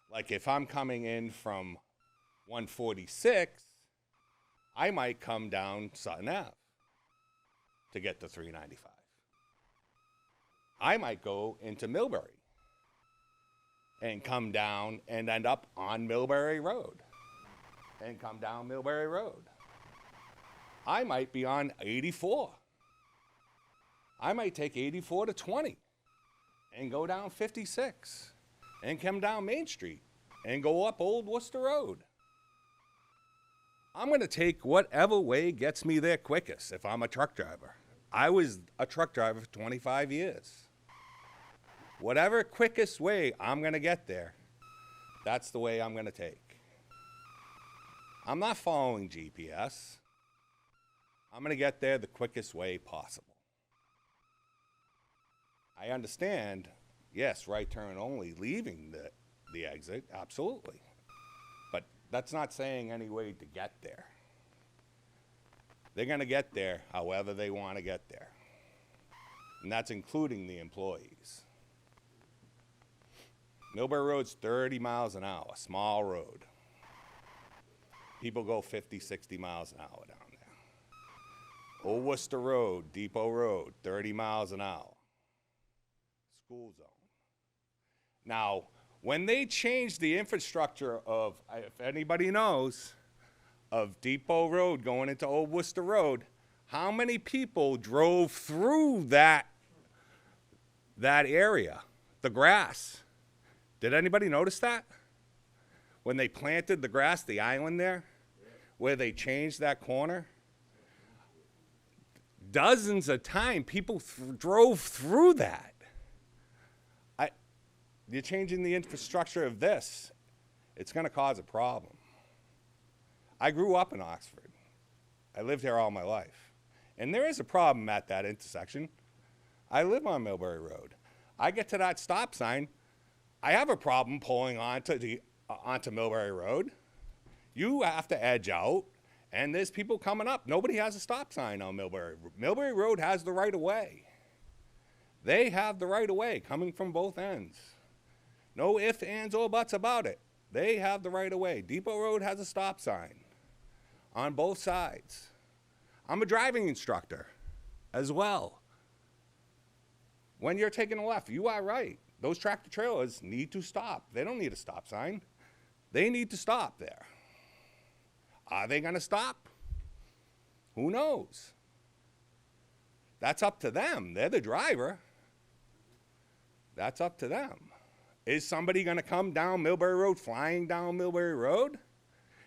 Like if I'm coming in from 146, I might come down Sutton Ave to get to 395. I might go into Millbury and come down and end up on Millbury Road and come down Millbury Road. I might be on 84. I might take 84 to 20 and go down 56 and come down Main Street and go up Old Worcester Road. I'm going to take whatever way gets me there quickest if I'm a truck driver. I was a truck driver for 25 years. Whatever quickest way I'm going to get there, that's the way I'm going to take. I'm not following GPS. I'm going to get there the quickest way possible. I understand, yes, right turn only, leaving the exit, absolutely. But that's not saying any way to get there. They're going to get there however they want to get there. And that's including the employees. Millbury Road's 30 miles an hour, small road. People go 50, 60 miles an hour down there. Old Worcester Road, Depot Road, 30 miles an hour. School zone. Now, when they changed the infrastructure of, if anybody knows, of Depot Road going into Old Worcester Road, how many people drove through that area, the grass? Did anybody notice that? When they planted the grass, the island there, where they changed that corner? Dozens of times, people drove through that. You're changing the infrastructure of this. It's going to cause a problem. I grew up in Oxford. I lived here all my life. And there is a problem at that intersection. I live on Millbury Road. I get to that stop sign. I have a problem pulling onto Millbury Road. You have to edge out. And there's people coming up. Nobody has a stop sign on Millbury. Millbury Road has the right of way. They have the right of way coming from both ends. No ifs, ands, or buts about it. They have the right of way. Depot Road has a stop sign on both sides. I'm a driving instructor as well. When you're taking a left, you are right. Those tractor trailers need to stop. They don't need a stop sign. They need to stop there. Are they gonna stop? Who knows? That's up to them. They're the driver. That's up to them. Is somebody gonna come down Millbury Road, flying down Millbury Road?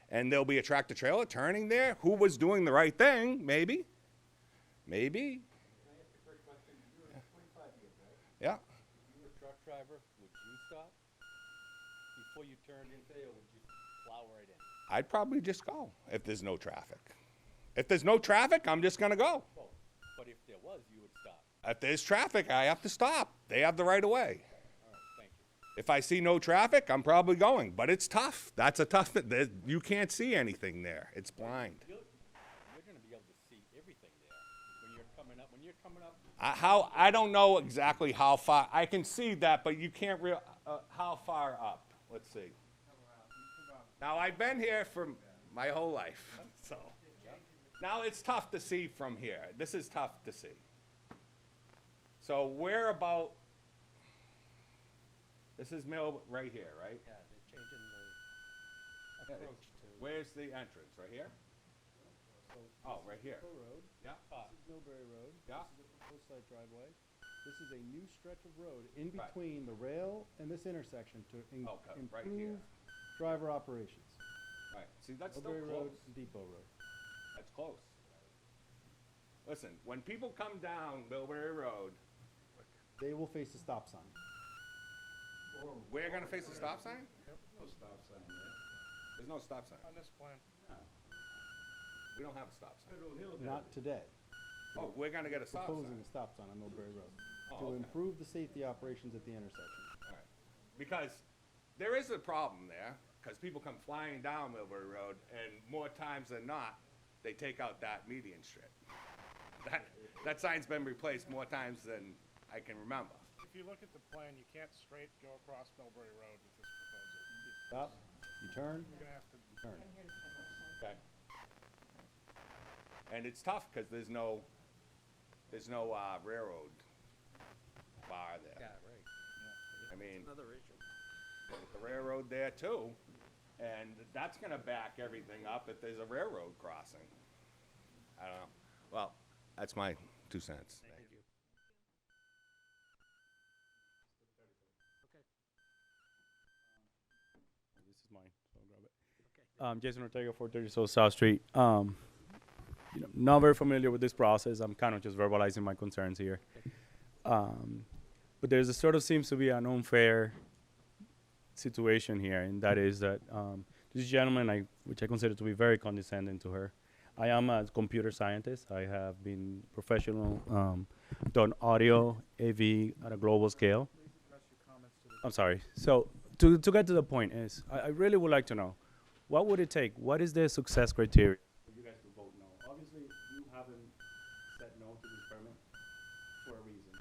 And there'll be a tractor trailer turning there? Who was doing the right thing? Maybe. Maybe. Yeah. If you were a truck driver, would you stop before you turned in there, or would you plow right in? I'd probably just go if there's no traffic. If there's no traffic, I'm just gonna go. Well, but if there was, you would stop. If there's traffic, I have to stop. They have the right of way. All right, thank you. If I see no traffic, I'm probably going. But it's tough. That's a tough. You can't see anything there. It's blind. You're gonna be able to see everything there when you're coming up. When you're coming up. I don't know exactly how far. I can see that, but you can't real. How far up? Let's see. Now I've been here for my whole life, so now it's tough to see from here. This is tough to see. So we're about. This is Mill right here, right? Yeah, they're changing the approach to. Where's the entrance? Right here? Oh, right here. Road. Yeah. This is Millbury Road. Yeah. This is a proposed site driveway. This is a new stretch of road in Right. between the rail and this intersection to Okay, right improve here. driver operations. Right. See, that's still Millbury close. Road and Depot Road. That's close. Listen, when people come down Millbury Road, They will face a stop sign. we're gonna face a stop sign? No stop sign there. There's no stop sign. On this plan. We don't have a stop sign. Not today. Oh, we're gonna get a stop Proposing sign. a stop sign on Millbury Road Oh, to okay. improve the safety operations at the intersection. All right. Because there is a problem there, because people come flying down Millbury Road, and more times than not, they take out that median strip. That sign's been replaced more times than I can remember. If you look at the plan, you can't straight go across Millbury Road with this proposal. Stop, you turn, You're gonna have to. you turn. Okay. And it's tough, because there's no railroad bar there. Yeah, right. I mean, Another issue. with the railroad there too, and that's gonna back everything up if there's a railroad crossing. I don't know. Well, that's my 2 cents. Thank you. This is mine, so I'll grab it. Jason Ortega, 430 South Street. Not very familiar with this process. I'm kind of just verbalizing my concerns here. But there's a sort of seems to be an unfair situation here, and that is that this gentleman, which I consider to be very condescending to her. I am a computer scientist. I have been professional, done audio, AV at a global scale. I'm sorry. So to get to the point is, I really would like to know, what would it take? What is the success criteria? You guys will vote no. Obviously, you haven't said no to this permit for a reason.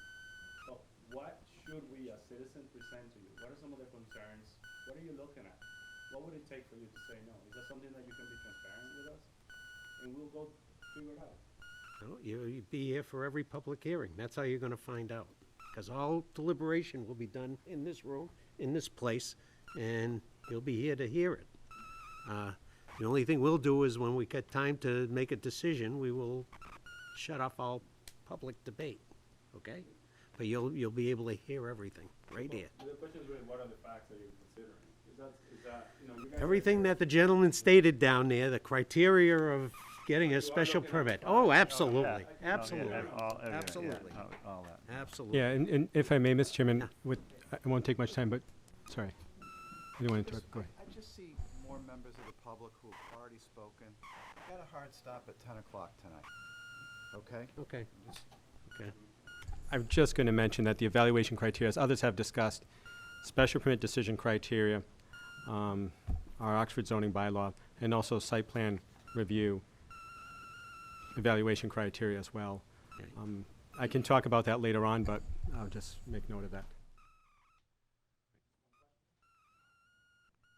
But what should we as citizens present to you? What are some of the concerns? What are you looking at? What would it take for you to say no? Is that something that you can be transparent with us? And we'll go figure it out. No, you'd be here for every public hearing. That's how you're gonna find out. Because all deliberation will be done in this room, in this place, and you'll be here to hear it. The only thing we'll do is when we get time to make a decision, we will shut off all public debate, okay? But you'll be able to hear everything right here. The question is really, what are the facts that you're considering? Is that, you guys Everything that the gentleman stated down there, the criteria of getting a special permit. Oh, absolutely, absolutely, absolutely, all that. absolutely. Yeah, and if I may, Mr. Chairman, I won't take much time, but, sorry. I didn't want to interrupt, go ahead. I just see more members of the public who've already spoken. Got a hard stop at 10 o'clock tonight, okay? Okay, okay. I'm just going to mention that the evaluation criteria, as others have discussed, special permit decision criteria, our Oxford zoning bylaw, and also site plan review evaluation criteria as well. Okay. I can talk about that later on, but I'll just make note of that.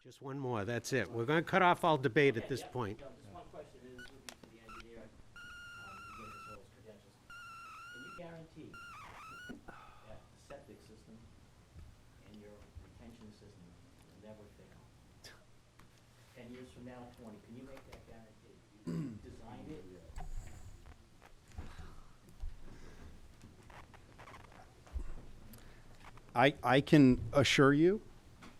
Just one more, that's it. We're gonna cut off all debate at this point. Just one question is, would be to the engineer, you gave us all his credentials. Can you guarantee that the septic system and your retention system will never fail? 10 years from now, 20, can you make that guarantee? You designed it? I can assure you,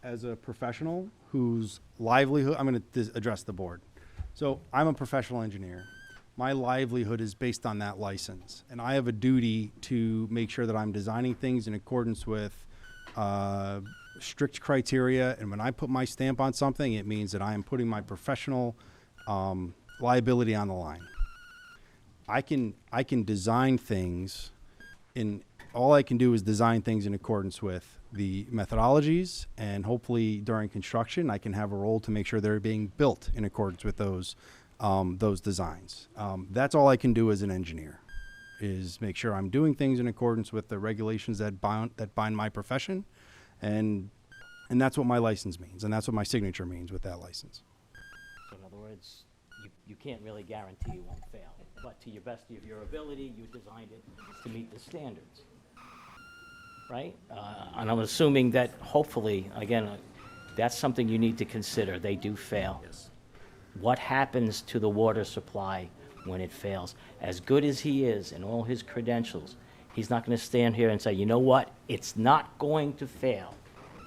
as a professional whose livelihood, I'm going to address the board. So I'm a professional engineer. My livelihood is based on that license, and I have a duty to make sure that I'm designing things in accordance with strict criteria. And when I put my stamp on something, it means that I am putting my professional liability on the line. I can design things all I can do is design things in accordance with the methodologies, and hopefully during construction, I can have a role to make sure they're being built in accordance with those designs. That's all I can do as an engineer, is make sure I'm doing things in accordance with the regulations that bind my profession, and that's what my license means, and that's what my signature means with that license. So in other words, you can't really guarantee you won't fail, but to your best of your ability, you designed it to meet the standards, right? And I'm assuming that hopefully, again, that's something you need to consider. They do fail. Yes. What happens to the water supply when it fails? As good as he is and all his credentials, he's not going to stand here and say, you know what, it's not going to fail.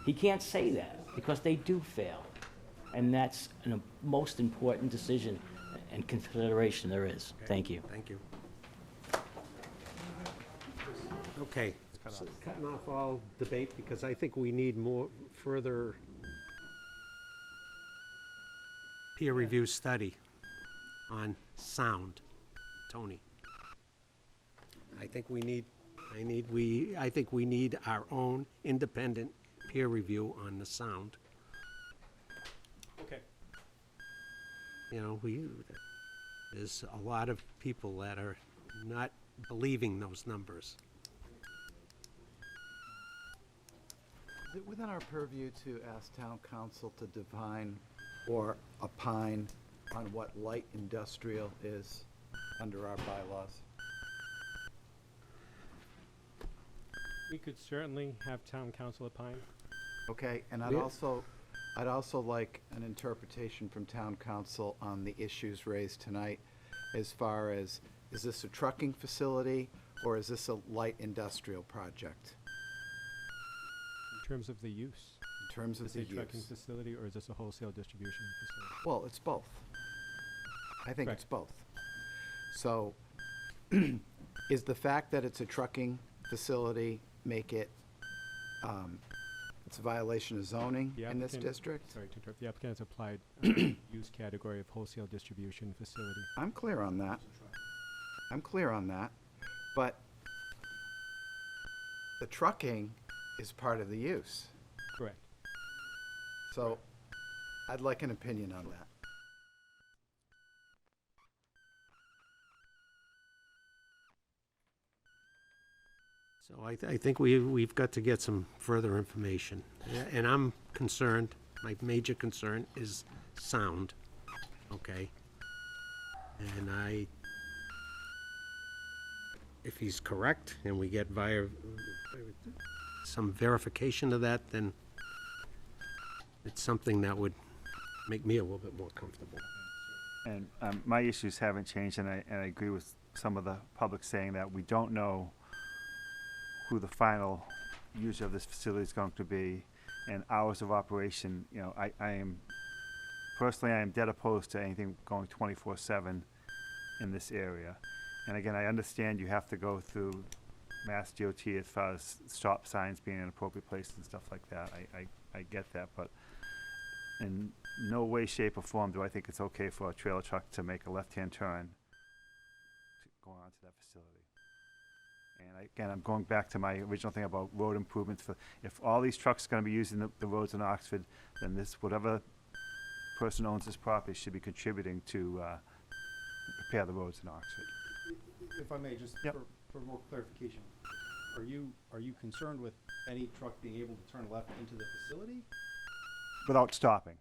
He can't say that because they do fail. And that's the most important decision and consideration there is. Okay. Thank you. Thank you. Okay, so cutting off all debate, because I think we need more further peer review study on sound. Tony. I think we need our own independent peer review on the sound. Okay. You know, there's a lot of people that are not believing those numbers. Is it within our purview to ask town council to define or opine on what light industrial is under our bylaws? We could certainly have town council opine. Okay, and I'd also like an interpretation from town council on the issues raised tonight, as far as, is this a trucking facility or is this a light industrial project? In terms of the use? In terms of Is the this a trucking use. facility, or is this a wholesale distribution facility? Well, it's both. I think it's both. So, is the fact that it's a trucking facility make it, it's a violation of zoning The in this applicant- district? Sorry to interrupt. The applicant has applied use category of wholesale distribution facility. I'm clear on that. I'm clear on that. But the trucking is part of the use. Correct. So I'd like an opinion on that. So I think we've got to get some further information. And I'm concerned, my major concern is sound, okay? And if he's correct and we get some verification of that, then it's something that would make me a little bit more comfortable. And my issues haven't changed, and I agree with some of the public saying that we don't know who the final user of this facility is going to be, and hours of operation. You know, I am dead opposed to anything going 24/7 in this area. And again, I understand you have to go through Mass DOT as far as stop signs being in appropriate places and stuff like that. I get that, but in no way, shape, or form do I think it's okay for a trailer truck to make a left-hand turn going onto that facility. And again, I'm going back to my original thing about road improvements. If all these trucks are going to be using the roads in Oxford, then whatever person owns this property should be contributing to repair the roads in Oxford. If I may, just for more clarification, are you concerned with any truck being able to turn left into the facility? Without stopping.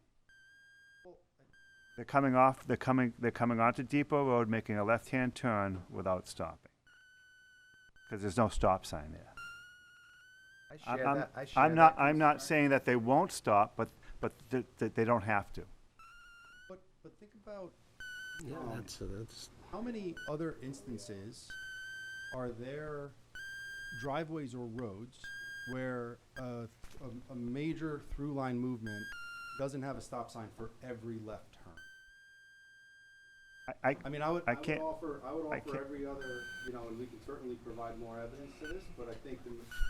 They're coming onto Depot Road, making a left-hand turn without stopping. Because there's no stop sign there. I'm not saying that they won't stop, but they don't have to. about, Yeah, that's, how many other instances are there driveways or roads where a major through line movement doesn't have a stop sign for every left turn? I mean, I would offer every other, and we can certainly provide more evidence to this, but I think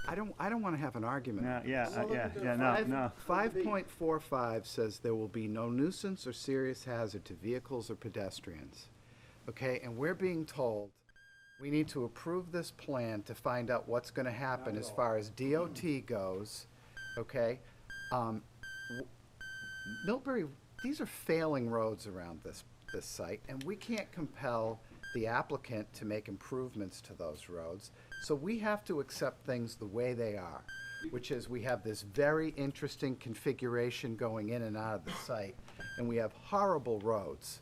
I don't want to have an argument. No. 5.45 says there will be no nuisance or serious hazard to vehicles or pedestrians. Okay, and we're being told we need to approve this plan to find out what's going to happen as far as DOT goes. Okay, Millbury, these are failing roads around this site, and we can't compel the applicant to make improvements to those roads. So we have to accept things the way they are, which is we have this very interesting configuration going in and out of the site, and we have horrible roads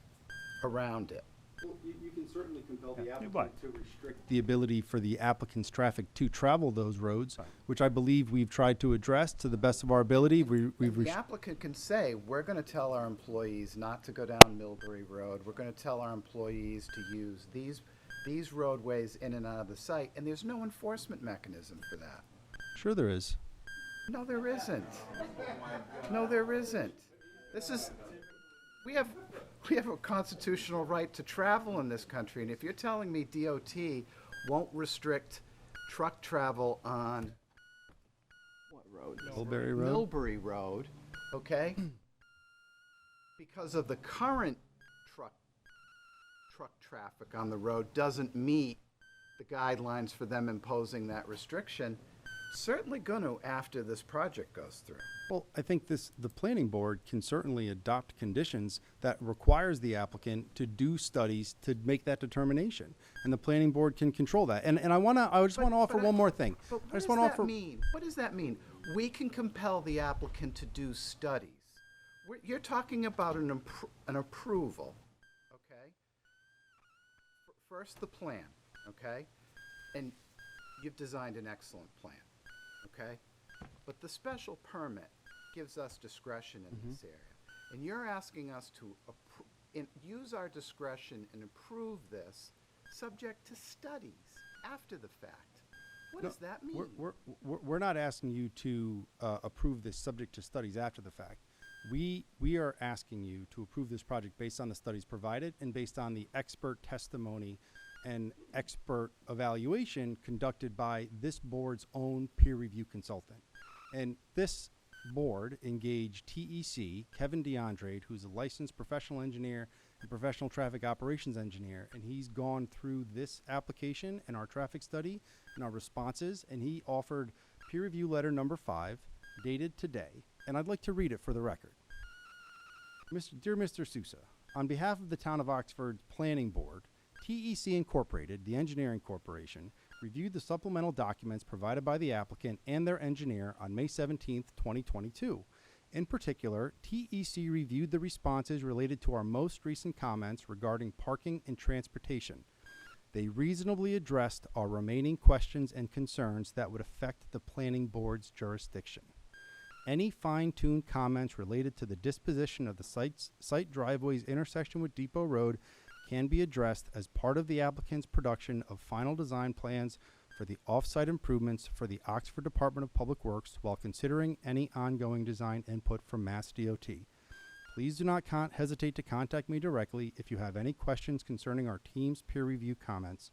around it. Well, you can certainly compel the applicant to restrict the ability for the applicant's traffic to travel those roads, which I believe we've tried to address to the best of our ability. The applicant can say, we're going to tell our employees not to go down Millbury Road. We're going to tell our employees to use these roadways in and out of the site, and there's no enforcement mechanism for that. Sure there is. No, there isn't. No, there isn't. We have a constitutional right to travel in this country, and if you're telling me DOT won't restrict truck travel on what road? Millbury Road. Millbury Road, okay? Because of the current truck traffic on the road doesn't meet the guidelines for them imposing that restriction, certainly going to after this project goes through. Well, I think the planning board can certainly adopt conditions that requires the applicant to do studies to make that determination, and the planning board can control that. And I just want to offer one more thing. But what does that mean? What does that mean? We can compel the applicant to do studies. You're talking about an approval, okay? First, the plan, okay? And you've designed an excellent plan, okay? But the special permit gives us discretion in this area. And you're asking us to use our discretion and approve this subject to studies after the fact. What does that mean? We're not asking you to approve this subject to studies after the fact. We are asking you to approve this project based on the studies provided and based on the expert testimony and expert evaluation conducted by this board's own peer review consultant. And this board engaged TEC, Kevin DeAndre, who's a licensed professional engineer and professional traffic operations engineer, and he's gone through this application and our traffic study and our responses, and he offered peer review letter number 5, dated today, and I'd like to read it for the record. Dear Mr. Sousa, on behalf of the Town of Oxford Planning Board, TEC Incorporated, the engineering corporation, reviewed the supplemental documents provided by the applicant and their engineer on May 17, 2022. In particular, TEC reviewed the responses related to our most recent comments regarding parking and transportation. They reasonably addressed our remaining questions and concerns that would affect the planning board's jurisdiction. Any fine-tuned comments related to the disposition of the site driveway's intersection with Depot Road can be addressed as part of the applicant's production of final design plans for the off-site improvements for the Oxford Department of Public Works while considering any ongoing design input from Mass DOT. Please do not hesitate to contact me directly if you have any questions concerning our team's peer review comments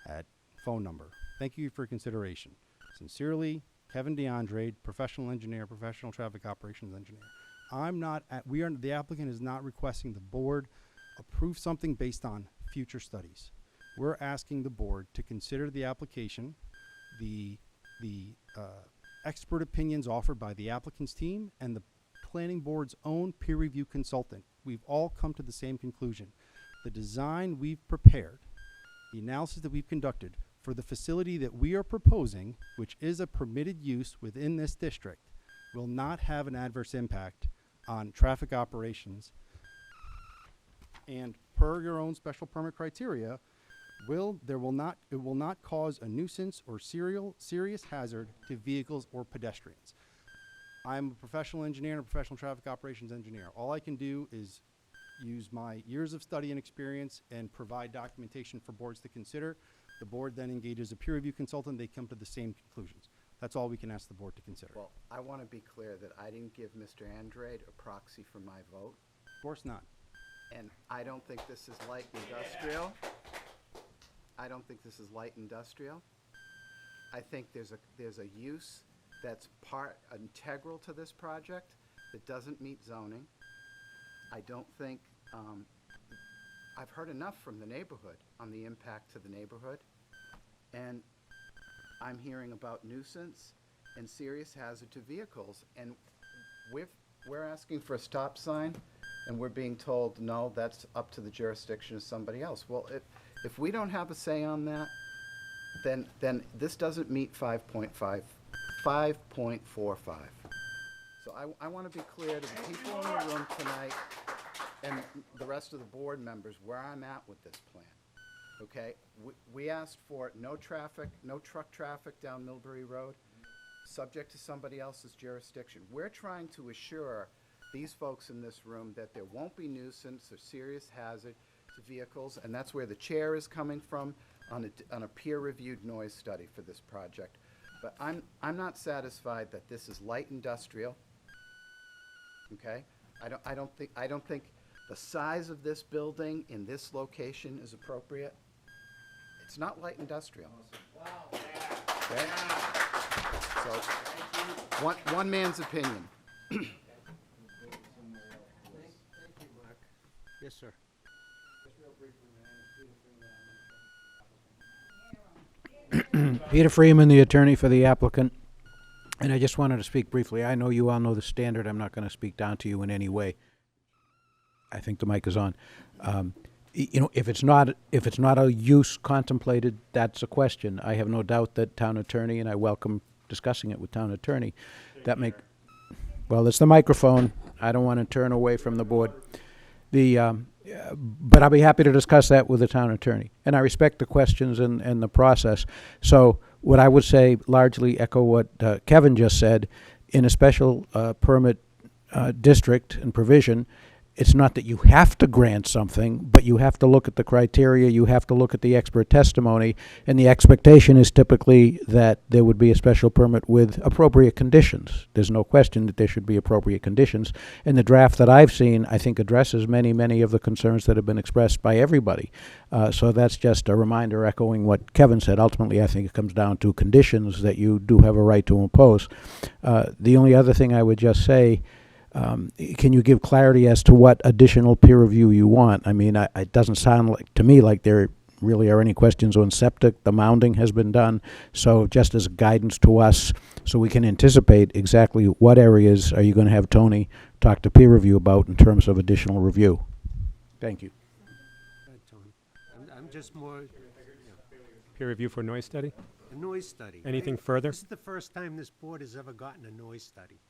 at phone number. Thank you for your consideration. Sincerely, Kevin DeAndre, professional engineer, professional traffic operations engineer. The applicant is not requesting the board approve something based on future studies. We're asking the board to consider the application, the expert opinions offered by the applicant's team, and the planning board's own peer review consultant. We've all come to the same conclusion. The design we've prepared, the analysis that we've conducted for the facility that we are proposing, which is a permitted use within this district, will not have an adverse impact on traffic operations. And per your own special permit criteria, it will not cause a nuisance or serious hazard to vehicles or pedestrians. I'm a professional engineer and a professional traffic operations engineer. All I can do is use my years of study and experience and provide documentation for boards to consider. The board then engages a peer review consultant, they come to the same conclusions. That's all we can ask the board to consider. Well, I want to be clear that I didn't give Mr. Andrade a proxy for my vote, Of course not. and I don't think this is light industrial. I don't think this is light industrial. I think there's a use that's integral to this project that doesn't meet zoning. I don't think, I've heard enough from the neighborhood on the impact to the neighborhood. And I'm hearing about nuisance and serious hazard to vehicles. And we're asking for a stop sign, and we're being told, no, that's up to the jurisdiction of somebody else. Well, if we don't have a say on that, then this doesn't meet 5.45. So I want to be clear to the people in the room tonight and the rest of the board members where I'm at with this plan. Okay, we asked for no traffic, no truck traffic down Millbury Road, subject to somebody else's jurisdiction. We're trying to assure these folks in this room that there won't be nuisance or serious hazard to vehicles, and that's where the chair is coming from on a peer-reviewed noise study for this project. But I'm not satisfied that this is light industrial. Okay, I don't think the size of this building in this location is appropriate. It's not light industrial. Okay? So, one man's opinion. Yes, sir. Peter Freeman, the attorney for the applicant. And I just wanted to speak briefly. I know you all know the standard. I'm not going to speak down to you in any way. I think the mic is on. You know, if it's not a use contemplated, that's a question. I have no doubt that town attorney, and I welcome discussing it with town attorney. Well, it's the microphone. I don't want to turn away from the board. But I'll be happy to discuss that with the town attorney. And I respect the questions and the process. So what I would say, largely echo what Kevin just said, in a special permit district and provision, it's not that you have to grant something, but you have to look at the criteria, you have to look at the expert testimony, and the expectation is typically that there would be a special permit with appropriate conditions. There's no question that there should be appropriate conditions. And the draft that I've seen, I think, addresses many of the concerns that have been expressed by everybody. So that's just a reminder echoing what Kevin said. Ultimately, I think it comes down to conditions that you do have a right to impose. The only other thing I would just say, can you give clarity as to what additional peer review you want? I mean, it doesn't sound to me like there really are any questions on septic. The mounding has been done. So just as guidance to us, so we can anticipate exactly what areas are you going to have Tony talk to peer review about in terms of additional review. Thank you. Go ahead, Tony. I'm just more... Peer review for noise study? A noise study. Anything further? This is the first time this board has ever gotten a noise study.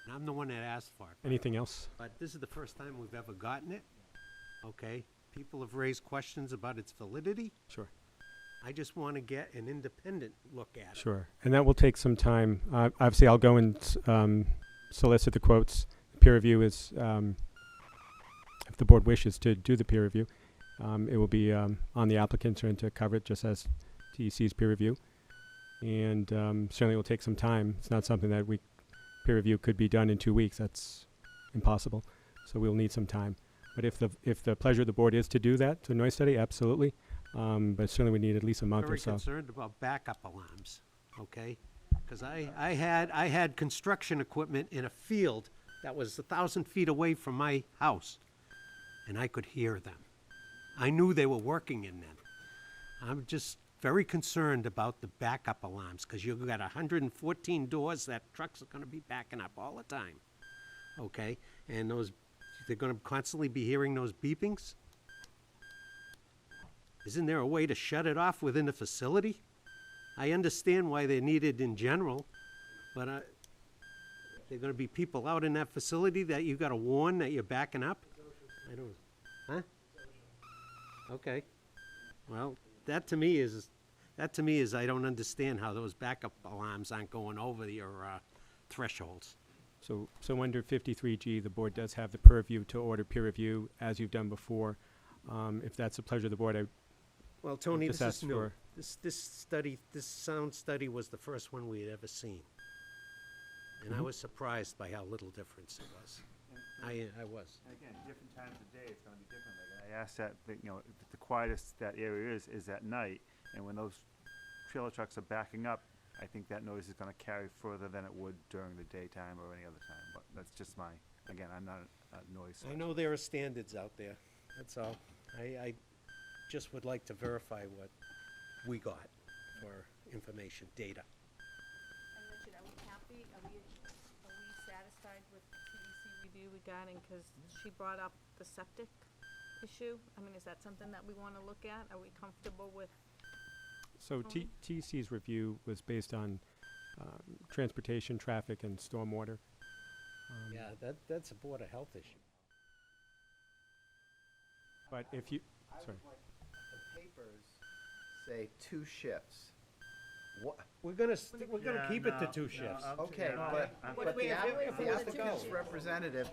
And I'm the one that asked for it. Anything else? But this is the first time we've ever gotten it. Okay? People have raised questions about its validity. Sure. I just want to get an independent look at it. Sure. And that will take some time. Obviously, I'll go and solicit the quotes. Peer review is, if the board wishes to do the peer review, it will be on the applicant to cover it just as TEC's peer review. And certainly it will take some time. It's not something that peer review could be done in 2 weeks. That's impossible. So we'll need some time. But if the pleasure of the board is to do that, to a noise study, absolutely. But certainly we need at least a month or so. I'm very concerned about backup alarms, okay? Because I had construction equipment in a field that was 1,000 feet away from my house, and I could hear them. I knew they were working in them. I'm just very concerned about the backup alarms, because you've got 114 doors that trucks are going to be backing up all the time, okay? And they're going to constantly be hearing those beepings. Isn't there a way to shut it off within the facility? I understand why they're needed in general, but there going to be people out in that facility that you got to warn that you're backing up? I don't. Huh? Okay. Well, that to me is I don't understand how those backup alarms aren't going over your thresholds. So under 53G, the board does have the purview to order peer review, as you've done before. If that's the pleasure of the board, Well, Tony, just this ask is new. for- This sound study was the first one we had ever seen. And I Mhm. was surprised by how little difference it was. I was. And again, different times of day, it's gonna be different. Like, I asked that, the quietest that area is at night, and when those trailer trucks are backing up, I think that noise is gonna carry further than it would during the daytime or any other time, but that's just again, I'm not a noise. I know there are standards out there, that's all. I just would like to verify what we got for information, data. And Richard, are we happy, are we satisfied with TEC review regarding, because she brought up the septic issue? I mean, is that something that we want to look at? Are we comfortable with? So TEC's review was based on transportation, traffic, and stormwater. Yeah, that's a Board of Health issue. But if you, sorry. The papers say 2 shifts. What? We're gonna keep it to 2 shifts. Okay, but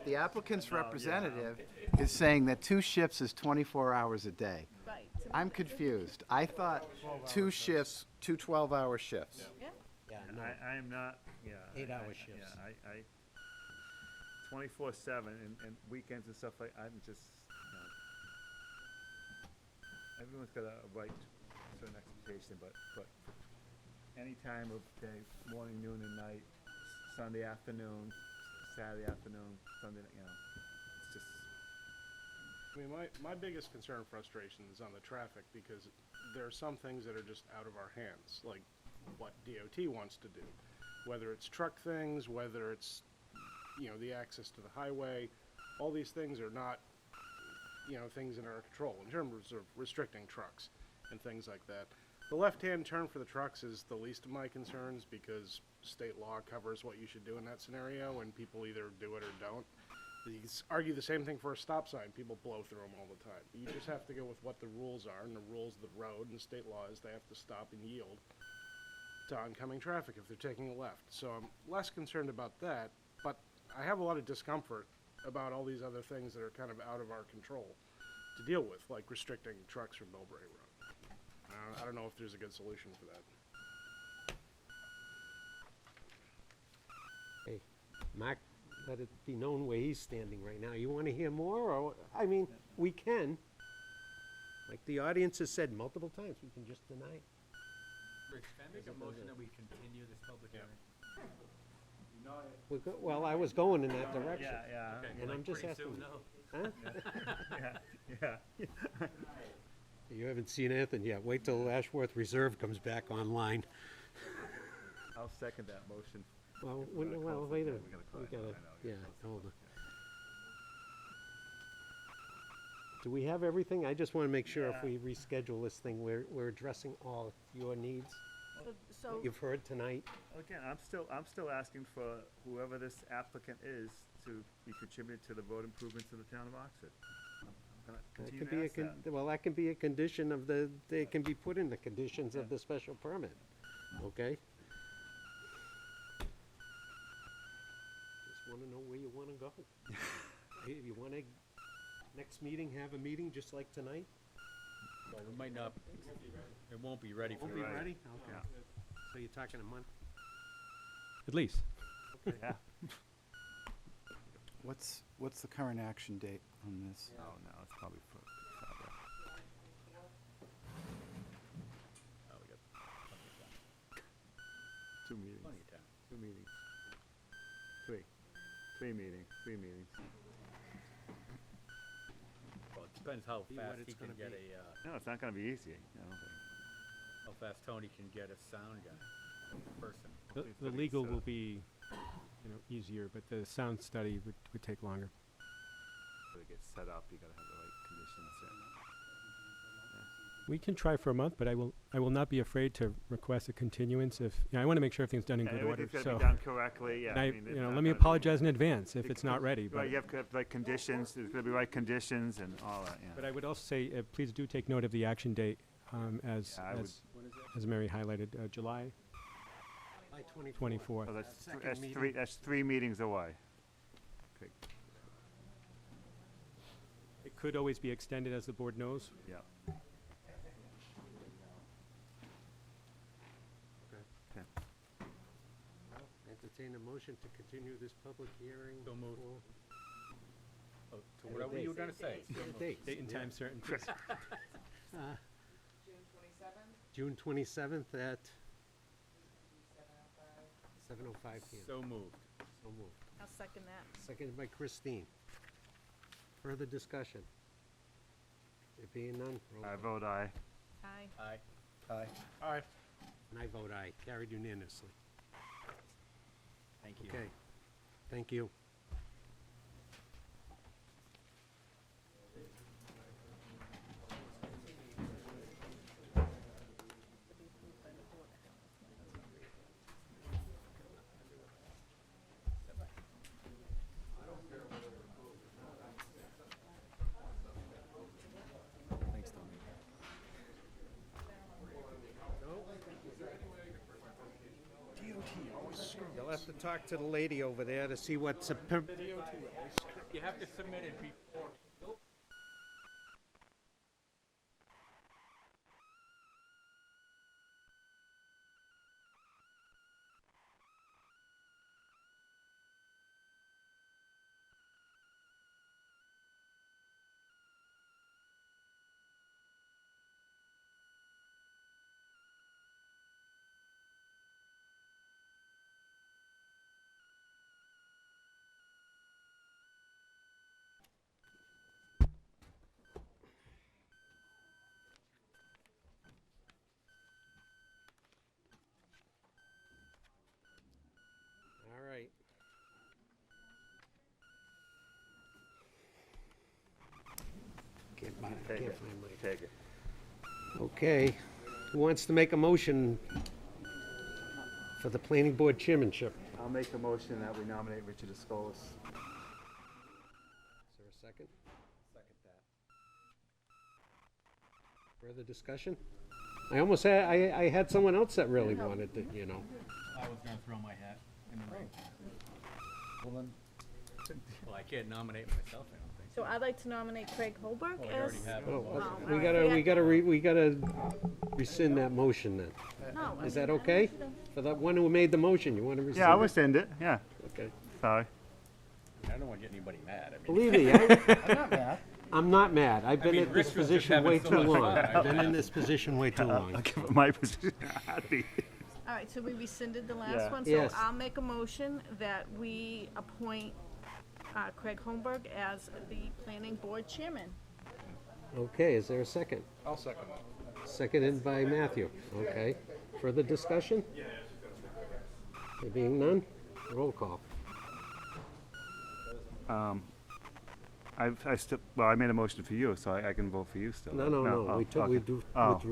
the applicant's representative is saying that 2 shifts is 24 hours a day. Right. I'm confused. I thought 2 shifts, 2 12-hour shifts. Yeah. Yeah, no. I am not, 8-hour shifts. Yeah, I 24/7 and weekends and stuff I'm just, everyone's got a right to certain expectation, but any time of day, morning, noon, and night, Sunday afternoon, Saturday afternoon, Sunday, it's just. I mean, my biggest concern and frustration is on the traffic, because there are some things that are just out of our hands, like what DOT wants to do. Whether it's truck things, whether it's, the access to the highway, all these things are not, things in our control in terms of restricting trucks and things like that. The left-hand turn for the trucks is the least of my concerns, because state law covers what you should do in that scenario, and people either do it or don't. You argue the same thing for a stop sign. People blow through them all the time. You just have to go with what the rules are, and the rules of the road and state law is they have to stop and yield to oncoming traffic if they're taking a left. So I'm less concerned about that, but I have a lot of discomfort about all these other things that are kind of out of our control to deal with, like restricting trucks from Millbury Road. I don't know if there's a good solution for that. Hey, Mark, let it be known where he's standing right now. You want to hear more, or, I mean, we can. Like the audience has said multiple times, we can just deny it. Rich, can I make a motion that we continue this public hearing? Well, I was going in that direction. Yeah. Okay, And like I'm just pretty asking. soon, Huh? Yeah. You haven't seen anything yet. Wait till Ashworth Reserve comes back online. I'll second that motion. Well, We're gonna well, close wait a it. minute. We're We gonna close it. gotta, I know, yeah, we're gonna close hold it. on. Do we have everything? I just want to make sure if Yeah. we reschedule this thing, we're addressing all your needs So, you've heard tonight. Again, I'm still asking for whoever this applicant is to be contributed to the road improvements of the town of Oxford. I'm gonna That continue could to be ask that. well, that can be a condition of they can be put in the conditions of the special permit, okay? Just wanna know where you wanna go. Hey, if you wanna, next meeting, have a meeting just like tonight? Well, we might not, it won't be ready for Won't be that. ready? Okay. So you're talking a month? At least. Yeah. What's the current action date on this? Oh, no, it's probably for, Oh, we got two meetings. plenty of time. 2 meetings. 3 meetings. Well, it depends how Be what fast it's he can gonna get be. No, it's not gonna be easy, I don't think. how fast Tony can get a sound guy, person. The legal will be, easier, but the sound study would take longer. So it gets set up, you gotta have the right conditions. We can try for a month, but I will not be afraid to request a continuance if, I want to make sure everything's done in good order, Everything's so. gotta be done correctly, yeah. And I I, mean, it's let not me gonna be- apologize in advance if it's not ready, Right, but, you have to have the right conditions, there's gonna be right conditions and all that, yeah. but I would also say, please do take note of the action date, as Yeah, I would- Mary highlighted, July July 24th. So Second that's meeting. that's 3 meetings away. perfect. It could always be extended, as the board knows. Yeah. Okay. Entertain a motion to continue this public hearing. So moved. for- So whatever you were gonna say. Set a date. Date and time certain, please. June 27th at 7:05 p.m. So moved. So moved. I'll second that. Seconded by Christine. Further discussion? There being none, roll I call. vote aye. Aye. Aye. Aye. Aye. And I vote aye. Carried unanimously. Thank you. Okay. Thank you. You'll have to talk to the lady over there to see what's a You have to submit it before. All right. Can't find Take it. my. Take it. Okay. Who wants to make a motion for the planning board chairmanship? I'll make a motion that we nominate Richard Escolas. Is there a second? Second that. Further discussion? I almost had, I had someone else that really wanted to, you know. I was gonna throw my hat in the ring. Well, then, Well, I can't nominate myself, I don't think. So I'd like to nominate Craig Holbrook Oh, you as. already have Oh, it. we gotta rescind that motion then. No. I Is that mean, I okay? want you to- For the one who made the motion, you wanna rescind it? Yeah, I will send it, yeah. Okay. Sorry. I don't want to get anybody mad. I mean, Believe me, I'm not mad. I'm not mad. I've been mean, in this Rich was just position having way so too much long. fun. I've been in this position way too long. I'll give it my position. Happy. All right, so we rescinded the Yeah. last one, so Yes. I'll make a motion that we appoint Craig Holmberg as the planning board chairman. Okay, is there a second? I'll second that. Seconded by Matthew. Okay. Further discussion? There being none, roll call. I made a motion for you, so I can vote for you still. No, right? no, no, Oh, we took, okay. we withdrew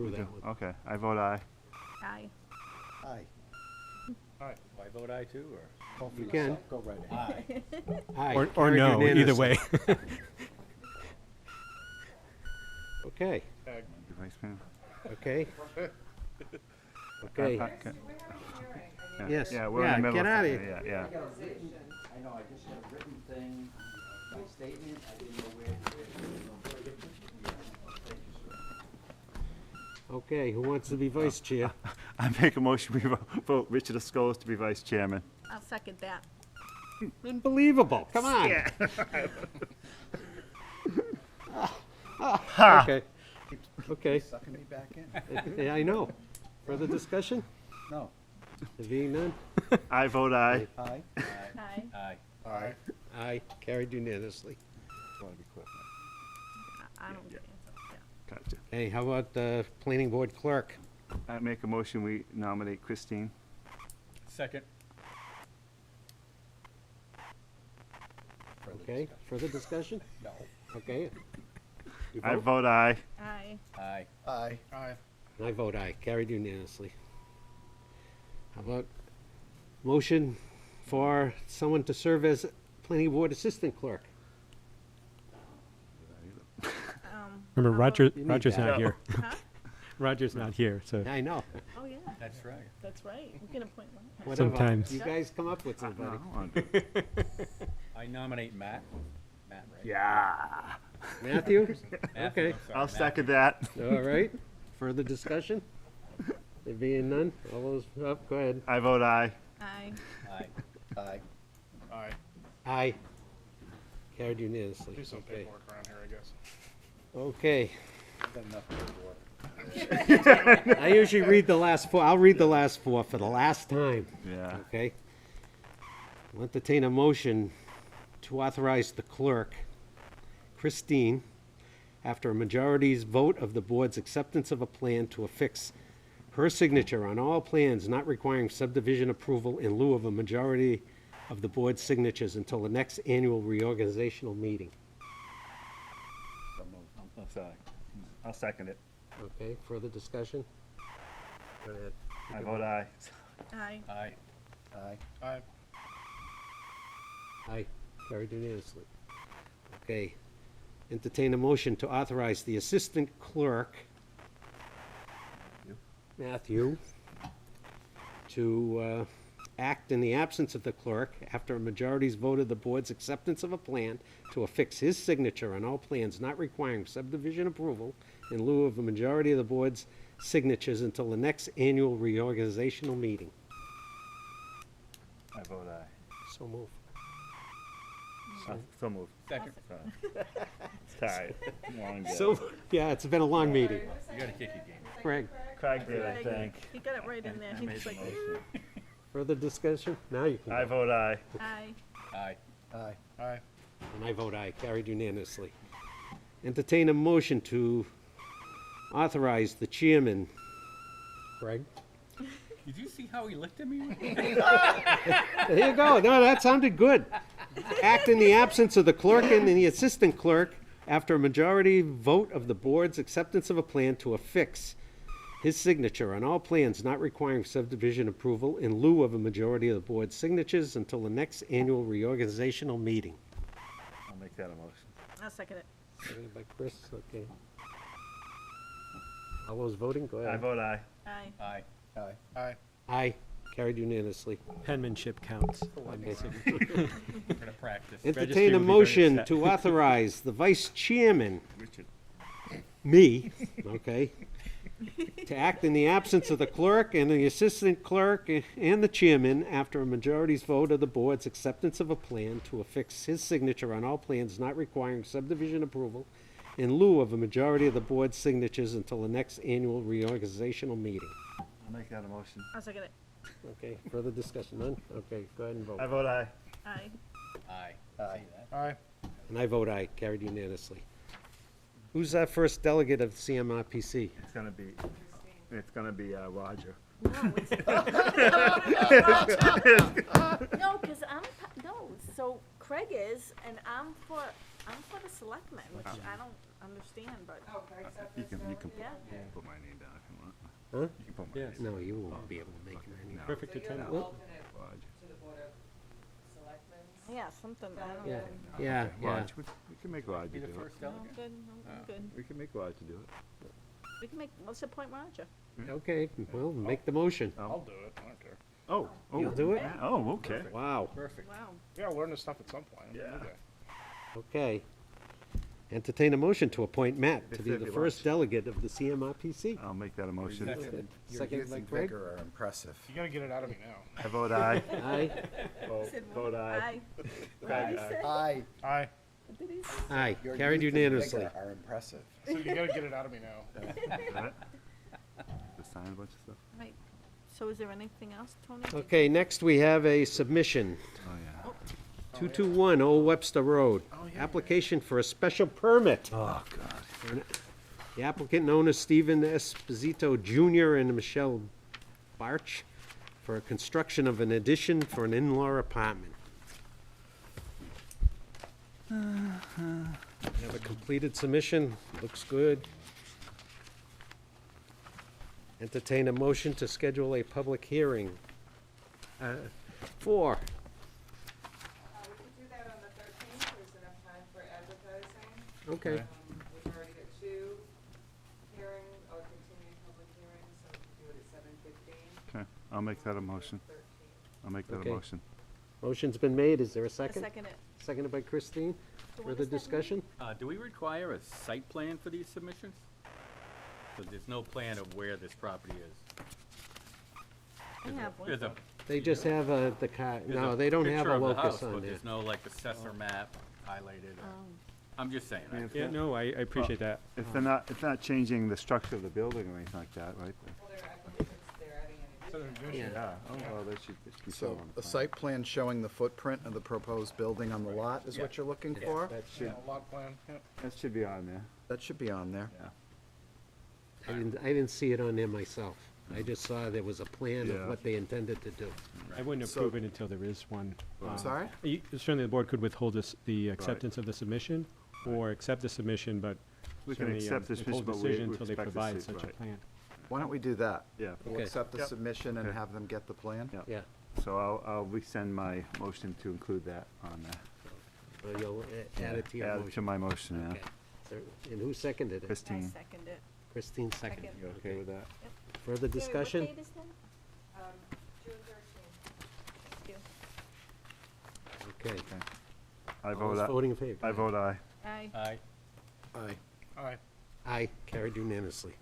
we that do. one. Okay, I vote aye. Aye. Aye. Aye. Do I vote aye too, or? Vote for You can. yourself. Go right ahead. Aye. Aye. Or Carried no, either way. unanimously. Okay, The Vice Mayor. okay. Okay, Yeah, Yes. Yeah, we're in Yeah, the middle get of outta something, here. yeah. I know, I just had a written thing, my statement, I didn't know where. okay, who wants to be vice chair? I make a motion, we vote Richard Escolas to be Vice Chairman. I'll second that. Unbelievable, come on. Okay, okay. Sucking me back in? Yeah, I know. Further discussion? No. There being none? I vote aye. Aye. Aye. Aye. Aye. Aye, carried unanimously. Want to be quick. I don't think so, yeah. Gotcha. Hey, how about the planning board clerk? I make a motion, we nominate Christine. Second. Okay, further discussion? No. Okay. You I vote? vote aye. Aye. Aye. Aye. Aye. And I vote aye, carried unanimously. How about motion for someone to serve as planning board assistant clerk? Remember, How about- Roger's that. not here. Huh? Roger's not here, so I know. Oh, yeah, That's right. that's right. We can appoint one. Whatever. Sometimes. You guys come up with somebody. I I nominate Matt. Matt, right? Yeah. Matthew? Matthew, Okay. I'm sorry, I'll Matthew. second that. All right. Further discussion? There being none, all those, go ahead. I vote aye. Aye. Aye. Aye. Aye. Aye. Carried unanimously. Do some Okay. paperwork around here, I guess. Okay. Got enough paperwork. I usually read the last four. I'll read the last four for the last time. Yeah. Okay? I'll entertain a motion to authorize the clerk, Christine, after a majority's vote of the board's acceptance of a plan, to affix her signature on all plans not requiring subdivision approval in lieu of a majority of the board's signatures until the next annual reorganizational meeting. I'm sorry. I'll second it. Okay, further discussion? Go ahead. I vote aye. Aye. Aye. Aye. Aye. Aye, carried unanimously. Okay, entertain a motion to authorize the assistant clerk, Matthew, to act in the absence of the clerk after a majority's vote of the board's acceptance of a plan to affix his signature on all plans not requiring subdivision approval in lieu of a majority of the board's signatures until the next annual reorganizational meeting. I vote aye. So move. So moved. Second. Sorry. Long day. So, yeah, it's been a long meeting. You gotta kick your game. Craig, Craig did, I think. He got it right in there. He was like, further discussion? Now you can. I vote aye. aye. Aye. Aye. Aye. And I vote aye, carried unanimously. Entertain a motion to authorize the chairman, Greg? Did you see how he looked at me? There you go. No, that sounded good. Act in the absence of the clerk and the assistant clerk after a majority vote of the board's acceptance of a plan to affix his signature on all plans not requiring subdivision approval in lieu of a majority of the board's signatures until the next annual reorganizational meeting. I'll make that a motion. I'll second it. Seconded by Chris, okay. All those voting, go I ahead. vote aye. Aye. Aye. Aye. Aye. Aye, carried unanimously. Penmanship counts. Okay. We're gonna practice. Entertain a motion to authorize the vice chairman, me, okay, to act in the absence of the clerk and the assistant clerk and the chairman after a majority's vote of the board's acceptance of a plan to affix his signature on all plans not requiring subdivision approval in lieu of a majority of the board's signatures until the next annual reorganizational meeting. I'll make that a motion. I'll second it. Okay, further discussion, none? Okay, go ahead and vote. I vote aye. Aye. Aye. Aye. Aye. And I vote aye, carried unanimously. Who's our first delegate of CMRPC? It's gonna be Roger. No, it's. No, because so Craig is, and I'm for the selectmen, which I don't understand, but. You can Yeah. put my name down if you want. Huh? You can put my Yes. name. No, you won't be able to make it any. No. Perfect attendance. Roger. Yeah, something, I don't Yeah, know. yeah, yeah. Roger, we can make Roger Be do the it. first No, delegate. I'm good, I'm good. We can make Roger do it. We can let's appoint Roger. Okay, well, make the motion. I'll do it. I don't care. Oh. You'll do it? Oh, okay. Wow, Perfect. Wow. You gotta learn this stuff at some point. Yeah. Okay. okay. Entertain a motion to appoint Matt to If be there'd the be first lunch. delegate of the CMRPC. I'll make that a motion. Second. Your Second youth by and Craig. vigor are impressive. You gotta get it out of me now. I vote aye. Aye, Vote aye. What did he say? Aye. Aye. What did he say? aye, Your carried youth and unanimously. vigor are impressive. So you gotta get it out of me now. Just sign a bunch of stuff. Right. So is there anything else, Tony? Okay, next we have a submission. Oh, yeah. 221 Old Webster Road. Application for a special permit. Oh, God. The applicant known as Stephen Esposito Jr. and Michelle Barch for a construction of an addition for an in-law apartment. We have a completed submission, looks good. Entertain a motion to schedule a public hearing. For, We could do that on the 13th, there's enough time for advertising. okay, We've already got two hearings, or continuing public hearings, so we could do it at 7:15. Okay, I'll make that a motion. I'll make that a Okay. motion. Motion's been made, is there a I second? second it. Seconded by Christine. So when Further does that discussion? Do we require a site plan for these submissions? Because there's no plan of where this property is. I have one. There's a, They just have the car, there's no, a they don't have picture a of the locus house, on but there. there's no like assessor map highlighted. Oh. I'm just saying. Yeah, no, I appreciate that. If they're not changing the structure of the building or anything like that, right? Yeah, oh, well, that should just be shown So on the a plan. site plan showing the footprint of the proposed building on the lot is what you're looking for? That should, Lot plan, yep. that should be on there, That should be on there. yeah. I didn't see it on there myself. I just saw there was a plan Yeah. of what they intended to do. I wouldn't So- approve it until there is one. I'm sorry? Certainly, the board could withhold the acceptance of the submission, or accept the submission, but We can certainly accept the withhold submission, but decision we until they expect to provide see- such a right. plan. Why don't we do that? Yeah. We'll Okay. accept the Yep. submission and Okay. have them get the plan? Yeah. Yeah. So I'll resend my motion to include that on there. So you'll add it to your Add it to motion. my motion, yeah. Okay. So- And who seconded it? I Christine, second it. Christine seconded. Second. you okay with that? Further discussion? Gary, what date is that? June 13th. Thank you. Okay. I All vote those aye. voting in favor? I vote aye. Aye. Aye. Aye. Aye. Aye, carried unanimously.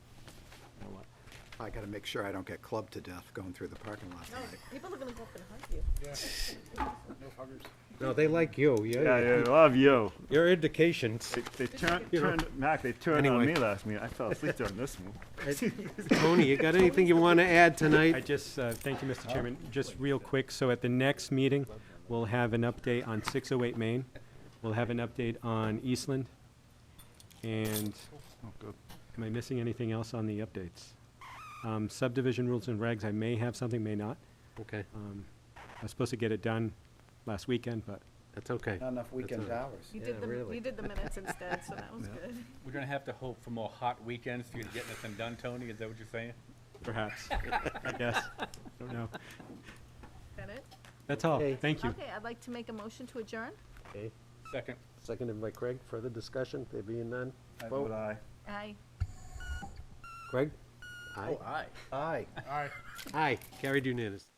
I gotta make sure I don't get clubbed to death going through the parking lot No, tonight. people are gonna go up and hug you. Yeah. No huggers. No, they like you. Yeah, I love you. Your indications. They turned, You know. Mac, they turned on Anyway. me last meeting. I fell asleep during this one. Tony, you got anything you want to add I tonight? just, thank you, Mr. Chairman. Just real quick, so at the next meeting, we'll have an update on 608 Main. We'll have an update on Eastland. And Oh, good. am I missing anything else on the updates? Subdivision rules and regs, I may have something, may not. Okay, I was supposed to get it done last weekend, but that's okay. Not enough weekend all right. hours. You Yeah, did the, really. you did the minutes instead, so that was good. We're gonna have to hope for more hot weekends for you to get nothing done, Tony, is that what you're saying? perhaps, I guess. Don't know. That it? That's all. Okay. Thank you. Okay, I'd like to make a motion to adjourn. Okay, Second. seconded by Craig. Further discussion? There being none? I Vote. vote aye. Aye. Craig? Aye. Aye. Aye. Aye. Aye, carried unanimously.